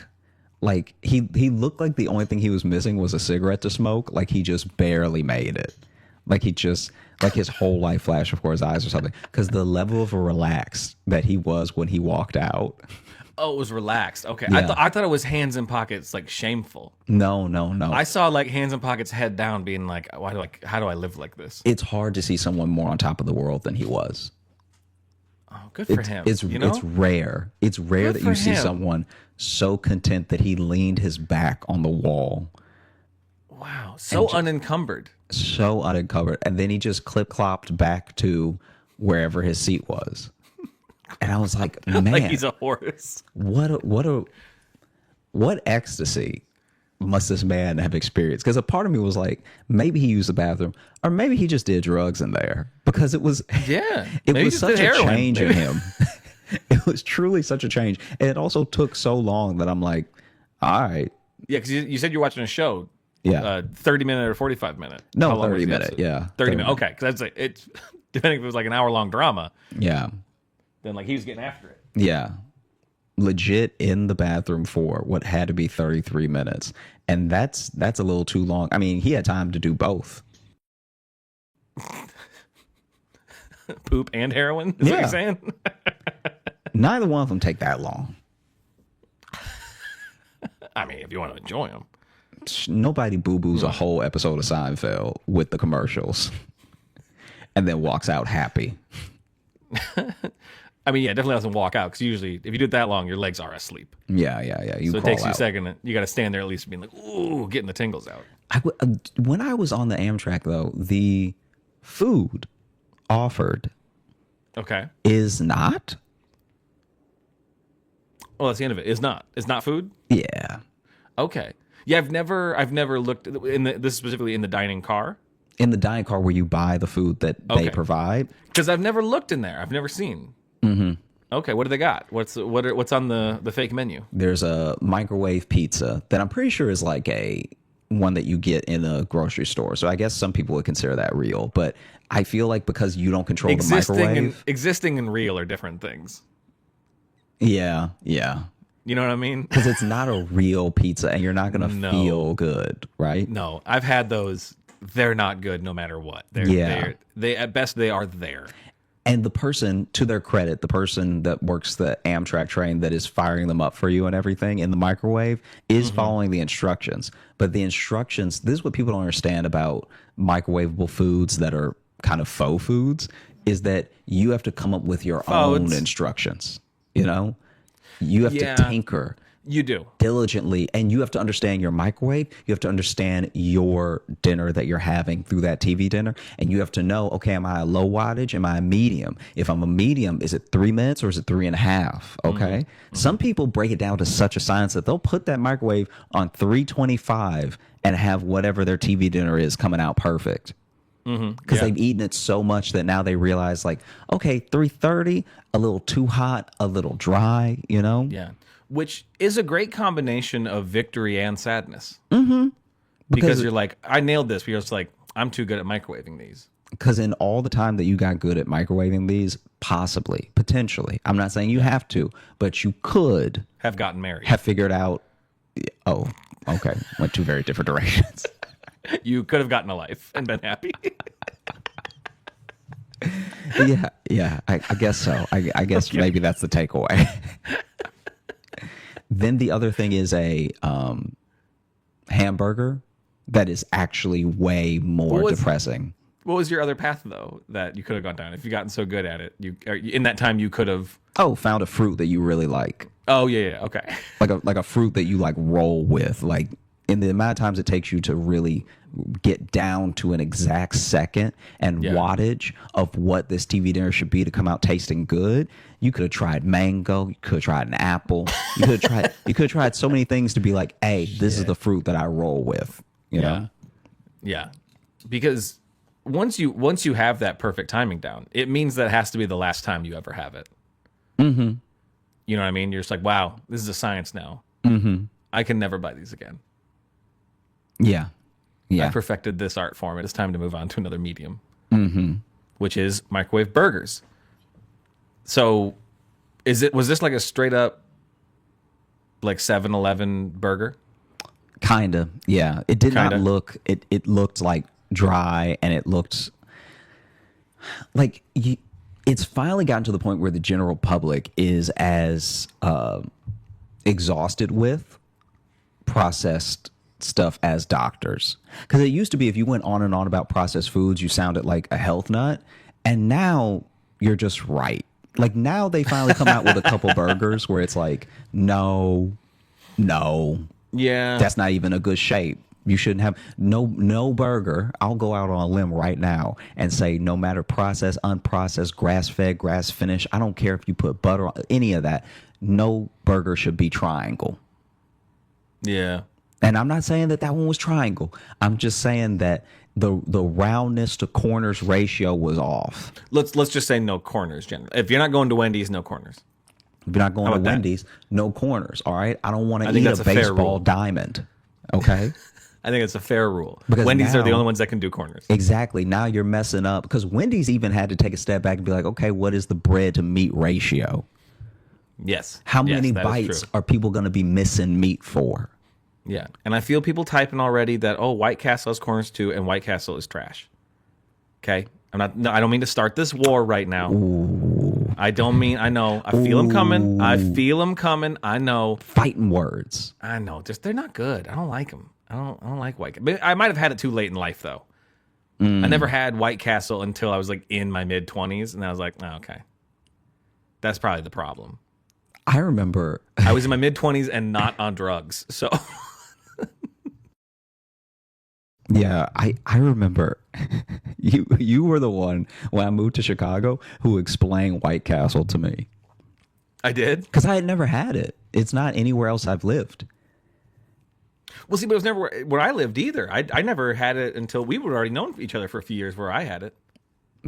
Like he looked like the only thing he was missing was a cigarette to smoke. Like he just barely made it. Like his whole life flashed before his eyes or something. Because the level of relaxed that he was when he walked out. Oh, it was relaxed. Okay. Yeah. I thought it was hands in pockets, like shameful. No. I saw like hands in pockets, head down, being like, how do I live like this? It's hard to see someone more on top of the world than he was. Oh, good for him. It's rare. It's rare Good that you for see him. someone so content that he leaned his back on the wall. Wow. So unencumbered. So uncovered. And then he just clip-clopped back to wherever his seat was. And I was like, man, Like he's a horse. what a what ecstasy must this man have experienced? Because a part of me was like, maybe he used the bathroom, or maybe he just did drugs in there, because it was it was such a change in him. It was truly such a change, and it also took so long that I'm like, all right. Yeah, because you said you're watching a show. Yeah. 30-minute or 45-minute? No, 30-minute. Yeah. 30-minute. Okay, because that's like, it's depending if it was like an hour-long drama. Yeah. Then like he was getting after it. Yeah. Legit in the bathroom for what had to be 33 minutes. And that's a little too long. I mean, he had time to do both. Poop and heroin? Is what you're saying? Neither one of them take that long. I mean, if you want to enjoy them. Nobody boo-boos a whole episode of Seinfeld with the commercials and then walks out happy. I mean, yeah, definitely doesn't walk out, because usually if you do it that long, your legs are asleep. Yeah. So it takes you a second. You got to stand there at least being like, ooh, getting the tingles out. When I was on the Amtrak, though, the food offered is not. Well, that's the end of it. It's not. It's not food? Yeah. Okay. Yeah, I've never looked this specifically in the dining car. In the dining car where you buy the food that they provide. Because I've never looked in there. I've never seen. Mm-hmm. Okay, what do they got? What's on the fake menu? There's a microwave pizza that I'm pretty sure is like a one that you get in a grocery store. So I guess some people would consider that real. But I feel like because you don't control the microwave. Existing and real are different things. Yeah. You know what I mean? Because it's not a real pizza, and you're not going to feel good, right? No, I've had those. They're not good no matter what. They at best, they are there. And the person, to their credit, the person that works the Amtrak train that is firing them up for you and everything in the microwave is following the instructions. But the instructions, this is what people don't understand about microwavable foods that are kind of faux foods, is that you have to come up with your own instructions, you know? You have to tinker. You do. Diligently, and you have to understand your microwave. You have to understand your dinner that you're having through that TV dinner, and you have to know, okay, am I a low wattage? Am I a medium? If I'm a medium, is it 3 minutes or is it 3.5? Okay. Some people break it down to such a science that they'll put that microwave on 325 and have whatever their TV dinner is coming out perfect. Because they've eaten it so much that now they realize, like, okay, 330, a little too hot, a little dry, you know? Yeah. Which is a great combination of victory and sadness. Mm-hmm. Because you're like, I nailed this. But you're just like, I'm too good at microwaving these. Because in all the time that you got good at microwaving these, possibly, potentially, I'm not saying you have to, but you could have gotten married. Have figured out, oh, okay, went two very different directions. You could have gotten a life and been happy. Yeah, I guess so. I guess maybe that's the takeaway. Then the other thing is a hamburger that is actually way more depressing. What was your other path, though, that you could have gone down? If you've gotten so good at it, in that time you could have... Oh, found a fruit that you really like. Oh, yeah, okay. Like a fruit that you like roll with, like in the amount of times it takes you to really get down to an exact second and wattage of what this TV dinner should be to come out tasting good. You could have tried mango. You could have tried an apple. You could have tried so many things to be like, hey, this is the fruit that I roll with. You know? Yeah. Because once you have that perfect timing down, it means that it has to be the last time you ever have it. Mm-hmm. You know what I mean? You're just like, wow, this is a science now. Mm-hmm. I can never buy these again. Yeah. I perfected this art form. It's time to move on to another medium, which is microwave burgers. So, was this like a straight up like 7-Eleven burger? Kinda, yeah. It did not look. It looked like dry, and it looked like it's finally gotten to the point where the general public is as exhausted with processed stuff as doctors. Because it used to be if you went on and on about processed foods, you sounded like a health nut, and now you're just right. Like now they finally come out with a couple burgers where it's like, no, that's not even a good shape. You shouldn't have no burger. I'll go out on a limb right now and say no matter processed, unprocessed, grass-fed, grass-finished, I don't care if you put butter on any of that, no burger should be triangle. Yeah. And I'm not saying that one was triangle. I'm just saying that the roundness to corners ratio was off. Let's just say no corners, generally. If you're not going to Wendy's, no corners. If you're not going to about that? Wendy's, no corners. All right. I don't want to think eat that's a a fair baseball rule. diamond. Okay. I think it's a fair rule. Because Wendy's are the now- only ones that can do corners. Exactly. Now you're messing up because Wendy's even had to take a step back and be like, okay, what is the bread to meat ratio? Yes. How Yes, many that is bites true. are people going to be missing meat for? Yeah. And I feel people typing already that, oh, White Castle has corners too, and White Castle is trash. Okay? I don't mean to start this war right now. Ooh. I don't mean, I know. I feel them coming. I feel them coming. I know. Fighting words. I know. Just, they're not good. I don't like them. I don't like White Castle. I might have had it too late in life, though. I never had White Castle until I was like in my mid-20s, and I was like, oh, okay. That's probably the problem. I remember. I was in my mid-20s and not on drugs, so... Yeah, I remember you were the one when I moved to Chicago who explained White Castle to me. I did? Because I had never had it. It's not anywhere else I've lived. Well, see, but it was never where I lived either. I never had it until we were already known each other for a few years where I had it.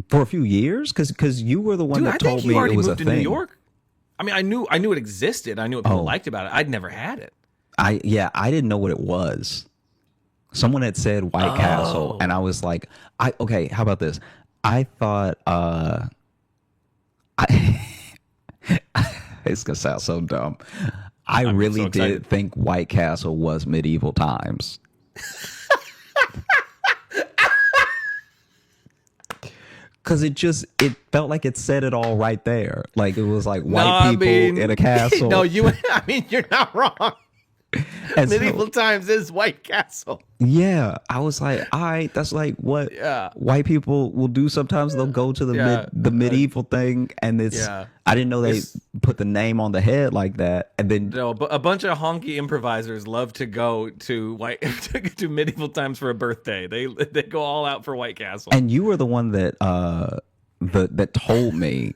For a few years? Because you were the one Dude, that I told think me you already it was moved a to thing. New York. I mean, I knew it existed. I knew what people Oh. liked about it. I'd never had it. I didn't know what it was. Someone had said White Castle, and I was like, okay, how about this? I thought it's gonna sound so dumb. I'm really so excited. did think White Castle was medieval times. Cause it felt like it said it all right there. Like it was like white people in a castle. No, I mean, you're not wrong. And so- Medieval times is White Castle. Yeah, I was like, all right, that's like what Yeah. white people will do. Sometimes they'll go to the Yeah. medieval thing, and it's. Yeah. I didn't know they It's- put the name on the head like that, and then No, but a bunch of honky improvisers love to go to to medieval times for a birthday. They go all out for White Castle. and you were the one that that told me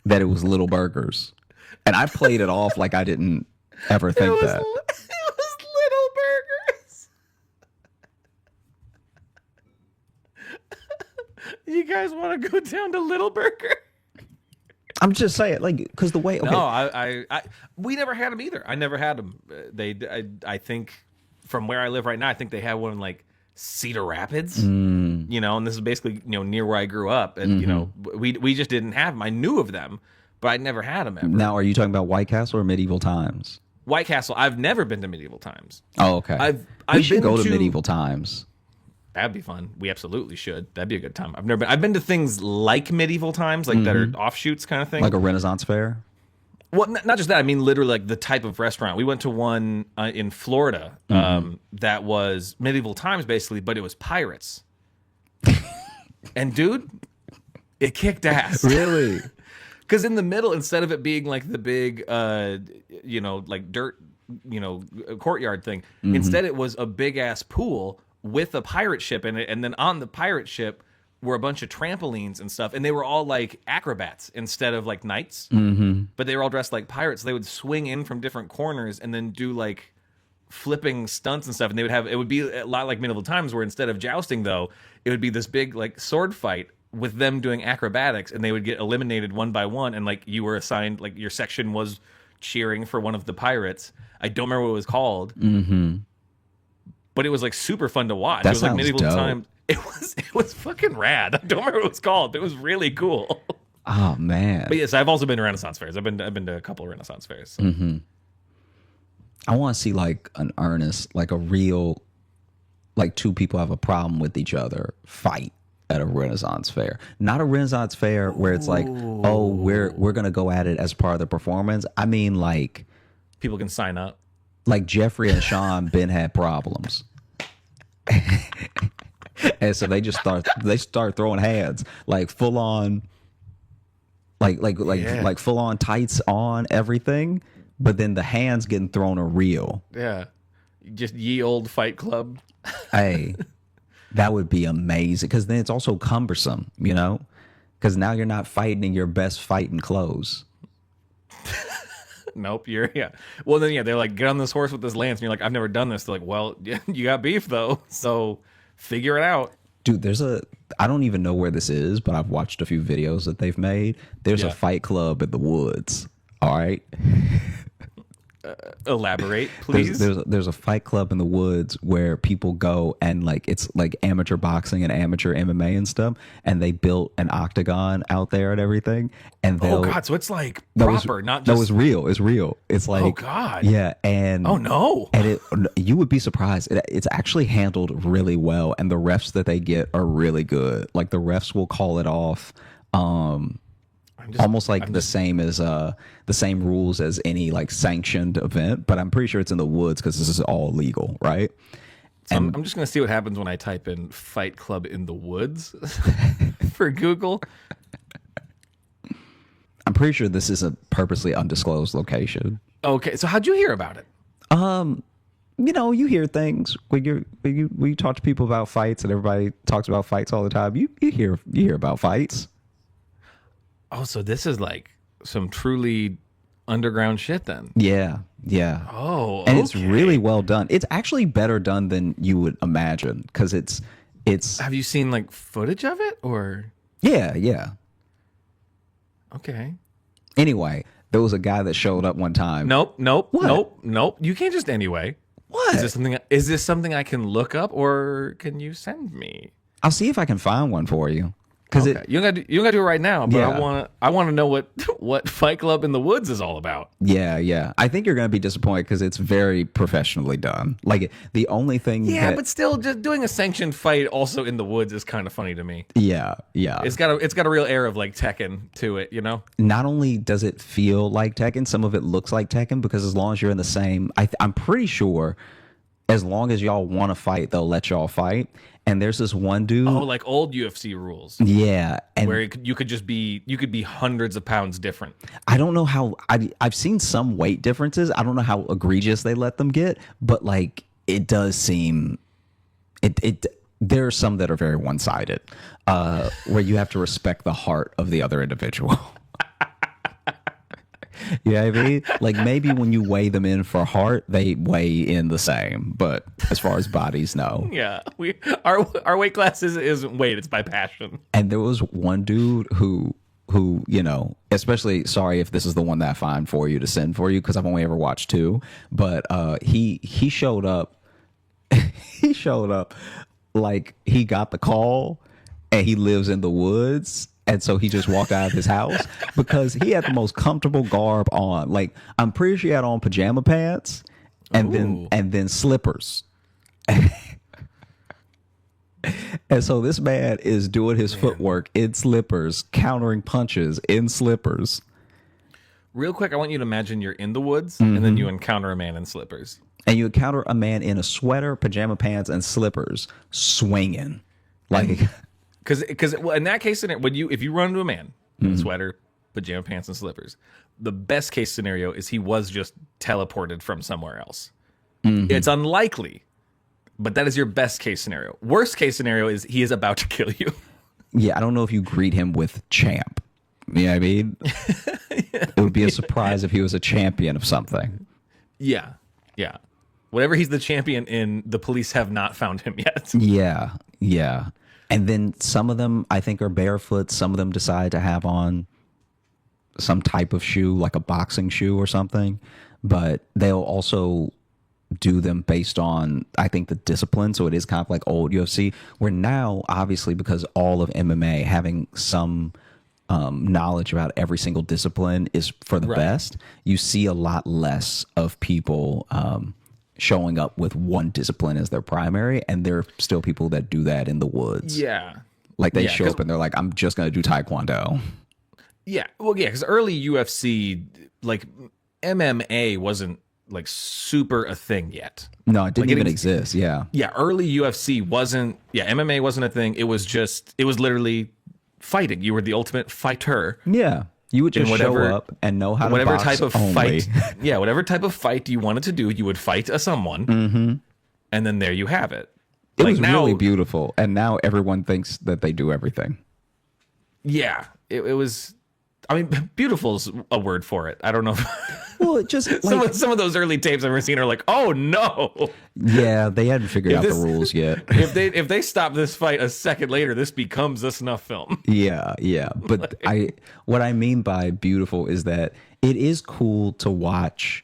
that it was Little Burgers, and I played it off like I didn't ever think that. It was Little Burgers. You guys want to go down to Little Burger? I'm just saying, like, because the way. Okay, No, we never had them either. I never had them. I think from where I live right now, I think they have one in like Cedar Rapids. You know, and this is basically near where I grew up, and we just didn't have them. I knew of them, but I'd never had them ever. now are you talking about White Castle or medieval times? White Castle. I've never been to medieval times. Oh, okay. I've we should been go to medieval times. That'd be fun. We absolutely should. That'd be a good time. I've been to things like medieval times, like that are offshoots kind of thing. Like a Renaissance fair? Well, not just that. I mean, literally, like the type of restaurant. We went to one in Florida that was medieval times, basically, but it was pirates. And dude, it kicked ass. Really? Because in the middle, instead of it being like the big, like dirt, courtyard thing, instead it was a big ass pool with a pirate ship in it, and then on the pirate ship were a bunch of trampolines and stuff, and they were all like acrobats instead of like knights, but they were all dressed like pirates. They would swing in from different corners and then do like flipping stunts and stuff, and it would be a lot like medieval times, where instead of jousting, though, it would be this big like sword fight with them doing acrobatics, and they would get eliminated one by one, and like you were assigned, like your section was cheering for one of the pirates. I don't remember what it was called, but it was like super fun to watch. That It was like sounds medieval dope. times. It was fucking rad. I don't remember what it was called, but it was really cool. Oh man. But yes, I've also been to Renaissance fairs. I've been to a couple of Renaissance fairs. So. I want to see like an earnest, like a real, like two people have a problem with each other fight at a Renaissance fair. Not a Renaissance fair where it's like, oh, we're gonna go at it as part of the performance. I mean, like People can sign up. Jeffrey and Sean been had problems. And so they start throwing hands, like full on, like full on tights on everything, but then the hands getting thrown are real. Yeah. Just ye old Fight Club. Hey, that would be amazing, because then it's also cumbersome, because now you're not fighting in your best fighting clothes. Nope. You're yeah. Well, then yeah, they're like, get on this horse with this lance, and you're like, I've never done this. They're like, well, you got beef though, so figure it out. Dude, I don't even know where this is, but I've watched a few videos that they've made. There's a fight club in the woods. All right. Elaborate, please. There's a fight club in the woods where people go and like it's like amateur boxing and amateur MMA and stuff, and they built an octagon out there and everything. And oh god, so it's like proper, not just. No, it's real. It's real. It's like oh god, yeah, and oh no, and you would be surprised. It's actually handled really well, and the refs that they get are really good. Like the refs will call it off. Almost like the same as the same rules as any like sanctioned event, but I'm pretty sure it's in the woods because this is all legal, right? So I'm just gonna see what happens when I type in "fight club in the woods" for Google. I'm pretty sure this is a purposely undisclosed location. Okay, so how'd you hear about it? You know, you hear things when you talk to people about fights, and everybody talks about fights all the time. You hear about fights. Oh, so this is like some truly underground shit then. Yeah. Oh, and it's really well done. It's actually better done than you would imagine because it's. Have you seen like footage of it or? Yeah. Okay. Anyway, there was a guy that showed up one time. Nope. What? Nope. You can't just anyway. What? Is this something I can look up or can you send me? I'll see if I can find one for you. Okay. You don't got to do it right now, but Yeah. I want to know what Fight Club in the Woods is all about. Yeah. I think you're going to be disappointed because it's very professionally done. Like the only thing. Yeah, but still, just doing a sanctioned fight also in the woods is kind of funny to me. Yeah. It's got a real air of like Tekken to it, you know. Not only does it feel like Tekken, some of it looks like Tekken because as long as you're in the same, I'm pretty sure, as long as y'all want to fight, they'll let y'all fight. And there's this one dude. Oh, like old UFC rules. Yeah, and where you could be hundreds of pounds different. I don't know how I've seen some weight differences. I don't know how egregious they let them get, but like it does seem it there are some that are very one-sided, where you have to respect the heart of the other individual. You know what I mean? Like maybe when you weigh them in for heart, they weigh in the same. But as far as bodies, no. Yeah, our weight class isn't weight; it's by passion. And there was one dude who you know, especially sorry if this is the one that I find for you to send for you because I've only ever watched two. But he showed up. He showed up like he got the call, and he lives in the woods. And so he just walked out of his house because he had the most comfortable garb on. Like I'm pretty sure he had on pajama pants and then slippers. And so this man is doing his footwork in slippers, countering punches in slippers. Real quick, I want you to imagine you're in the woods and then you encounter a man in slippers. And you encounter a man in a sweater, pajama pants, and slippers swinging. Like... Because in that case, if you run into a man in a sweater, pajama pants, and slippers, the best case scenario is he was just teleported from somewhere else. It's unlikely, but that is your best case scenario. Worst case scenario is he is about to kill you. Yeah, I don't know if you greet him with champ. You know what I mean? It would be a surprise if he was a champion of something. Yeah. Whatever he's the champion in, the police have not found him yet. Yeah. And then some of them, I think, are barefoot. Some of them decide to have on some type of shoe, like a boxing shoe or something. But they'll also do them based on, I think, the discipline. So it is kind of like old UFC, where now, obviously, because all of MMA having some knowledge about every single discipline is for the best, you see a lot less of people showing up with one discipline as their primary, and there are still people that do that in the woods. Yeah. Like they show up and they're like, I'm just going to do Taekwondo. Yeah. Well, yeah, because early UFC, like MMA wasn't like super a thing yet. No, it didn't even exist. Yeah. Yeah. Early UFC wasn't, MMA wasn't a thing. It was literally fighting. You were the ultimate fighter. Yeah. You would just show up and know how to box type of only. fight. Yeah, whatever type of fight you wanted to do, you would fight someone, and then there you have it. It was really beautiful, and now everyone thinks that they do everything. Yeah, it was. I mean, beautiful is a word for it. I don't know. Well, it just like Some of those early tapes I've ever seen are like, oh no. yeah, they hadn't figured out the rules yet. If they stop this fight a second later, this becomes a snuff film. Yeah, yeah. But what I mean by beautiful is that it is cool to watch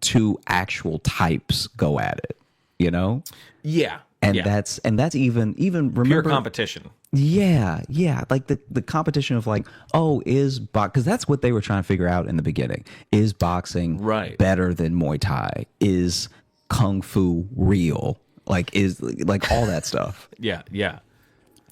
two actual types go at it, you know? Yeah. And yeah. that's even remember Pure competition. Yeah, yeah. Like the competition of like, oh, is box because that's what they were trying to figure out in the beginning. Is boxing better than Muay Thai? Is Kung Fu real? Like is like all that stuff. Yeah, yeah.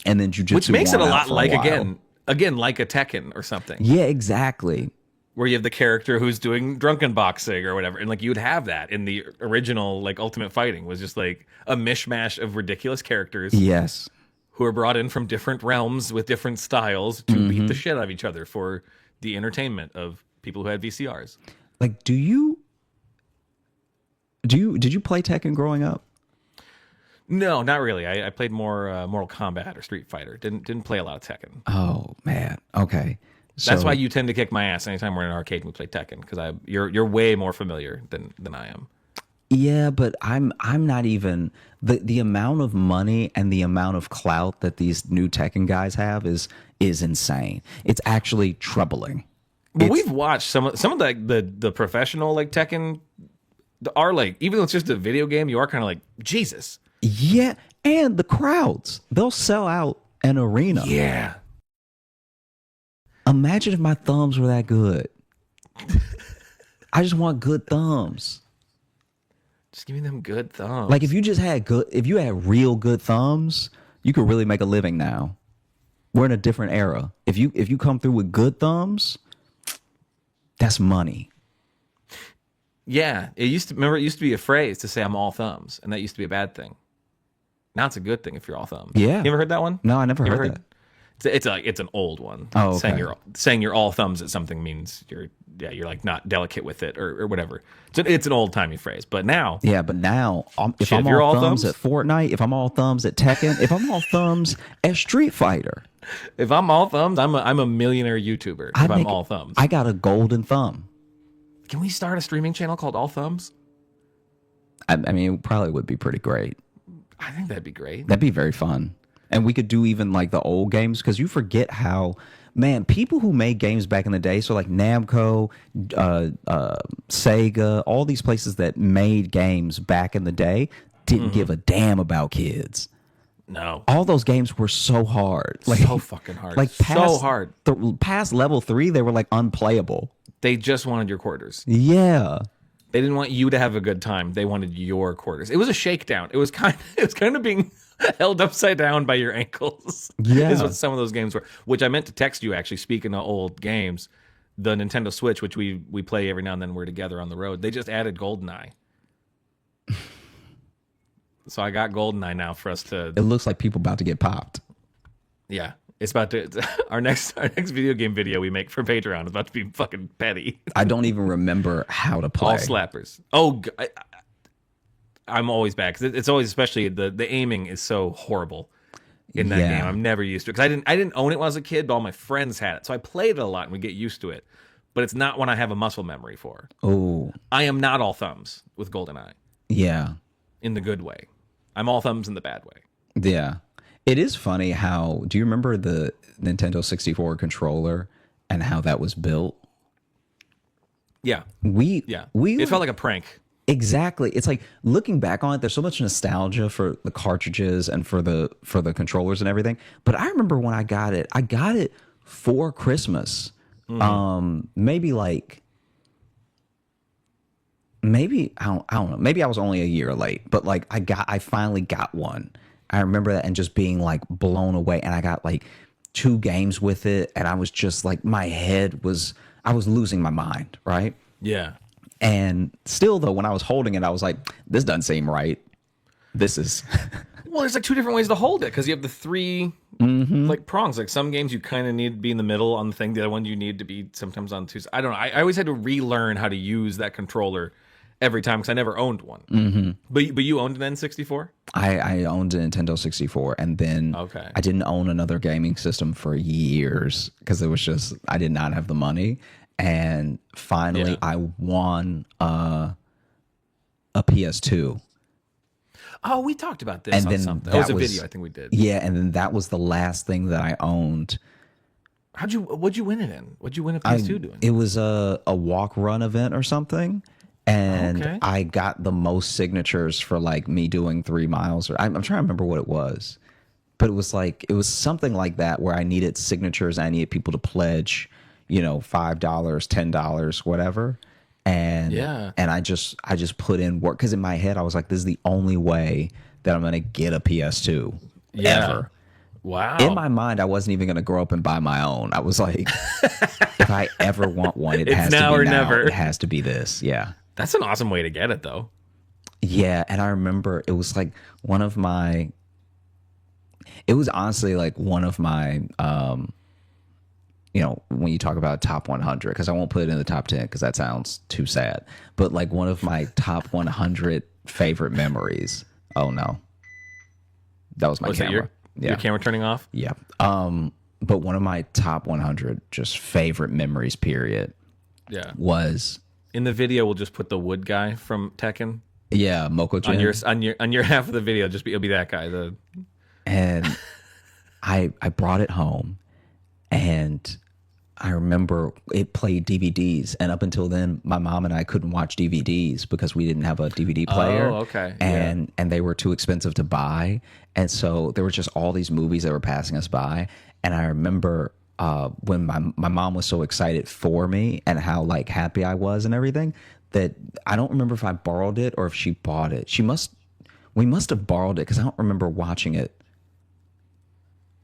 And then jujitsu, which makes it a won out lot for like while. again like a Tekken or something. Yeah, exactly. Where you have the character who's doing drunken boxing or whatever, and like you'd have that in the original like Ultimate Fighting was just like a mishmash of ridiculous characters. Yes. Who are brought in from different realms with different styles to beat the shit out of each other for the entertainment of people who had VCRs. Like, did you play Tekken growing up? No, not really. I played more Mortal Kombat or Street Fighter. Didn't play a lot of Tekken. Oh man. Okay. So, That's why you tend to kick my ass anytime we're in an arcade and we play Tekken because you're way more familiar than I am. Yeah, but I'm not even the amount of money and the amount of clout that these new Tekken guys have is insane. It's actually troubling. But we've watched some of the professional like Tekken are like, even though it's just a video game, you are kind of like, Jesus. Yeah, and the crowds, they'll sell out an arena. Yeah. Imagine if my thumbs were that good. I just want good thumbs. Just give me them good thumbs. Like if you had real good thumbs, you could really make a living now. We're in a different era. If you come through with good thumbs, that's money. Yeah, it used to be a phrase to say I'm all thumbs, and that used to be a bad thing. Now it's a good thing if you're all thumbs. Yeah. You ever heard that one? No, I never heard that. It's an old one. Oh, okay. Saying you're all thumbs at something means you're like not delicate with it or whatever. It's an old timey phrase. But now, yeah, but now if Shit, I'm if you're all all thumbs thumbs? at Fortnite, if I'm all thumbs at Tekken, if I'm all thumbs at Street Fighter, if I'm all thumbs, I'm a millionaire YouTuber. If I'm all thumbs, I got a golden thumb. can we start a streaming channel called All Thumbs? I mean, it probably would be pretty great. I think that'd be great. That'd be very fun. And we could do even like the old games because you forget how, man, people who made games back in the day, so like Namco, Sega, all these places that made games back in the day didn't give a damn about kids. No. All those games were so hard. Like, so fucking hard. Like so hard. Past level 3, they were like unplayable. They just wanted your quarters. Yeah. They didn't want you to have a good time. They wanted your quarters. It was a shakedown. It was kind of being held upside down by your ankles. Yeah. Is what some of those games were. Which I meant to text you actually, speaking of old games. The Nintendo Switch, which we play every now and then, we're together on the road. They just added GoldenEye. So I got GoldenEye now for us to. It looks like people about to get popped. Yeah. It's about to our next video game video we make for Patreon is about to be fucking petty. I don't even remember how to play. All slappers. Oh, I'm always bad because it's always, especially the aiming is so horrible in that game. I'm never used to it because I didn't own it when I was a kid, but all my friends had it, so I played it a lot and we get used to it. But it's not one I have a muscle memory for. Oh, I am not all thumbs with GoldenEye. Yeah, in the good way. I'm all thumbs in the bad way. Yeah. It is funny how, do you remember the Nintendo 64 controller and how that was built? Yeah. It felt like a prank. Exactly. It's like looking back on it, there's so much nostalgia for the cartridges and for the controllers and everything. But I remember when I got it for Christmas. Mm-hmm. Maybe I don't know. Maybe I was only a year late, but like I finally got one. I remember that and just being like blown away. And I got like 2 games with it. And I was just like, I was losing my mind. Right. Yeah. And still though, when I was holding it, I was like, this doesn't seem right. This is. Well, there's like 2 different ways to hold it because you have the 3 like prongs. Like some games you kind of need to be in the middle on the thing. The other one you need to be sometimes on 2. I don't know. I always had to relearn how to use that controller every time because I never owned one. Mm-hmm. But you owned an N64? I owned a Nintendo 64, and then I didn't own another gaming system for years because it was just I did not have the money. and finally Yeah. I won a PS2. Oh, we talked about this And on then something. that It was a was- video, I think we did. Yeah, and then that was the last thing that I owned. What'd you win it in? What'd you win a PS2 doing? It was a walk run event or something, and Okay. I got the most signatures for like me doing 3 miles. Or I'm trying to remember what it was, but it was something like that where I needed signatures. I needed people to pledge, $5, $10, whatever. And Yeah. and I just Oh. put in work because in my head I was like, this is the only way that I'm gonna get a PS2 ever. Wow. In my mind, I wasn't even going to grow up and buy my own. I was like, if I ever want one, it It's has now to or be now. never. It has to be this. Yeah. That's an awesome way to get it, though. Yeah. And I remember it was like it was honestly like one of my, when you talk about top 100, because I won't put it in the top 10 because that sounds too sad, but like one of my top 100 favorite memories. Oh, no. That was my Was that camera. your camera turning off? Yeah. But one of my top 100 just favorite memories, period, Yeah. was In the video, we'll just put the wood guy from Tekken Moko Jin. on your half of the video. It'll be that guy. And I brought it home, and I remember it played DVDs, and up until then, my mom and I couldn't watch DVDs because we didn't have a DVD player. Oh, okay. And they were too expensive to buy, and so there were just all these movies that were passing us by. And I remember when my mom was so excited for me and how like happy I was and everything, that I don't remember if I borrowed it or if she bought it. We must have borrowed it because I don't remember watching it.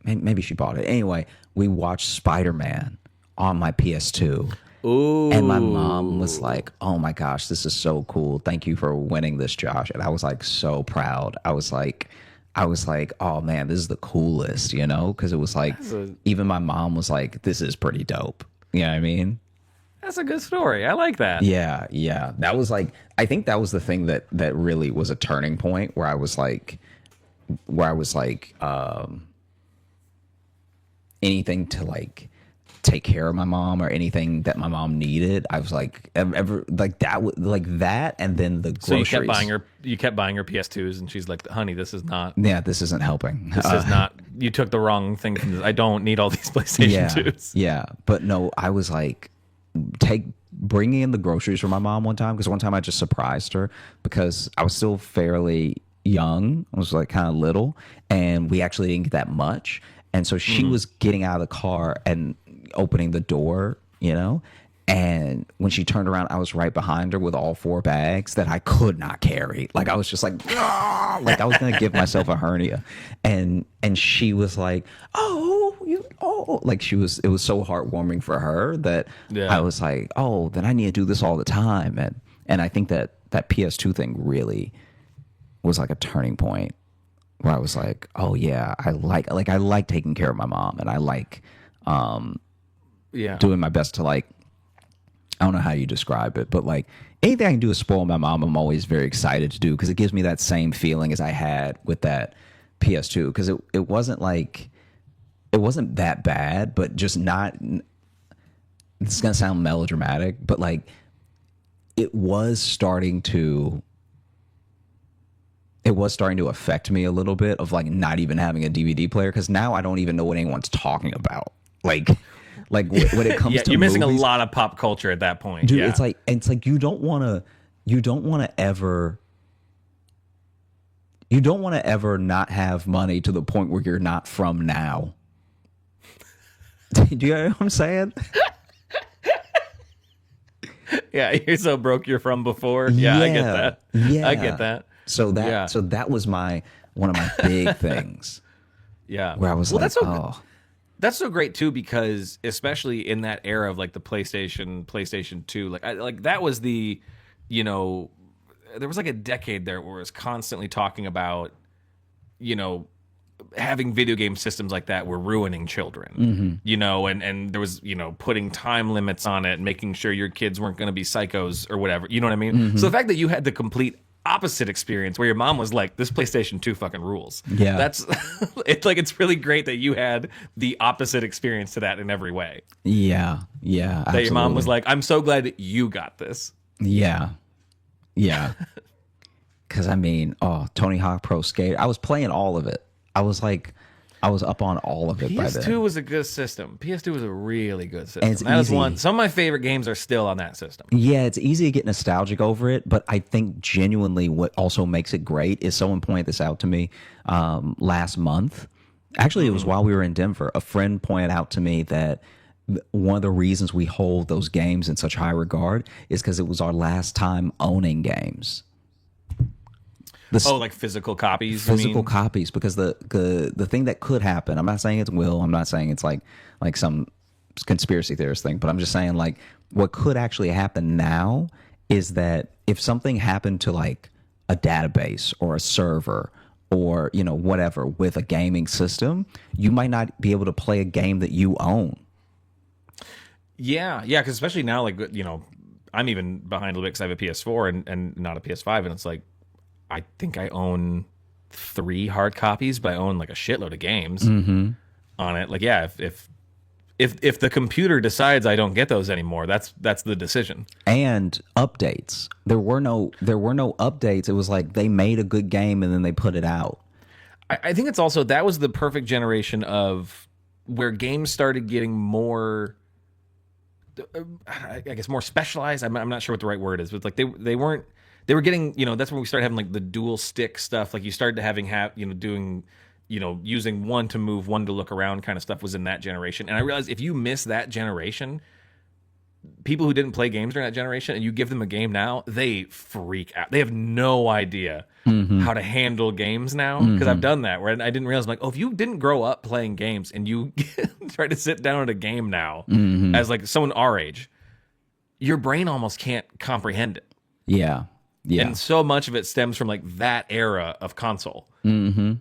Maybe she bought it. Anyway, we watched Spider-Man on my PS2. Ooh. And my mom was like, "Oh my gosh, this is so cool. Thank you for winning this, Josh." And I was like so proud. I was like, "Oh man, this is the coolest," because it was like even my mom was like, "This is pretty dope." You know what I mean? That's a good story. I like that. Yeah, yeah. That was like, I think that was the thing that really was a turning point where I was like anything to like take care of my mom or anything that my mom needed. I was like, ever like that, like that, and then the So groceries. you kept buying her PS2s, and she's like, "Honey, this is not. Yeah, this isn't helping. This is not. You took the wrong thing from this. I don't need all these PlayStation yeah, 2s." yeah. But no, I was like, bringing in the groceries for my mom one time, because one time I just surprised her because I was still fairly young. I was like kind of little, and we actually didn't get that much. And so she was getting out of the car and opening the door, and when she turned around, I was right behind her with all 4 bags that I could not carry. Like I was just like, "Ah!" Like I was gonna give myself a hernia. And she was like, like it was so heartwarming for her that Yeah. I was like, oh, then I need to do this all the time. And I think that PS2 thing really was like a turning point where I was like, oh yeah, I like taking care of my mom, and I like Yeah. doing my best to like, I don't know how you describe it, but like anything I can do to spoil my mom, I'm always very excited to do because it gives me that same feeling as I had with that PS2, because it wasn't that bad, but just not. This is gonna sound melodramatic, but like it was starting to affect me a little bit of like not even having a DVD player, because now I don't even know what anyone's talking about. Like when it comes to you're missing movies, a lot of pop culture at that point. dude. Yeah. It's like you don't want to ever not have money to the point where you're not from now. Do you know what I'm saying? Yeah, you're so broke you're from before. Yeah, I get that. Yeah, I get that. So that was one of my big things Yeah. where I was like, oh. That's so great too, because especially in that era of like the PlayStation 2, like that was the, there was like a decade there where it was constantly talking about, having video game systems like that were ruining children, and there was, putting time limits on it and making sure your kids weren't going to be psychos or whatever. You know what I mean? So the fact that you had the complete opposite experience where your mom was like, this PlayStation 2 fucking rules. Yeah. That's it's really great that you had the opposite experience to that in every way. Yeah, yeah. That your mom was absolutely. like, I'm so glad that you got this. Yeah. Yeah. Because I mean, Tony Hawk Pro Skater. I was playing all of it. I was up on all of it by then. PS2 was a good system. PS2 was a really good system. And it's That was easy. one. Some of my favorite games are still on that system. Yeah, it's easy to get nostalgic over it, but I think genuinely what also makes it great is someone pointed this out to me last month. Actually, it was while we were in Denver. A friend pointed out to me that one of the reasons we hold those games in such high regard is because it was our last time owning games. Like physical copies. you Physical mean? copies, because the thing that could happen, I'm not saying it's will, I'm not saying it's like some conspiracy theorist thing, but I'm just saying like what could actually happen now is that if something happened to like a database or a server or whatever with a gaming system, you might not be able to play a game that you own. Yeah, because especially now, like I'm even behind a little bit because I have a PS4 and not a PS5, and it's like I think I own 3 hard copies, but I own like a shitload of games on it. Like, yeah, if the computer decides I don't get those anymore, that's the decision. And updates. There were no updates. It was like they made a good game and then they put it out. I think it's also that was the perfect generation of where games started getting more, I guess, more specialized. I'm not sure what the right word is, but like they were getting, that's when we started having like the dual stick stuff. Like you started doing, using one to move, one to look around kind of stuff was in that generation. And I realized if you miss that generation, people who didn't play games during that generation and you give them a game now, they freak out. They have no idea how to handle games now. Because I've done that where I didn't realize, like, if you didn't grow up playing games and you try to sit down at a game now as like someone our age, your brain almost can't comprehend it. Yeah. Yeah. And so much of it stems from like that era of console. Mm-hmm.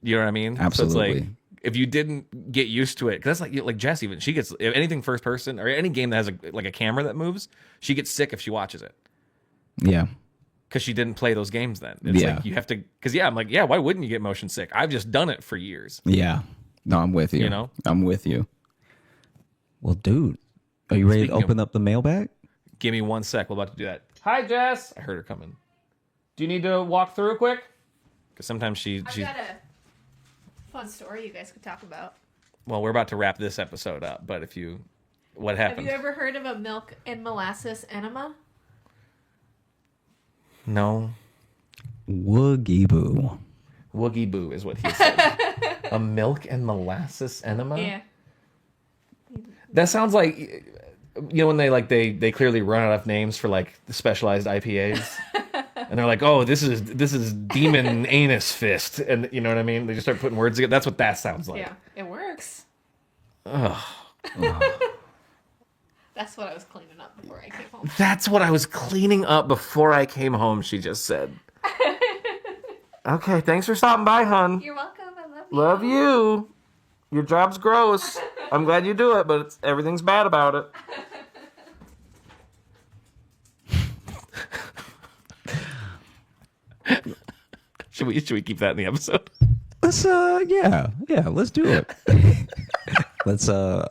You know what I mean? Absolutely. So it's like if you didn't get used to it, because that's like Jess, even she gets, if anything first person or any game that has a camera that moves, she gets sick if she watches it Yeah. because she didn't play those games then. It's Yeah. like you have to, because I'm like, yeah, why wouldn't you get motion sick? I've just done it for years. Yeah. No, I'm with you. I'm with you. Well, dude, are you ready to open up the mailbag? Give me 1 sec. We're about to do that. Hi, Jess. I heard her coming. Do you need to walk through quick? Because sometimes she's. I've got a fun story you guys could talk about. Well, we're about to wrap this episode up, but what happened? Have you ever heard of a milk and molasses enema? No. Woogie boo. Woogie boo is what he said. A milk and molasses enema? Yeah. That sounds like, when they clearly run out of names for like the specialized IPAs. And they're like, oh, this is demon anus fist. And you know what I mean? They just start putting words together. That's what that sounds like. Yeah, it works. Ugh. That's what I was cleaning up before I came home. That's what I was cleaning up before I came home, she just said. Okay, thanks for stopping by, hon. You're welcome. I love you. Love you. Your job's gross. I'm glad you do it, but everything's bad about it. Should we keep that in the episode? Let's let's do it. Let's oh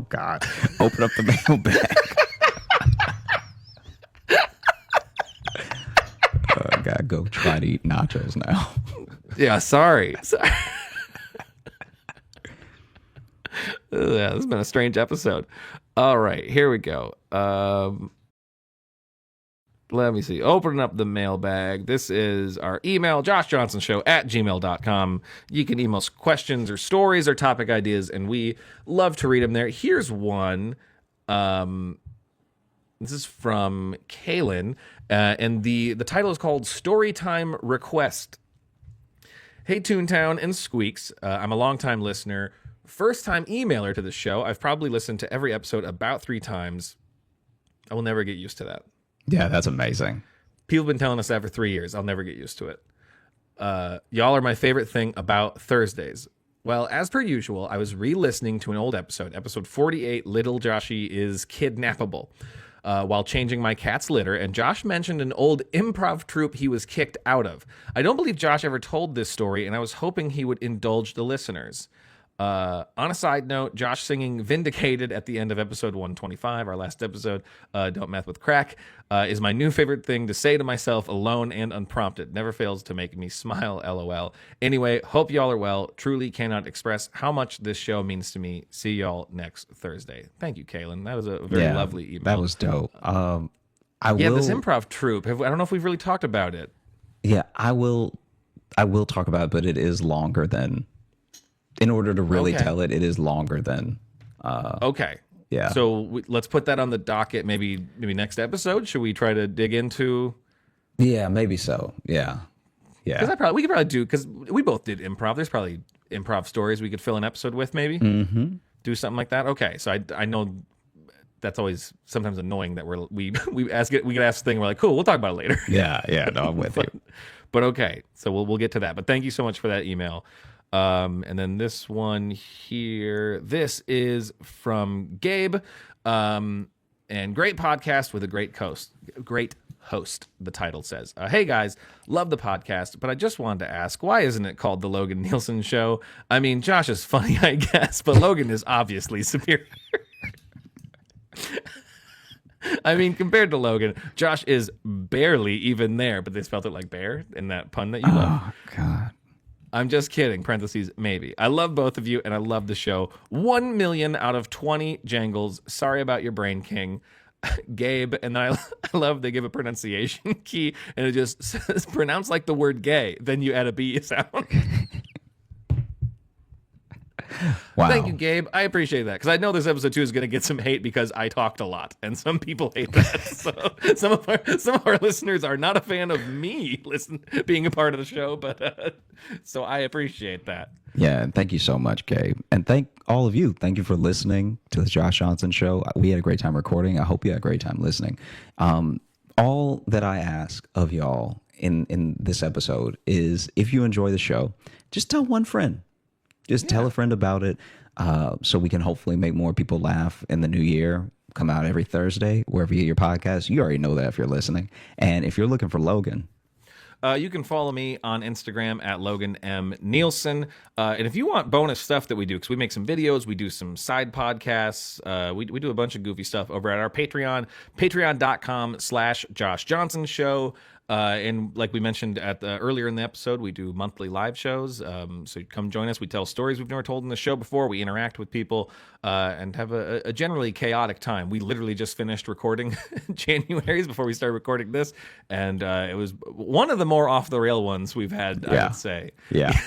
God, open up the mailbag. I gotta go try to eat nachos now. Yeah, sorry. Yeah, this has been a strange episode. All right, here we go. Let me see. Opening up the mailbag. This is our email, joshjohnsonshow@gmail.com. You can email us questions or stories or topic ideas, and we love to read them there. Here's one. This is from Kaylin, and the title is called Storytime Request. Hey, Toontown and Squeaks. I'm a longtime listener, first-time emailer to the show. I've probably listened to every episode about 3 times. I will never get used to that. Yeah, that's amazing. People have been telling us that for 3 years. I'll never get used to it. Y'all are my favorite thing about Thursdays. Well, as per usual, I was re-listening to an old episode 48, Little Joshy is Kidnappable. while changing my cat's litter, and Josh mentioned an old improv troupe he was kicked out of. I don't believe Josh ever told this story, and I was hoping he would indulge the listeners. On a side note, Josh singing Vindicated at the end of episode 125, our last episode, Don't Meth with Crack, is my new favorite thing to say to myself alone and unprompted. Never fails to make me smile, LOL. Anyway, hope y'all are well. Truly cannot express how much this show means to me. See y'all next Thursday. Thank you, Kaylin. That was a very lovely email. That was dope. This improv troupe. I don't know if we've really talked about it. Yeah, I will talk about it, but it is longer than... In order to really tell it, it is longer than... okay. Yeah. So let's put that on the docket maybe next episode. Should we try to dig into... Yeah, maybe so. Yeah. Because we could probably do... Because we both did improv. There's probably improv stories we could fill an episode with maybe. Mm-hmm. Do something like that. Okay. So I know that's always sometimes annoying that we get asked the thing. We're like, cool, we'll talk about it later. Yeah. No, I'm with you. But okay. So we'll get to that. But thank you so much for that email. And then this one here, this is from Gabe, and great podcast with a great host, the title says. Hey guys, love the podcast, but I just wanted to ask, why isn't it called the Logan Nielsen Show? I mean, Josh is funny, I guess, but Logan is obviously superior. I mean, compared to Logan, Josh is barely even there, but they spelled it like bear in that pun that you love. Oh, God. I'm just kidding, parentheses, maybe. I love both of you, and I love the show. 1 million out of 20 jangles. Sorry about your brain, King. Gabe, and then I love they give a pronunciation key, and it just says, pronounce like the word gay. Then you add a B sound. Wow. Thank you, Gabe. I appreciate that, because I know this episode 2 is going to get some hate because I talked a lot, and some people hate that. So some of our listeners are not a fan of me being a part of the show, but so I appreciate that. Yeah, and thank you so much, Gabe. And thank all of you. Thank you for listening to the Josh Johnson Show. We had a great time recording. I hope you had a great time listening. All that I ask of y'all in this episode is, if you enjoy the show, just tell one friend. Just tell a friend about it, so we can hopefully make more people laugh in the new year. Come out every Thursday, wherever you get your podcast. You already know that if you're listening. And if you're looking for Logan... you can follow me on Instagram at Logan M. Nielsen. And if you want bonus stuff that we do, because we make some videos, we do some side podcasts, we do a bunch of goofy stuff over at our Patreon, patreon.com/Josh Johnson Show. And like we mentioned earlier in the episode, we do monthly live shows. So come join us. We tell stories we've never told in the show before. We interact with people and have a generally chaotic time. We literally just finished recording January's before we started recording this. And it was one of the more off the rail ones we've had, I would say. Yeah.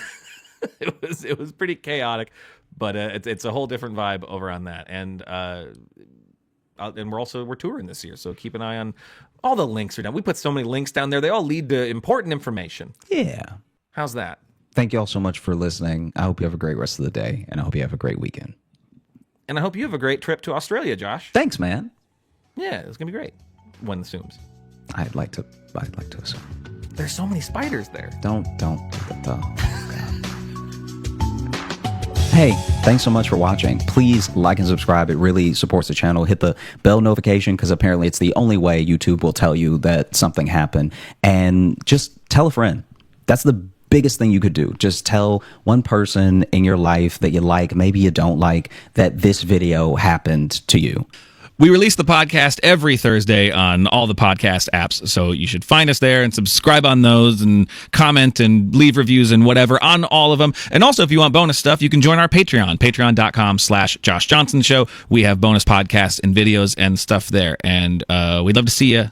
It was pretty chaotic, but it's a whole different vibe over on that. And we're touring this year, so keep an eye on all the links are down. We put so many links down there. They all lead to important information. Yeah. How's that? Thank you all so much for listening. I hope you have a great rest of the day, and I hope you have a great weekend. And I hope you have a great trip to Australia, Josh. Thanks, man. Yeah, it's gonna be great. One assumes. I'd like to assume. There's so many spiders there. Don't. Hey, thanks so much for watching. Please like and subscribe. It really supports the channel. Hit the bell notification, because apparently it's the only way YouTube will tell you that something happened. And just tell a friend. That's the biggest thing you could do. Just tell one person in your life that you like, maybe you don't like, that this video happened to you. We release the podcast every Thursday on all the podcast apps, so you should find us there and subscribe on those and comment and leave reviews and whatever on all of them. And also, if you want bonus stuff, you can join our Patreon, patreon.com/Josh Johnson Show. We have bonus podcasts and videos and stuff there, and we'd love to see you